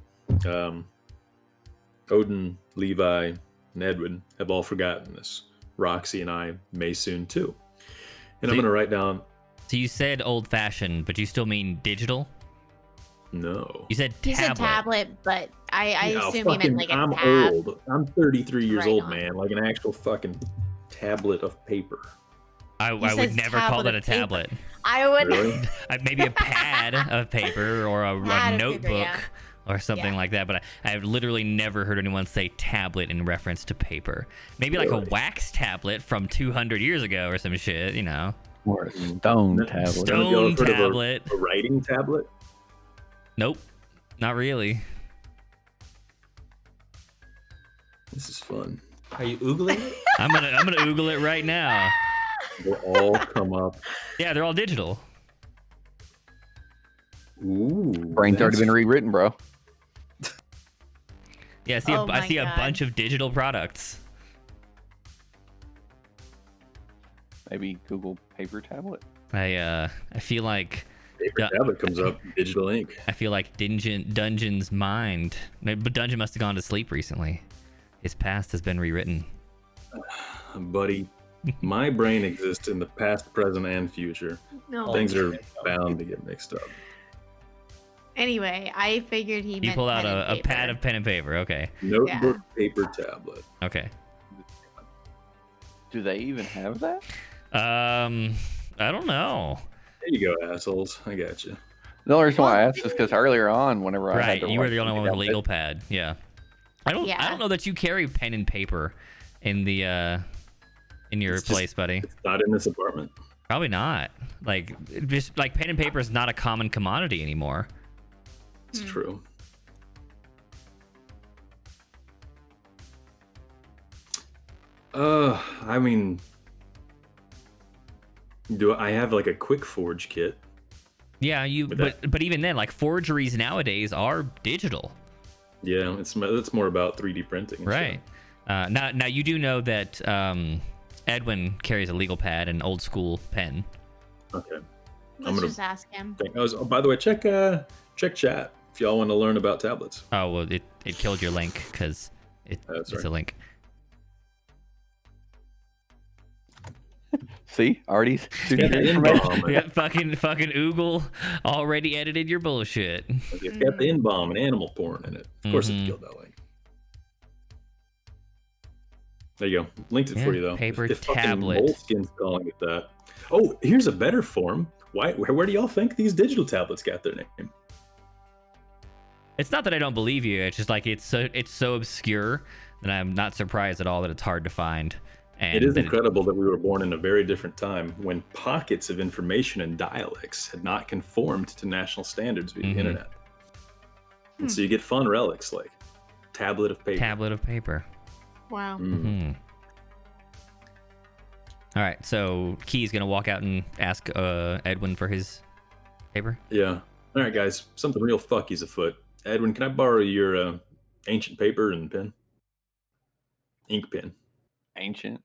Odin, Levi, and Edwin have all forgotten this. Roxy and I may soon too. And I'm going to write down. So you said old-fashioned, but you still mean digital? No. You said tablet. You said tablet, but I assume you meant like a I'm tab. old. I'm 33 years Right old, on. man. Like an actual fucking tablet of paper. I would says never call tablet that a of paper. tablet. I would. Really? Maybe a pad of paper or a Pad of paper, notebook yeah. or something Yeah. like that. But I've literally never heard anyone say tablet in reference to paper. Maybe like a Really? wax tablet from 200 years ago or some shit, Or a stone tablet. Stone Have you ever heard of tablet. a writing tablet? Nope, not really. This is fun. Are you oogling it? I'm gonna Google it right now. We'll all come up. Yeah, they're all digital. Ooh. Brain's already that's- been rewritten, bro. Yeah, Oh I my see a God. bunch of digital products. Maybe Google paper tablet. I feel like Paper tablet comes up, digital ink. Dungeon's mind. But Dungeon must have gone to sleep recently. His past has been rewritten. Buddy, my brain exists in the past, present, and future. No. Things are bound to get mixed up. Anyway, I figured he You meant pull out pen and a paper. pad of pen and paper. Okay. Notebook, paper, tablet. Okay. Do they even have that? I don't know. There you go, assholes. I got you. The only reason why I asked is because earlier on, whenever I had Right, to you were write the only one with a something legal down, pad. Yeah. I don't Yeah. know that you carry pen and paper in the in your It's just- place, buddy. It's not in this apartment. Probably not. Like just like pen and paper is not a common commodity anymore. It's true. I mean, do I have like a quick forge kit? Yeah, But but even then, like forgeries nowadays are digital. Yeah, it's more about 3D printing. and Right. stuff. Now you do know that Edwin carries a legal pad and old school pen. Okay. Let's just ask him. Oh, by the way, check chat if y'all want to learn about tablets. Oh well, it killed your link because it's a link. See, already Yeah, the N-bomb. Yeah, fucking Oogle already edited your bullshit. It's got the N-bomb and animal porn in it. Of course, it killed that link. There you go. Linked it for you though. Paper If fucking tablet. Moleskin's calling it that. Oh, here's a better form. Where do y'all think these digital tablets got their name? It's not that I don't believe you. It's just like it's so obscure that I'm not surprised at all that it's hard to find. And It is incredible that we were born in a very different time when pockets of information and dialects had not conformed to national standards via the internet. And so you get fun relics like tablet of paper. Tablet of paper. Wow. All right, so Key's gonna walk out and ask Edwin for his paper. Yeah. All right, guys. Something real fucky's afoot. Edwin, can I borrow your ancient paper and pen? Ink pen. ancient.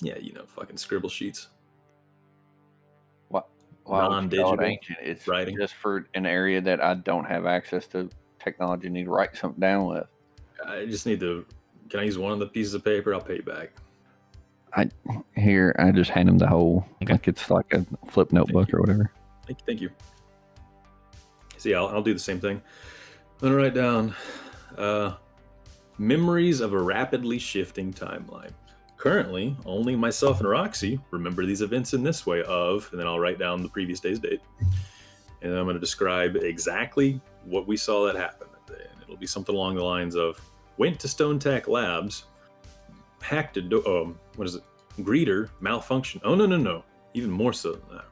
Yeah, fucking scribble sheets. Why would you call it Non-digital ancient? It's writing. just for an area that I don't have access to technology. Need to write something down with. I just need to. Can I use one of the pieces of paper? I'll pay you back. I just hand him the whole, like it's like a flip notebook or whatever. Thank you. See, I'll do the same thing. I'm gonna write down memories of a rapidly shifting timeline. Currently, only myself and Roxy remember these events in this way and then I'll write down the previous day's date. And then I'm going to describe exactly what we saw that happen that day. And it'll be something along the lines of, went to StoneTech Labs, hacked a greeter, malfunction. Oh, no. Even more so than that.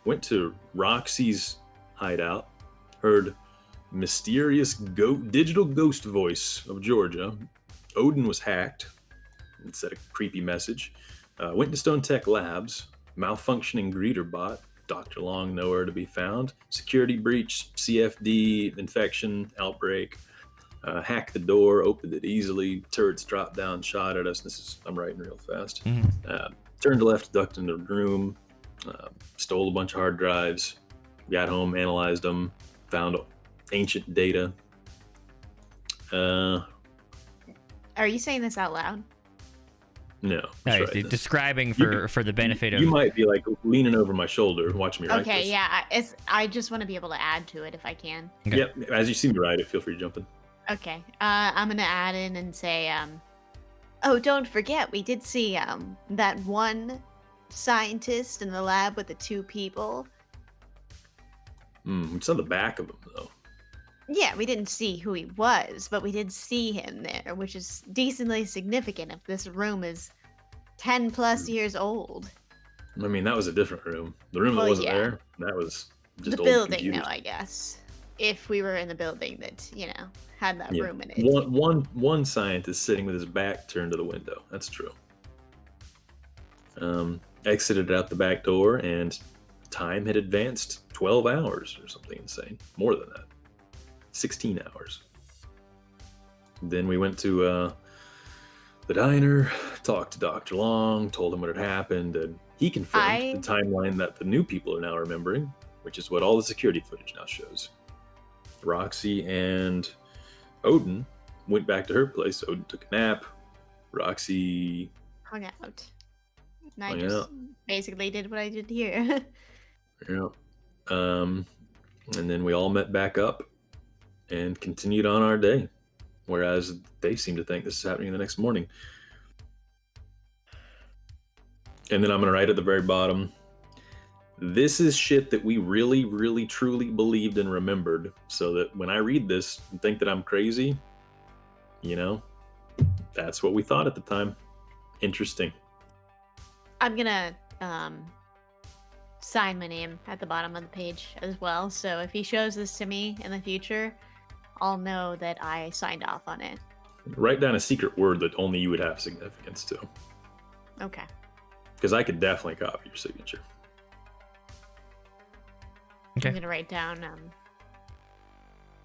Went to Roxy's hideout, heard mysterious digital ghost voice of Georgia. Odin was hacked. It said a creepy message. Went to StoneTech Labs, malfunctioning greeter bot. Dr. Long nowhere to be found. Security breach, CFD, infection, outbreak. Hacked the door, opened it easily. Turrets dropped down, shot at us. I'm writing real fast. Turned left, ducked into the room. Stole a bunch of hard drives. Got home, analyzed them. Found ancient data. Are you saying this out loud? No. No, he's describing for the benefit of. You might be like leaning over my shoulder, watching me write this. Okay, yeah. I just want to be able to add to it if I can. Okay. Yep. As you see me write it, feel free to jump in. Okay. I'm gonna add in and say, oh, don't forget, we did see that one scientist in the lab with the two people. We saw the back of him though. Yeah, we didn't see who he was, but we did see him there, which is decently significant if this room is 10 plus years old. I mean, that was a different room. The room that wasn't there, that was just the old building, computers. though, I guess. If we were in the building that, had that room in it. One scientist sitting with his back turned to the window. That's true. Exited out the back door, and time had advanced 12 hours or something insane. More than that. 16 hours. Then we went to the diner, talked to Dr. Long, told him what had happened, and he confirmed the timeline that the new people are now remembering, which is what all the security footage now shows. Roxy and Odin went back to her place. Odin took a nap. Roxy hung out. And I just basically did what I did here. Yeah. And then we all met back up and continued on our day, whereas they seem to think this is happening the next morning. And then I'm going to write at the very bottom, this is shit that we really, really, truly believed and remembered, so that when I read this and think that I'm crazy, that's what we thought at the time. Interesting. I'm going to sign my name at the bottom of the page as well, so if he shows this to me in the future, I'll know that I signed off on it. Write down a secret word that only you would have significance to. Okay. Because I could definitely copy your signature. Okay. I'm gonna write down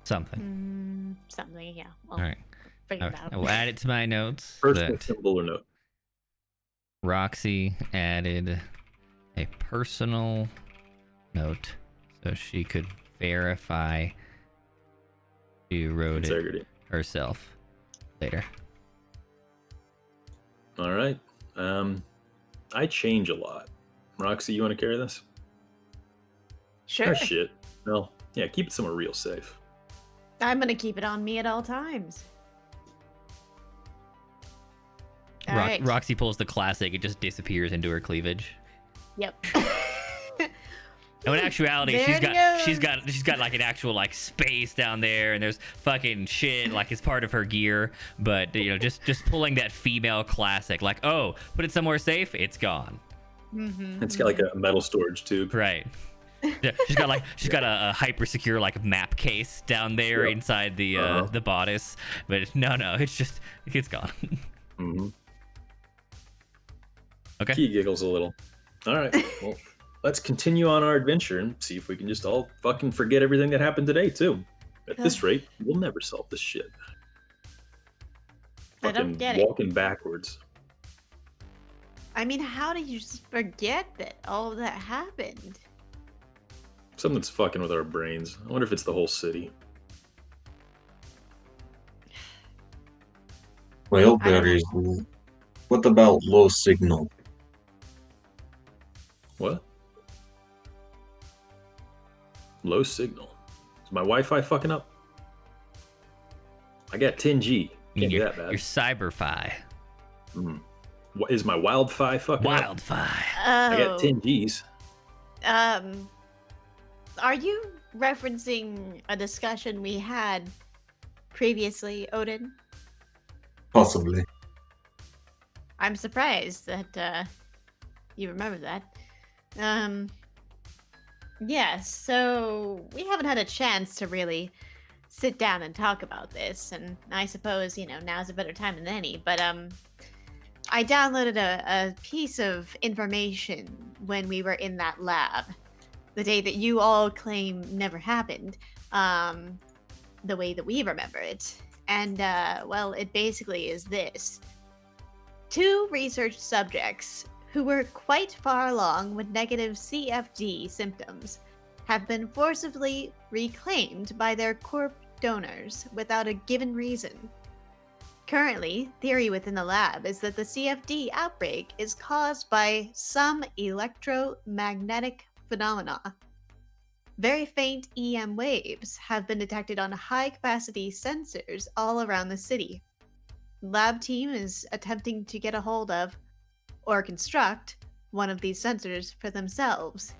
something. Something, yeah. Well, all right. figure it Okay, out. I will add it to my notes Personal that symbol or note? Roxy added a personal note so she could verify she wrote it Integrity. herself later. All right. I change a lot. Roxy, you want to carry this? Sure. Oh, shit. Well, yeah, keep it somewhere real safe. I'm gonna keep it on me at all times. All right. Roxy pulls the classic, it just disappears into her cleavage. Yep. No, in actuality, There she's it got like an actual like space down there, and there's fucking shit like it's part of her gear. But you know, just pulling that female classic, like, oh, put it somewhere safe, it's gone. Mm-hmm, It's got like a metal storage tube. Right. Yeah, she's got a hyper secure like map case down there Yep. inside the bodice. But no, it's gone. Mm-hmm. Okay. He giggles a little. All right. Well, let's continue on our adventure and see if we can just all fucking forget everything that happened today, too. At this rate, we'll never solve this shit. I don't get it. Walking backwards. I mean, how do you just forget that all of that happened? Something's fucking with our brains. I wonder if it's the whole city. Well, I don't there is. What about low signal? What? Low signal. Is my Wi-Fi fucking up? I got 10G. Can't be Your that bad. cyber-fi. What is my Wildfi fucking up? Wildfi. I got Oh. 10Gs. Are you referencing a discussion we had previously, Odin? Possibly. I'm surprised that you remember that. Yes, so we haven't had a chance to really sit down and talk about this, and I suppose, now's a better time than any, but I downloaded a piece of information when we were in that lab, the day that you all claim never happened, the way that we remember it. And, well, it basically is this. 2 research subjects who were quite far along with negative CFD symptoms have been forcibly reclaimed by their corp donors without a given reason. Currently, theory within the lab is that the CFD outbreak is caused by some electromagnetic phenomena. Very faint EM waves have been detected on high-capacity sensors all around the city. The lab team is attempting to get a hold of, or construct, one of these sensors for themselves.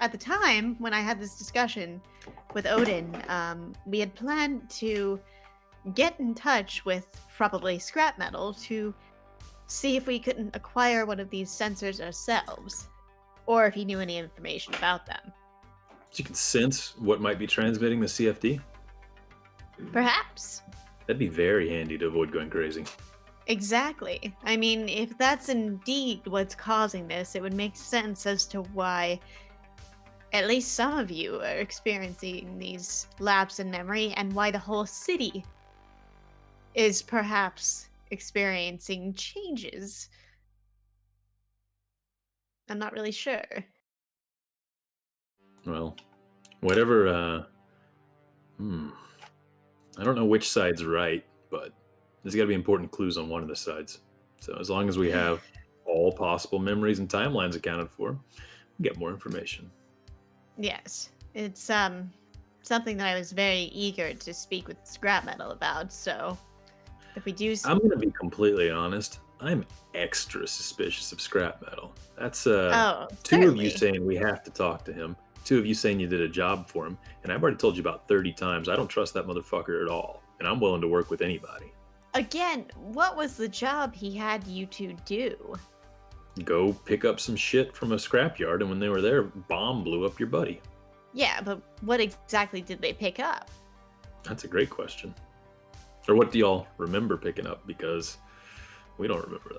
At the time, when I had this discussion with Odin, we had planned to get in touch with probably scrap metal to see if we couldn't acquire one of these sensors ourselves, or if he knew any information about them. So you can sense what might be transmitting the CFD? Perhaps. That'd be very handy to avoid going crazy. Exactly. I mean, if that's indeed what's causing this, it would make sense as to why at least some of you are experiencing these lapses in memory, and why the whole city is perhaps experiencing changes. I'm not really sure. Well, whatever, I don't know which side's right, but there's got to be important clues on one of the sides. So as long as we have all possible memories and timelines accounted for, we'll get more information. Yes. It's something that I was very eager to speak with Scrap Metal about, so if we do I'm going to be completely honest. I'm extra suspicious of Scrap Metal. That's 2 of certainly. you saying we have to talk to him. 2 of you saying you did a job for him. And I've already told you about 30 times. I don't trust that motherfucker at all. And I'm willing to work with anybody. Again, what was the job he had you to do? Go pick up some shit from a scrapyard, and when they were there, bomb blew up your buddy. Yeah, but what exactly did they pick up? That's a great question. Or what do y'all remember picking up? Because we don't remember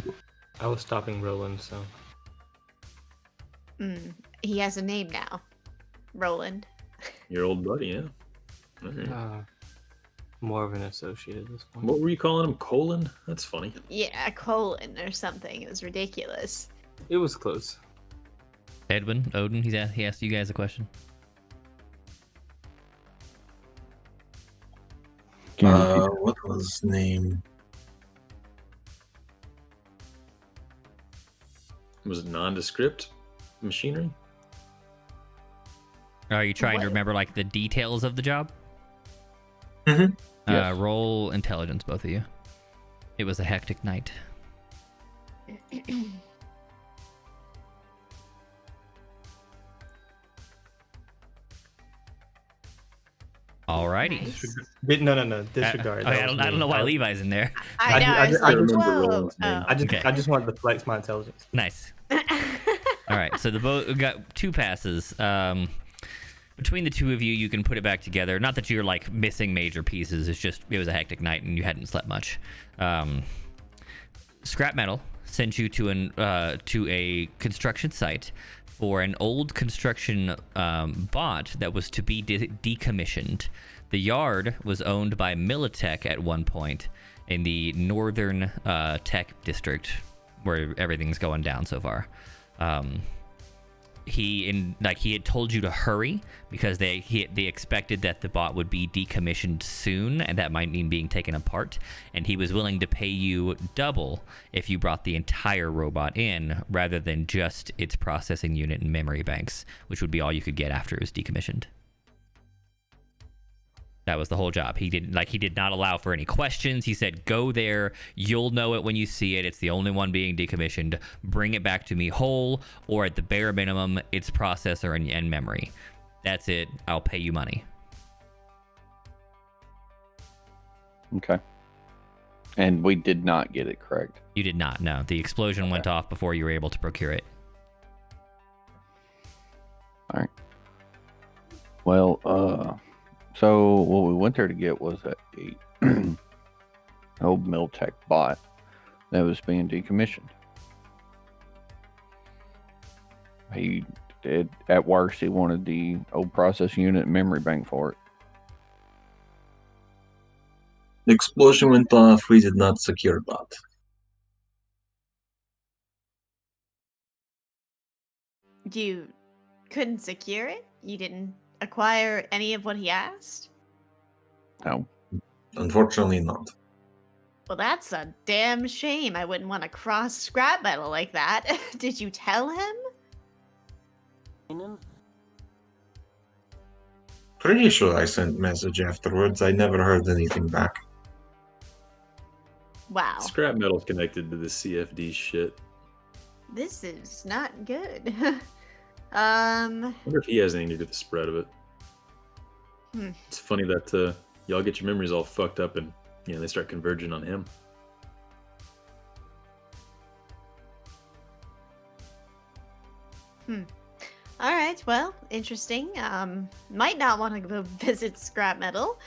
that. I was stopping Roland, so. He has a name now. Roland. Your old buddy, yeah. All right. More of an associate at this point. What were you calling him? Colon? That's funny. Yeah, colon or something. It was ridiculous. It was close. Edwin, Odin, he asked you guys a question. What was his name? Was it nondescript machinery? Are you trying to What? remember like the details of the job? Mhm. Yes. Roll intelligence, both of you. It was a hectic night. Alrighty. Nice. No. Disregard. I That was don't me. know why Levi's in there. I know. I was I like, remember whoa. Roland's name. Oh. Okay. I just wanted to flex my intelligence. Nice. All right, so the boat got 2 passes. Between the two of you, you can put it back together. Not that you're like missing major pieces. It's just it was a hectic night and you hadn't slept much. Scrap Metal sent you to a construction site for an old construction bot that was to be decommissioned. The yard was owned by Militech at one point in the northern tech district where everything's going down so far. He had told you to hurry because they expected that the bot would be decommissioned soon, and that might mean being taken apart. And he was willing to pay you double if you brought the entire robot in, rather than just its processing unit and memory banks, which would be all you could get after it was decommissioned. That was the whole job. He did not allow for any questions. He said, go there. You'll know it when you see it. It's the only one being decommissioned. Bring it back to me whole, or at the bare minimum, its processor and memory. That's it. I'll pay you money. Okay. And we did not get it correct. You did not, no. The explosion went off before you were able to procure it. All right. Well, so what we went there to get was a old Miltech bot that was being decommissioned. He did, at worst, he wanted the old processing unit and memory bank for it. The explosion went off. We did not secure bot. You couldn't secure it? You didn't acquire any of what he asked? No. Unfortunately, not. Well, that's a damn shame. I wouldn't want to cross scrap metal like that. Did you tell him? Pretty sure I sent message afterwards. I never heard anything back. Wow. Scrap metal's connected to the CFD shit. This is not good. I wonder if he has anything to do with the spread of it. It's funny that y'all get your memories all fucked up and they start converging on him. All right, well, interesting. Might not want to go visit scrap metal.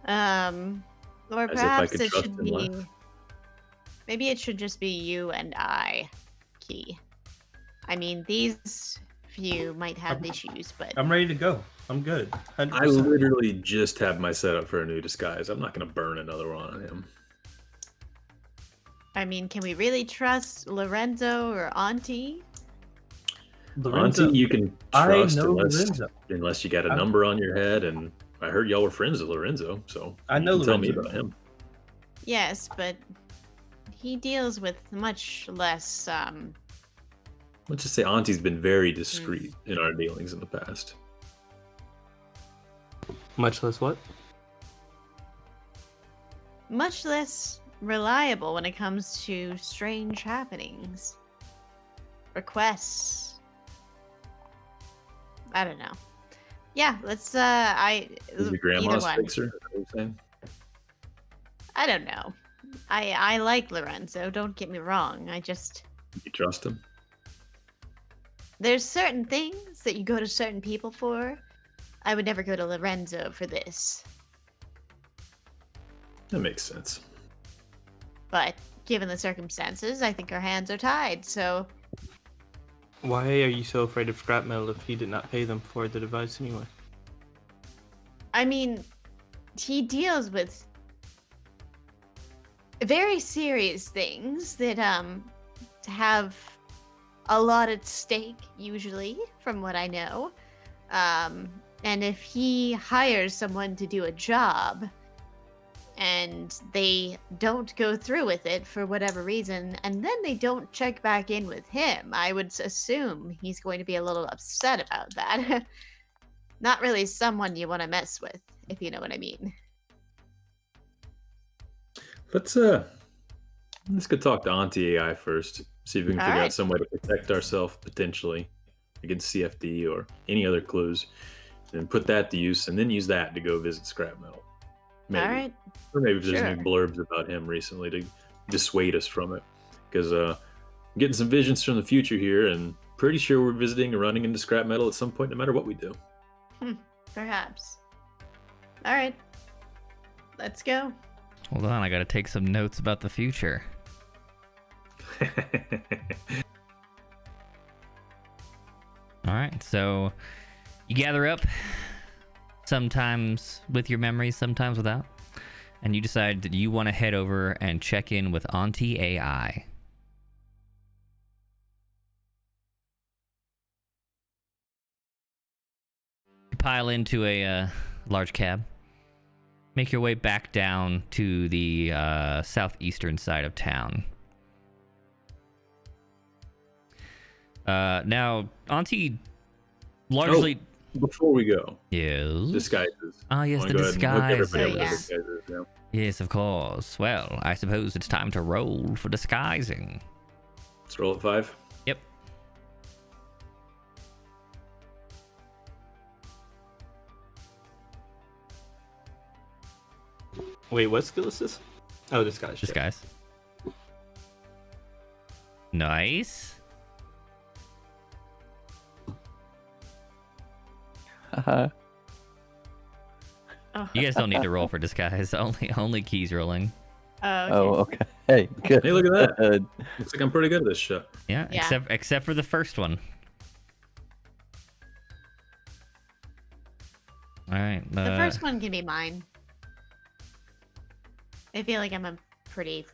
Or As if I perhaps could it trust should him be... less. Maybe it should just be you and I, Key. I mean, these few might have issues, but... I'm ready to go. I'm good. 100%. I literally just have my setup for a new disguise. I'm not going to burn another one on him. I mean, can we really trust Lorenzo or Auntie? Lorenzo, Auntie, you can I trust know unless, Lorenzo. unless you got a number on your head, and I heard y'all were friends with Lorenzo, so I know you can tell me Lorenzo. about him. Yes, but he deals with much less, Let's just say Auntie's been very discreet in our dealings in the past. Much less what? much less reliable when it comes to strange happenings. Requests. I don't know. Yeah, let's Is your either grandma's one. fixer? Is that what you're saying? I don't know. I like Lorenzo, don't get me wrong. I just You trust him? there's certain things that you go to certain people for. I would never go to Lorenzo for this. That makes sense. But given the circumstances, I think our hands are tied, so Why are you so afraid of scrap metal if he did not pay them for the device anyway? I mean, he deals with very serious things that have a lot at stake, usually, from what I know. And if he hires someone to do a job and they don't go through with it for whatever reason, and then they don't check back in with him, I would assume he's going to be a little upset about that. Not really someone you want to mess with, if you know what I mean. Let's go talk to Auntie AI first. See if we can figure out Alright. some way to protect ourselves potentially against CFD or any other clues, and put that to use, and then use that to go visit Scrap Metal. Maybe. All right. Or maybe if there's Sure. any blurbs about him recently to dissuade us from it. Because I'm getting some visions from the future here, and pretty sure we're visiting or running into Scrap Metal at some point, no matter what we do. Perhaps. All right. Let's go. Hold on, I gotta take some notes about the future. All right, so you gather up, sometimes with your memories, sometimes without, and you decide that you want to head over and check in with Auntie AI. You pile into a large cab, make your way back down to the southeastern side of town. Now, Auntie largely... Before we go, Yes? disguises. Ah, yes, Wanna the go ahead and hook everybody disguises. up with Yeah. disguises, yeah. Yes, of course. Well, I suppose it's time to roll for disguising. Let's roll at 5. Yep. Wait, what skill is this? Oh, disguise. check. Disguise. Nice. Uh, Oh, You guys don't need to roll for disguise. Only Keys rolling. okay. Oh, okay. Hey, good. Hey, look at that. Good. Looks like I'm pretty good at this shit. Yeah, Yeah. except for the first one. All right. The first one can be mine. I feel like I'm a pretty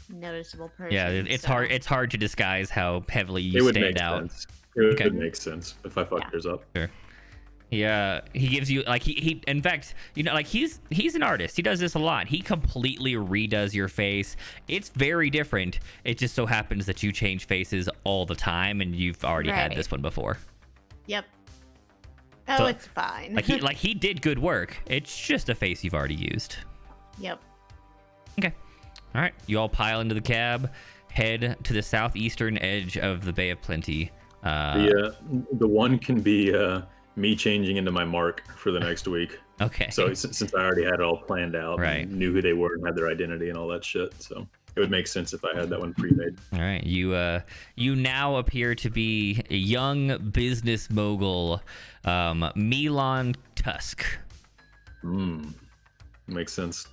noticeable person. Yeah, it's so- hard. It's hard to disguise how heavily It you would stand make out. sense. It Okay. would make sense if I fucked Yeah. yours up. Yeah, he gives you like he in fact, you know, like he's an artist. He does this a lot. He completely redoes your face. It's very different. It just so happens that you change faces all the time, and you've already had Right. this one before. Yep. Oh, So, it's fine. Like he did good work. It's just a face you've already used. Yep. Okay. All right. You all pile into the cab, head to the southeastern edge of the Bay of Plenty. The one can be me changing into my mark for the next week. Okay. So since I already had it all planned out, Right. and knew who they were and had their identity and all that shit, so it would make sense if I had that one pre-made. All right, you now appear to be a young business mogul, Milan Tusk. Makes sense.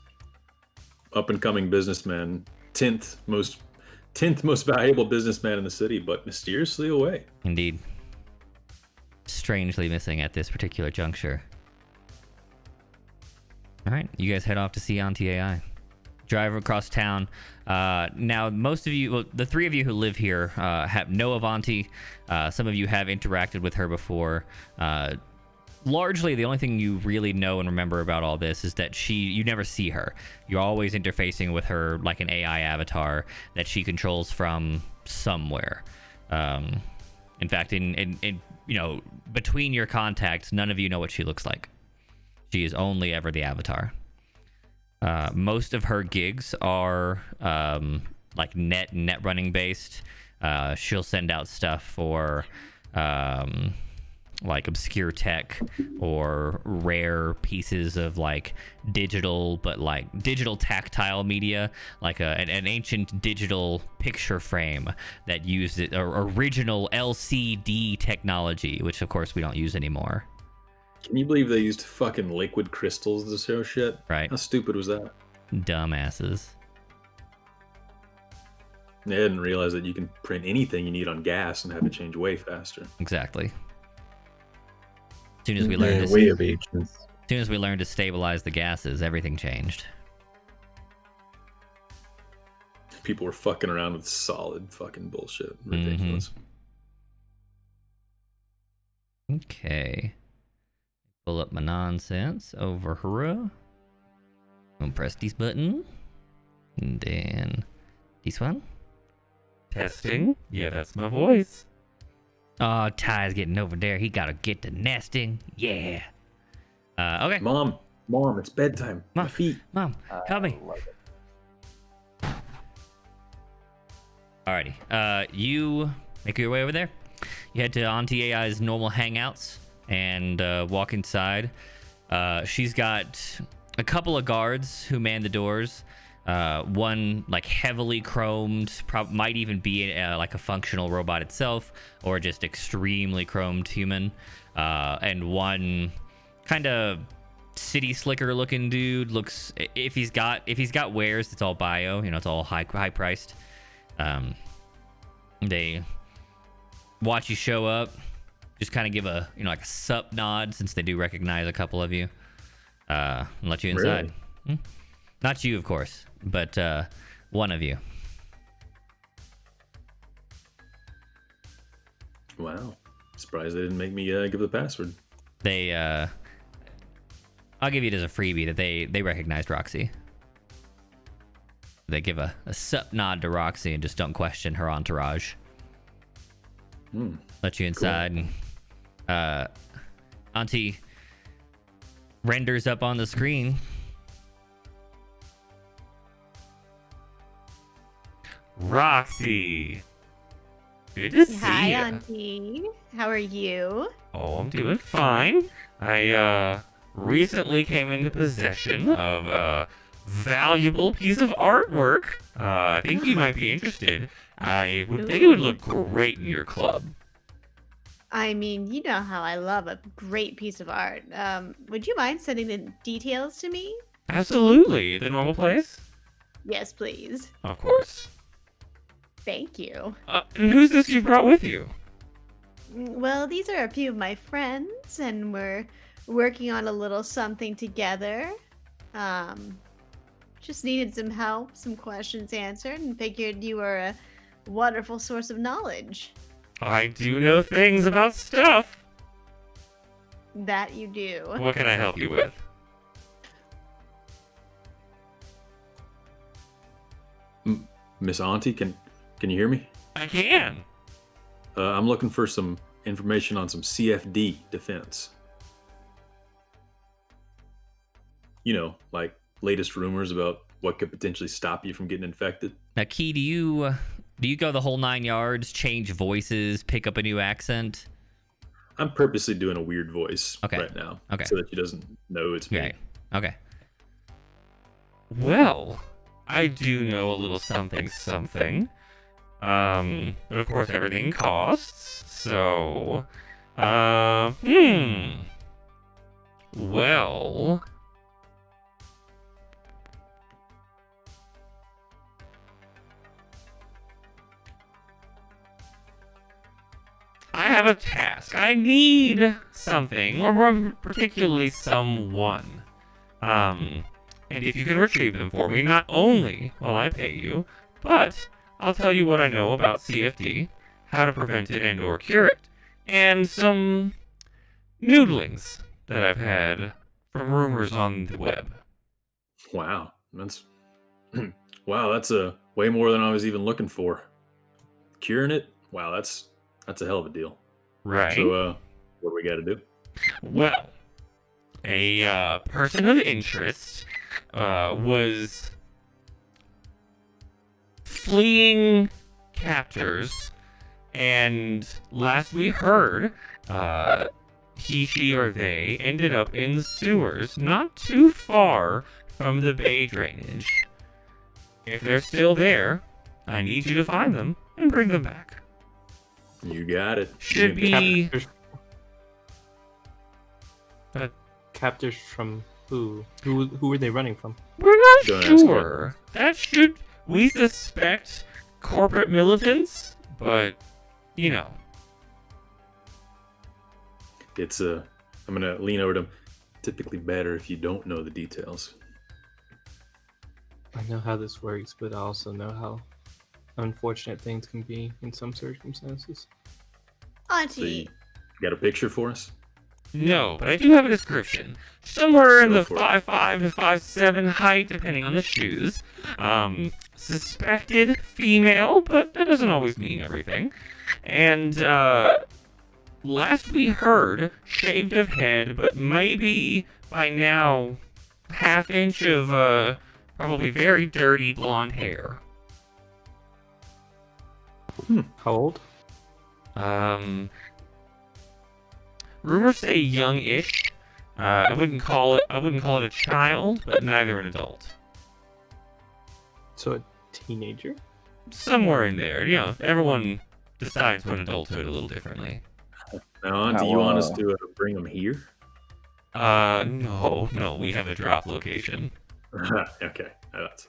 Up and coming businessman, 10th most valuable businessman in the city, but mysteriously away. Indeed. Strangely missing at this particular juncture. All right, you guys head off to see Auntie AI. Drive across town. Now, most of you, well, the three of you who live here, know of Auntie. Some of you have interacted with her before. Largely, the only thing you really know and remember about all this is that you never see her. You're always interfacing with her like an AI avatar that she controls from somewhere. In fact, in you know, between your contacts, none of you know what she looks like. She is only ever the avatar. Most of her gigs are like net running based. She'll send out stuff for like obscure tech or rare pieces of like digital tactile media, like an ancient digital picture frame that used original LCD technology, which of course we don't use anymore. Can you believe they used fucking liquid crystals to show shit? Right. How stupid was that? Dumbasses. They didn't realize that you can print anything you need on gas and have it change way faster. Exactly. As soon as we learn this, way of ancients. soon as we learned to stabilize the gases, everything changed. People were fucking around with solid fucking bullshit. Ridiculous. Okay. Pull up my nonsense over here. I'm gonna press this button. And then this one. Testing? Yeah, that's my voice. Oh, Ty's getting over there. He gotta get to nesting. Yeah. Okay. Mom, it's bedtime. My feet. Mom, help me. Alrighty. You make your way over there. You head to Auntie AI's normal hangouts and walk inside. She's got a couple of guards who man the doors. One like heavily chromed, might even be like a functional robot itself, or just extremely chromed human. And one kind of city slicker looking dude. Looks, if he's got wares, it's all bio. You know, it's all high priced. They watch you show up, just kind of give a like a sup nod, since they do recognize a couple of you, and let you inside. Really? Not you, of course, but one of you. Wow, surprised they didn't make me give the password. They I'll give you it as a freebie that they recognized Roxy. They give a sup nod to Roxy and just don't question her entourage. Let you inside. Cool. And Auntie renders up on the screen. Roxy. Good to see Hi, you. Auntie. How are you? Oh, I'm doing fine. I recently came into possession of a valuable piece of artwork. I think you might be interested. I would think it would look great in your club. I mean, you know how I love a great piece of art. Would you mind sending the details to me? Absolutely. The normal place? Yes, please. Of course. Thank you. And who's this you brought with you? Well, these are a few of my friends, and we're working on a little something together. Just needed some help, some questions answered, and figured you were a wonderful source of knowledge. I do know things about stuff. That you do. What can I help you with? Miss Auntie, can you hear me? I can. I'm looking for some information on some CFD defense. You know, like latest rumors about what could potentially stop you from getting infected. Now, Key, do you go the whole 9 yards, change voices, pick up a new accent? I'm purposely doing a weird voice right now, okay, so that she doesn't know it's me. Right. Okay. Well, I do know a little something. But of course everything costs, so, well, I have a task. I need something, or more particularly someone. And if you can retrieve them for me, not only will I pay you, but I'll tell you what I know about CFD, how to prevent it and or cure it, and some noodlings that I've had from rumors on the web. Wow, that's a way more than I was even looking for. Curing it? Wow, that's a hell of a deal. Right. So, what do we got to do? Well, a person of interest was fleeing captors, and last we heard, he, she, or they ended up in the sewers not too far from the bay drainage. If they're still there, I need you to find them and bring them back. You got it. Should be... Captors from who? Who are they running from? We're not Don't sure. That should... We suspect corporate militants, but, you know. It's I'm gonna lean over to him. typically better if you don't know the details. I know how this works, but I also know how unfortunate things can be in some circumstances. So you Auntie, got a picture for us? No, but I do have a description. Somewhere in Go the for it. 5'5" to 5'7" height, depending on the shoes. Suspected female, but that doesn't always mean everything. And, last we heard, shaved of head, but maybe by now, half-inch of, probably very dirty blonde hair. How old? Rumors say young-ish. I wouldn't call it a child, but neither an adult. So a teenager? Somewhere in there, everyone decides what adulthood a little differently. Now, do you want us to bring them here? No, we have a drop location. Okay, that's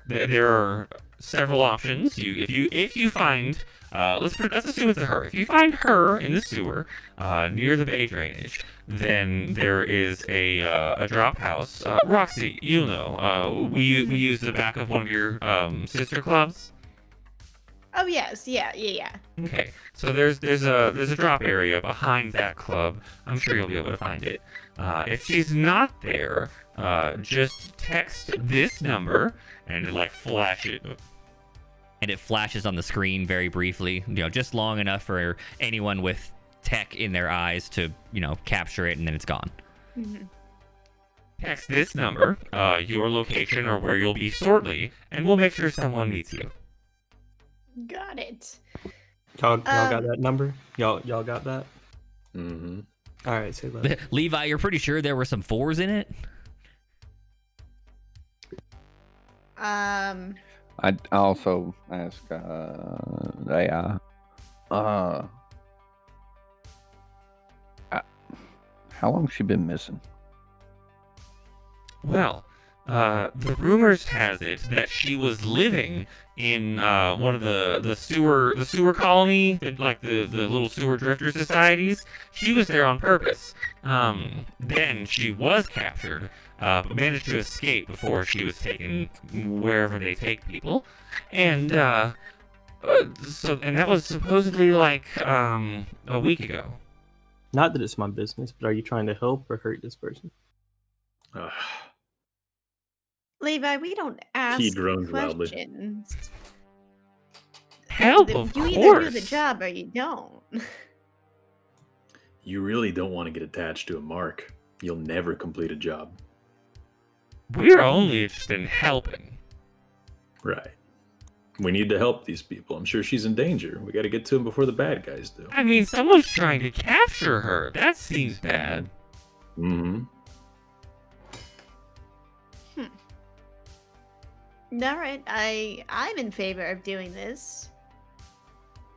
There are several options. If you find, let's assume it's a her. If you find her in the sewer, near the bay drainage, then there is a drop house. Roxy, you know, we use the back of one of your sister clubs. oh yes, yeah. Okay, so there's a drop area behind that club. I'm sure you'll be able to find it. If she's not there, just text this number and flash it. And it flashes on the screen very briefly, just long enough for anyone with tech in their eyes to, capture it, and then it's gone. Text this number, your location or where you'll be shortly, and we'll make sure someone meets you. Got it. Y'all got that number? Y'all got that? Mm-hmm. All right, say that. Levi, you're pretty sure there were some 4s in it? I'd also ask AI. How long she been missing? Well, the rumors has it that she was living in one of the sewer colony, the little sewer drifter societies. She was there on purpose. Then she was captured, but managed to escape before she was taken wherever they take people. And that was supposedly a week ago. Not that it's my business, but are you trying to help or hurt this person? Levi, we don't ask He groans loudly. questions. Help, You of either course. do the job or you don't. You really don't want to get attached to a mark. You'll never complete a job. We're only interested in helping. Right. We need to help these people. I'm sure she's in danger. We got to get to them before the bad guys do. I mean, someone's trying to capture her. That seems bad. Mm-hmm. All right, I'm in favor of doing this.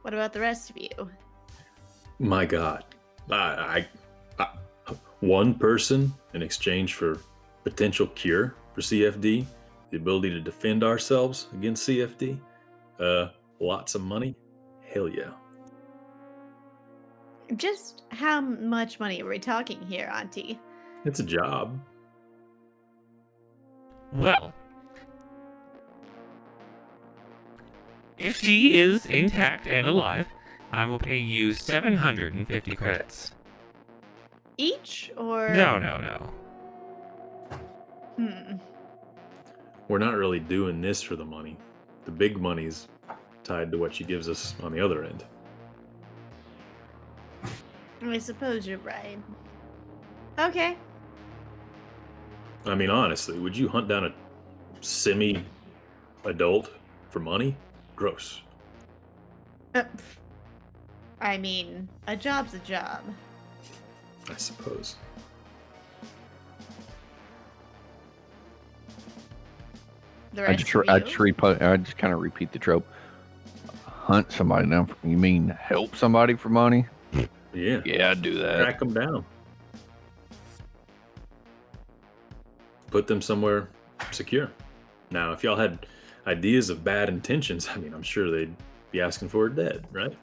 What about the rest of you? My God. I one person in exchange for potential cure for CFD, the ability to defend ourselves against CFD, lots of money. Hell yeah. Just how much money are we talking here, Auntie? It's a job. Well, if she is intact and alive, I will pay you 750 credits. Each or No. We're not really doing this for the money. The big money's tied to what she gives us on the other end. I suppose you're right. Okay. I mean, honestly, would you hunt down a semi-adult for money? Gross. I mean, a job's a job. I suppose. The I rest just, of I you? just kind of repeat the trope. Hunt somebody down. You mean help somebody for money? Yeah. Yeah, I'd do that. Track them down. Put them somewhere secure. Now, if y'all had ideas of bad intentions, I mean, I'm sure they'd be asking for her dead, right?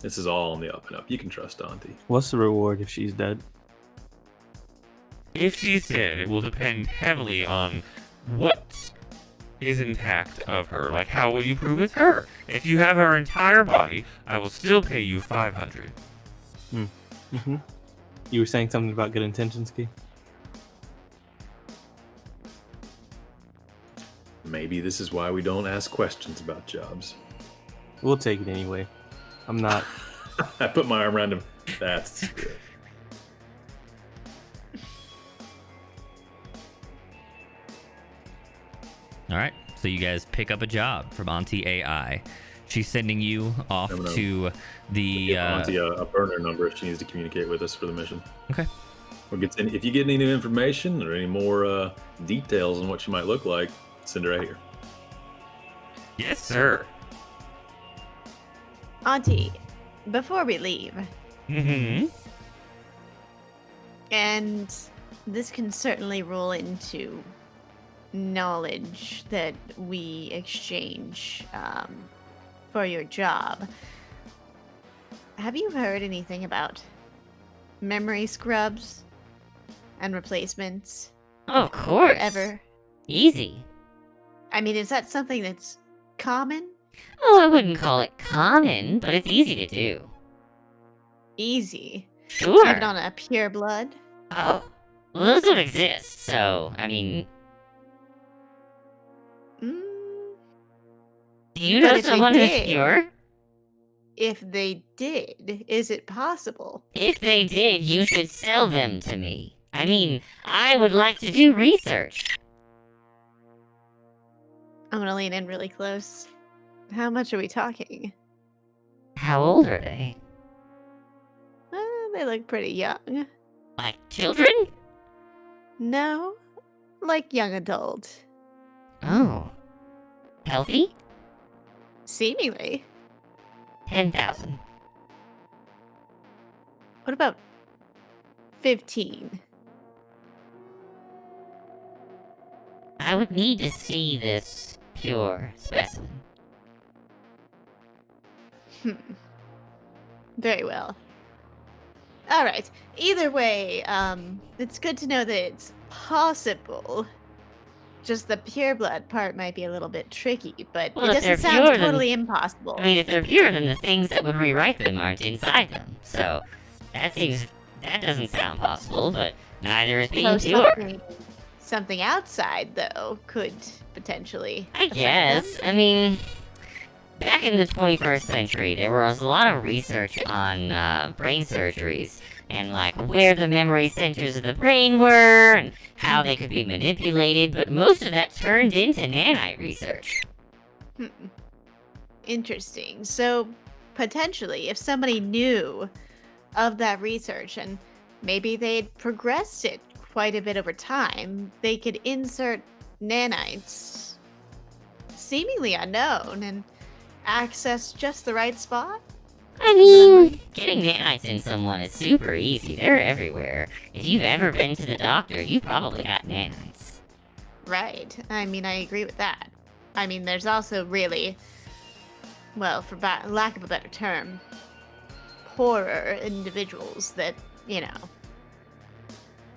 This is all on the up and up. You can trust Auntie. What's the reward if she's dead? If she's dead, it will depend heavily on what is intact of her. Like, how will you prove it's her? If you have her entire body, I will still pay you 500. Mm-hmm. You were saying something about good intentions, Key? Maybe this is why we don't ask questions about jobs. We'll take it anyway. I'm not. I put my arm around him. That's good. All right, so you guys pick up a job from Auntie AI. She's sending you off to the Give Auntie a burner number if she needs to communicate with us for the mission. Okay. Or if you get any new information or any more details on what she might look like, send her right here. Yes, sir. Auntie, before we leave, Mm-hmm. and this can certainly roll into knowledge that we exchange for your job. Have you heard anything about memory scrubs and replacements? Of course. Ever? Easy. I mean, is that something that's common? Oh, I wouldn't call it common, but it's easy to do. Easy. Sure. Even on a pure blood? Oh, well, those don't exist, so, I mean, Mm, do you But know if they someone who's did- pure? if they did, is it possible? If they did, you should sell them to me. I mean, I would like to do research. I'm gonna lean in really close. How much are we talking? How old are they? They look pretty young. Like children? No, like young adult. Oh. Healthy? Seemingly. 10,000. What about 15? I would need to see this pure specimen. Very well. All right. Either way, it's good to know that it's possible. Just the pure blood part might be a little bit tricky, but Well, it if they're doesn't sound pure, then- totally impossible. I mean, if they're pure, then the things that would rewrite them aren't inside them. So, that doesn't sound possible, but neither is being So pure. something outside, though, could potentially. I affect guess. them. I mean, back in the 21st century, there was a lot of research on brain surgeries and like where the memory centers of the brain were and how they could be manipulated, but most of that turned into nanite research. Interesting. So, potentially, if somebody knew of that research and maybe they'd progressed it quite a bit over time, they could insert nanites seemingly unknown and access just the right spot? I mean, getting nanites in someone is super easy. They're everywhere. If you've ever been to the doctor, you probably got nanites. Right. I mean, I agree with that. I mean, there's also really, well, for lack of a better term, poorer individuals that,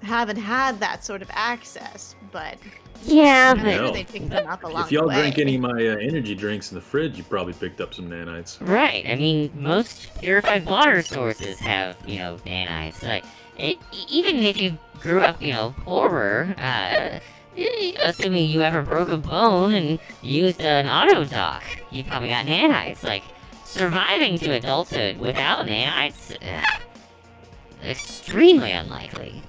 haven't had that sort of access, but Yeah, I'm but sure No. they picked them up along If y'all the way. drink any of my energy drinks in the fridge, you probably picked up some nanites. right. I mean, most purified water sources have, nanites. Like, even if you grew up, poorer, assuming you ever broke a bone and used an auto dock, you probably got nanites. Like, surviving to adulthood without nanites, extremely unlikely.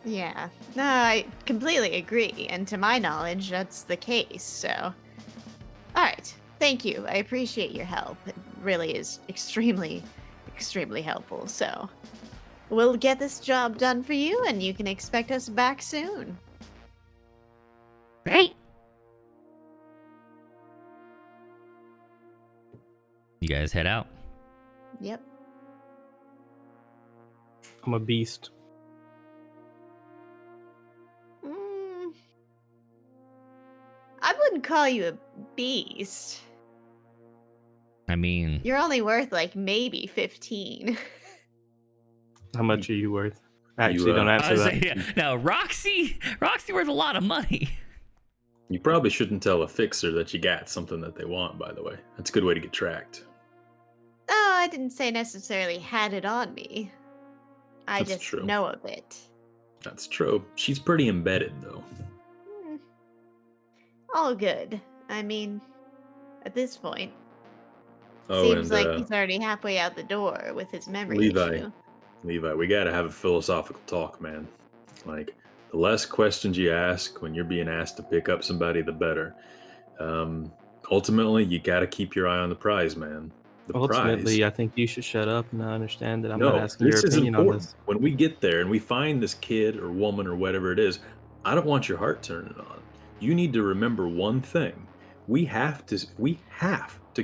Yeah, no, I completely agree, and to my knowledge, that's the case, so. Alright, thank you. I appreciate your help. It really is extremely, extremely helpful, so. We'll get this job done for you, and you can expect us back soon. Great. You guys head out. Yep. I'm a beast. I wouldn't call you a beast. I mean, You're only worth like maybe 15. How much are you worth? Actually, You, don't I answer was that. saying, yeah. Now Roxy worth a lot of money. You probably shouldn't tell a fixer that you got something that they want, by the way. That's a good way to get tracked. Oh, I didn't say necessarily had it on me. I That's just true. know of it. That's true. She's pretty embedded, though. Hmm. All good. I mean, at this point, Oh, seems and like he's already halfway out the door with his memory Levi. issue. Levi, we gotta have a philosophical talk, man. Like, the less questions you ask when you're being asked to pick up somebody, the better. Ultimately, you gotta keep your eye on the prize, man. The Ultimately, prize. I think you should shut up and understand that I'm No, not asking your this is opinion on important. this. When we get there and we find this kid or woman or whatever it is, I don't want your heart turning on. You need to remember one thing. We have to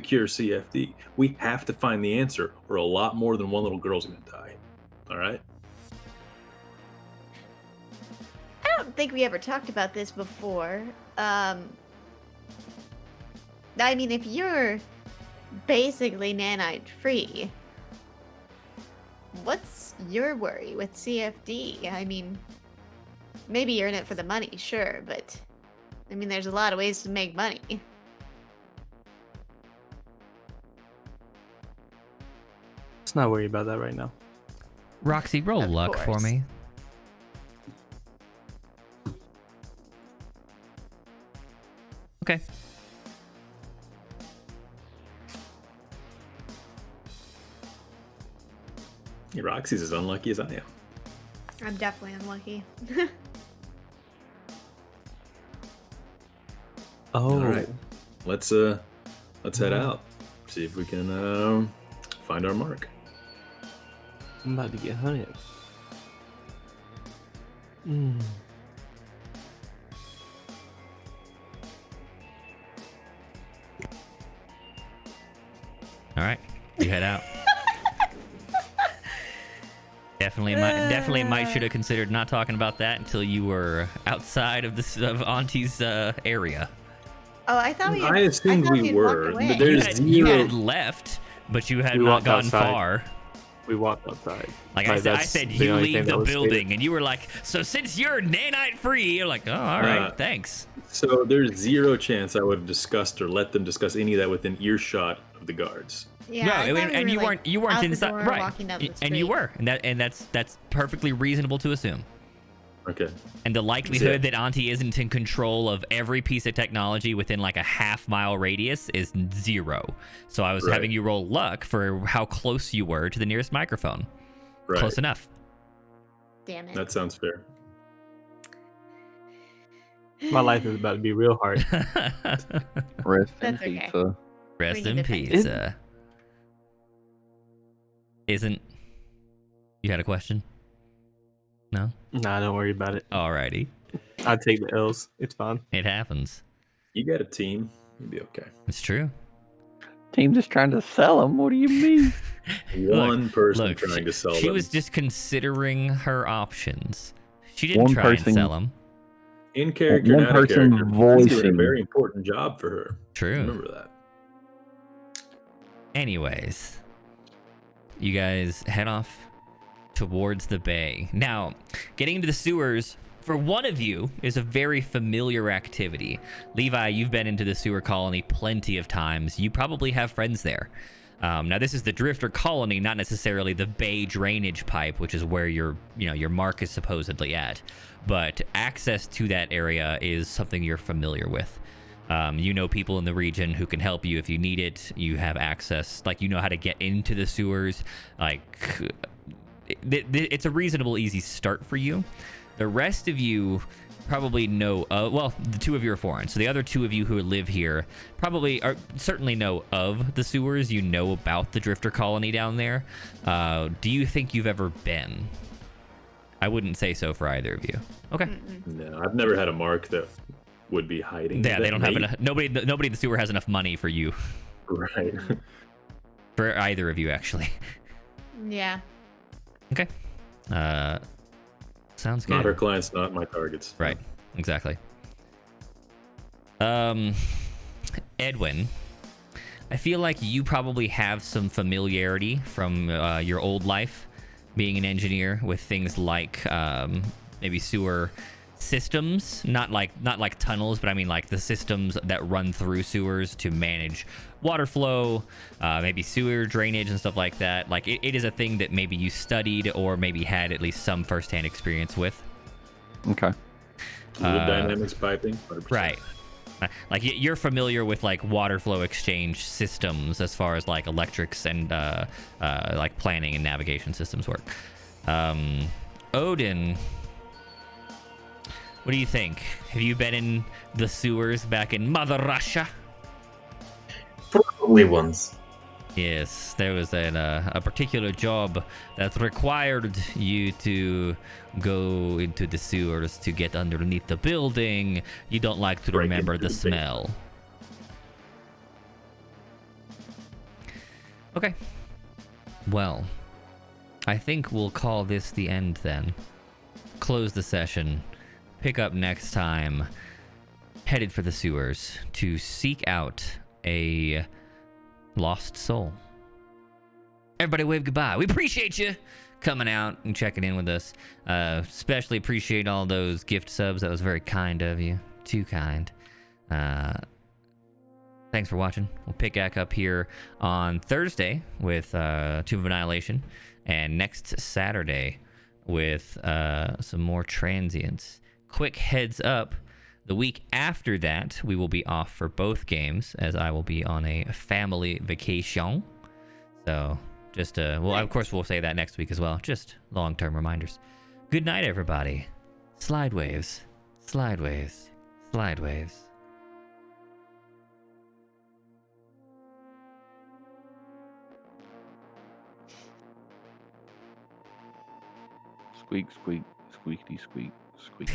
cure CFD. We have to find the answer, or a lot more than one little girl's gonna die. All right? I don't think we ever talked about this before. I mean, if you're basically nanite free, what's your worry with CFD? I mean, maybe you're in it for the money, sure, but I mean, there's a lot of ways to make money. Let's not worry about that right now. Roxy, roll Of luck for course. me. Okay. Yeah, Roxy's as unlucky as I am. I'm definitely unlucky. Oh, All right. Let's head out. See if we can find our mark. I'm about to get hunted. Mm. All right. You head out. Definitely might should have considered not talking about that until you were outside of this of Auntie's area. Oh, I thought I assumed we we'd were, walked away. but there's You zero. had left, but you had We not walked gone outside. far. We walked outside. Like Like, I that's said, the you only leave thing that the was building, stated. and you were like, so since you're nanite free, you're like, oh, all right, thanks. So there's zero chance I would have discussed or let them discuss any of that within earshot of the guards. Yeah, No, I thought we and were, you like, weren't out the inside, door, right? walking down the And you street. were, and that's perfectly reasonable to assume. Okay. And the likelihood that Auntie isn't in control of every piece of technology within like a half-mile radius is 0. So I was Right. having you roll luck for how close you were to the nearest microphone. Right. Close enough. Damn it. That sounds fair. My life is about to be real hard. Rest in That's okay. pizza. Rest We in need to fix pizza. Isn't... You had a question? No? Nah, don't worry about it. Alrighty. I take the L's. It's fine. It happens. You got a team. You'll be okay. It's true. Team just trying to sell them. What do you mean? One person Look, trying to sell she them. was just considering her options. She didn't One try person- and sell them. In character, One not in person character. He's doing a voicing. very important job for her. True. Remember that. Anyways, you guys head off towards the bay. Now, getting into the sewers, for one of you, is a very familiar activity. Levi, you've been into the sewer colony plenty of times. You probably have friends there. Now, this is the Drifter colony, not necessarily the bay drainage pipe, which is where your mark is supposedly at. But access to that area is something you're familiar with. You know people in the region who can help you if you need it. You have access, like you know how to get into the sewers. Like, it's a reasonable, easy start for you. The rest of you probably know, well, the 2 of you are foreign, so the other 2 of you who live here certainly know of the sewers. You know about the Drifter colony down there. Do you think you've ever been? I wouldn't say so for either of you. Okay. No, I've never had a mark that would be hiding. Yeah, they that don't have may- enough. Nobody in the sewer has enough money for you. Right. For either of you, actually. Yeah. Okay. Sounds good. Not her clients, not my targets. Right. Exactly. Edwin, I feel like you probably have some familiarity from your old life, being an engineer, with things like maybe sewer systems, not like tunnels, but I mean like the systems that run through sewers to manage water flow, maybe sewer drainage and stuff like that. Like it is a thing that maybe you studied or maybe had at least some firsthand experience with. Okay. Fluid dynamics piping. 100%. Right. Like you're familiar with like water flow exchange systems as far as like electrics and like planning and navigation systems work. Odin, what do you think? Have you been in the sewers back in Mother Russia? Probably once. Yes, there was a particular job that required you to go into the sewers to get underneath the building. You don't like to Break remember into the the smell. Okay. Well, I think we'll call this the end then. Close the session. Pick up next time. Headed for the sewers to seek out a lost soul. Everybody wave goodbye. We appreciate you coming out and checking in with us. Especially appreciate all those gift subs. That was very kind of you. Too kind. Thanks for watching. We'll pick back up here on Thursday with Tomb of Annihilation, and next Saturday with some more Transience. Quick heads up. The week after that, we will be off for both games, as I will be on a family vacation. So, just, well, of course, we'll say that next week as well. Just long-term reminders. Good night, everybody. Slide waves. Slide waves. Slide waves. Squeak, squeak, squeaky, squeak, squeak.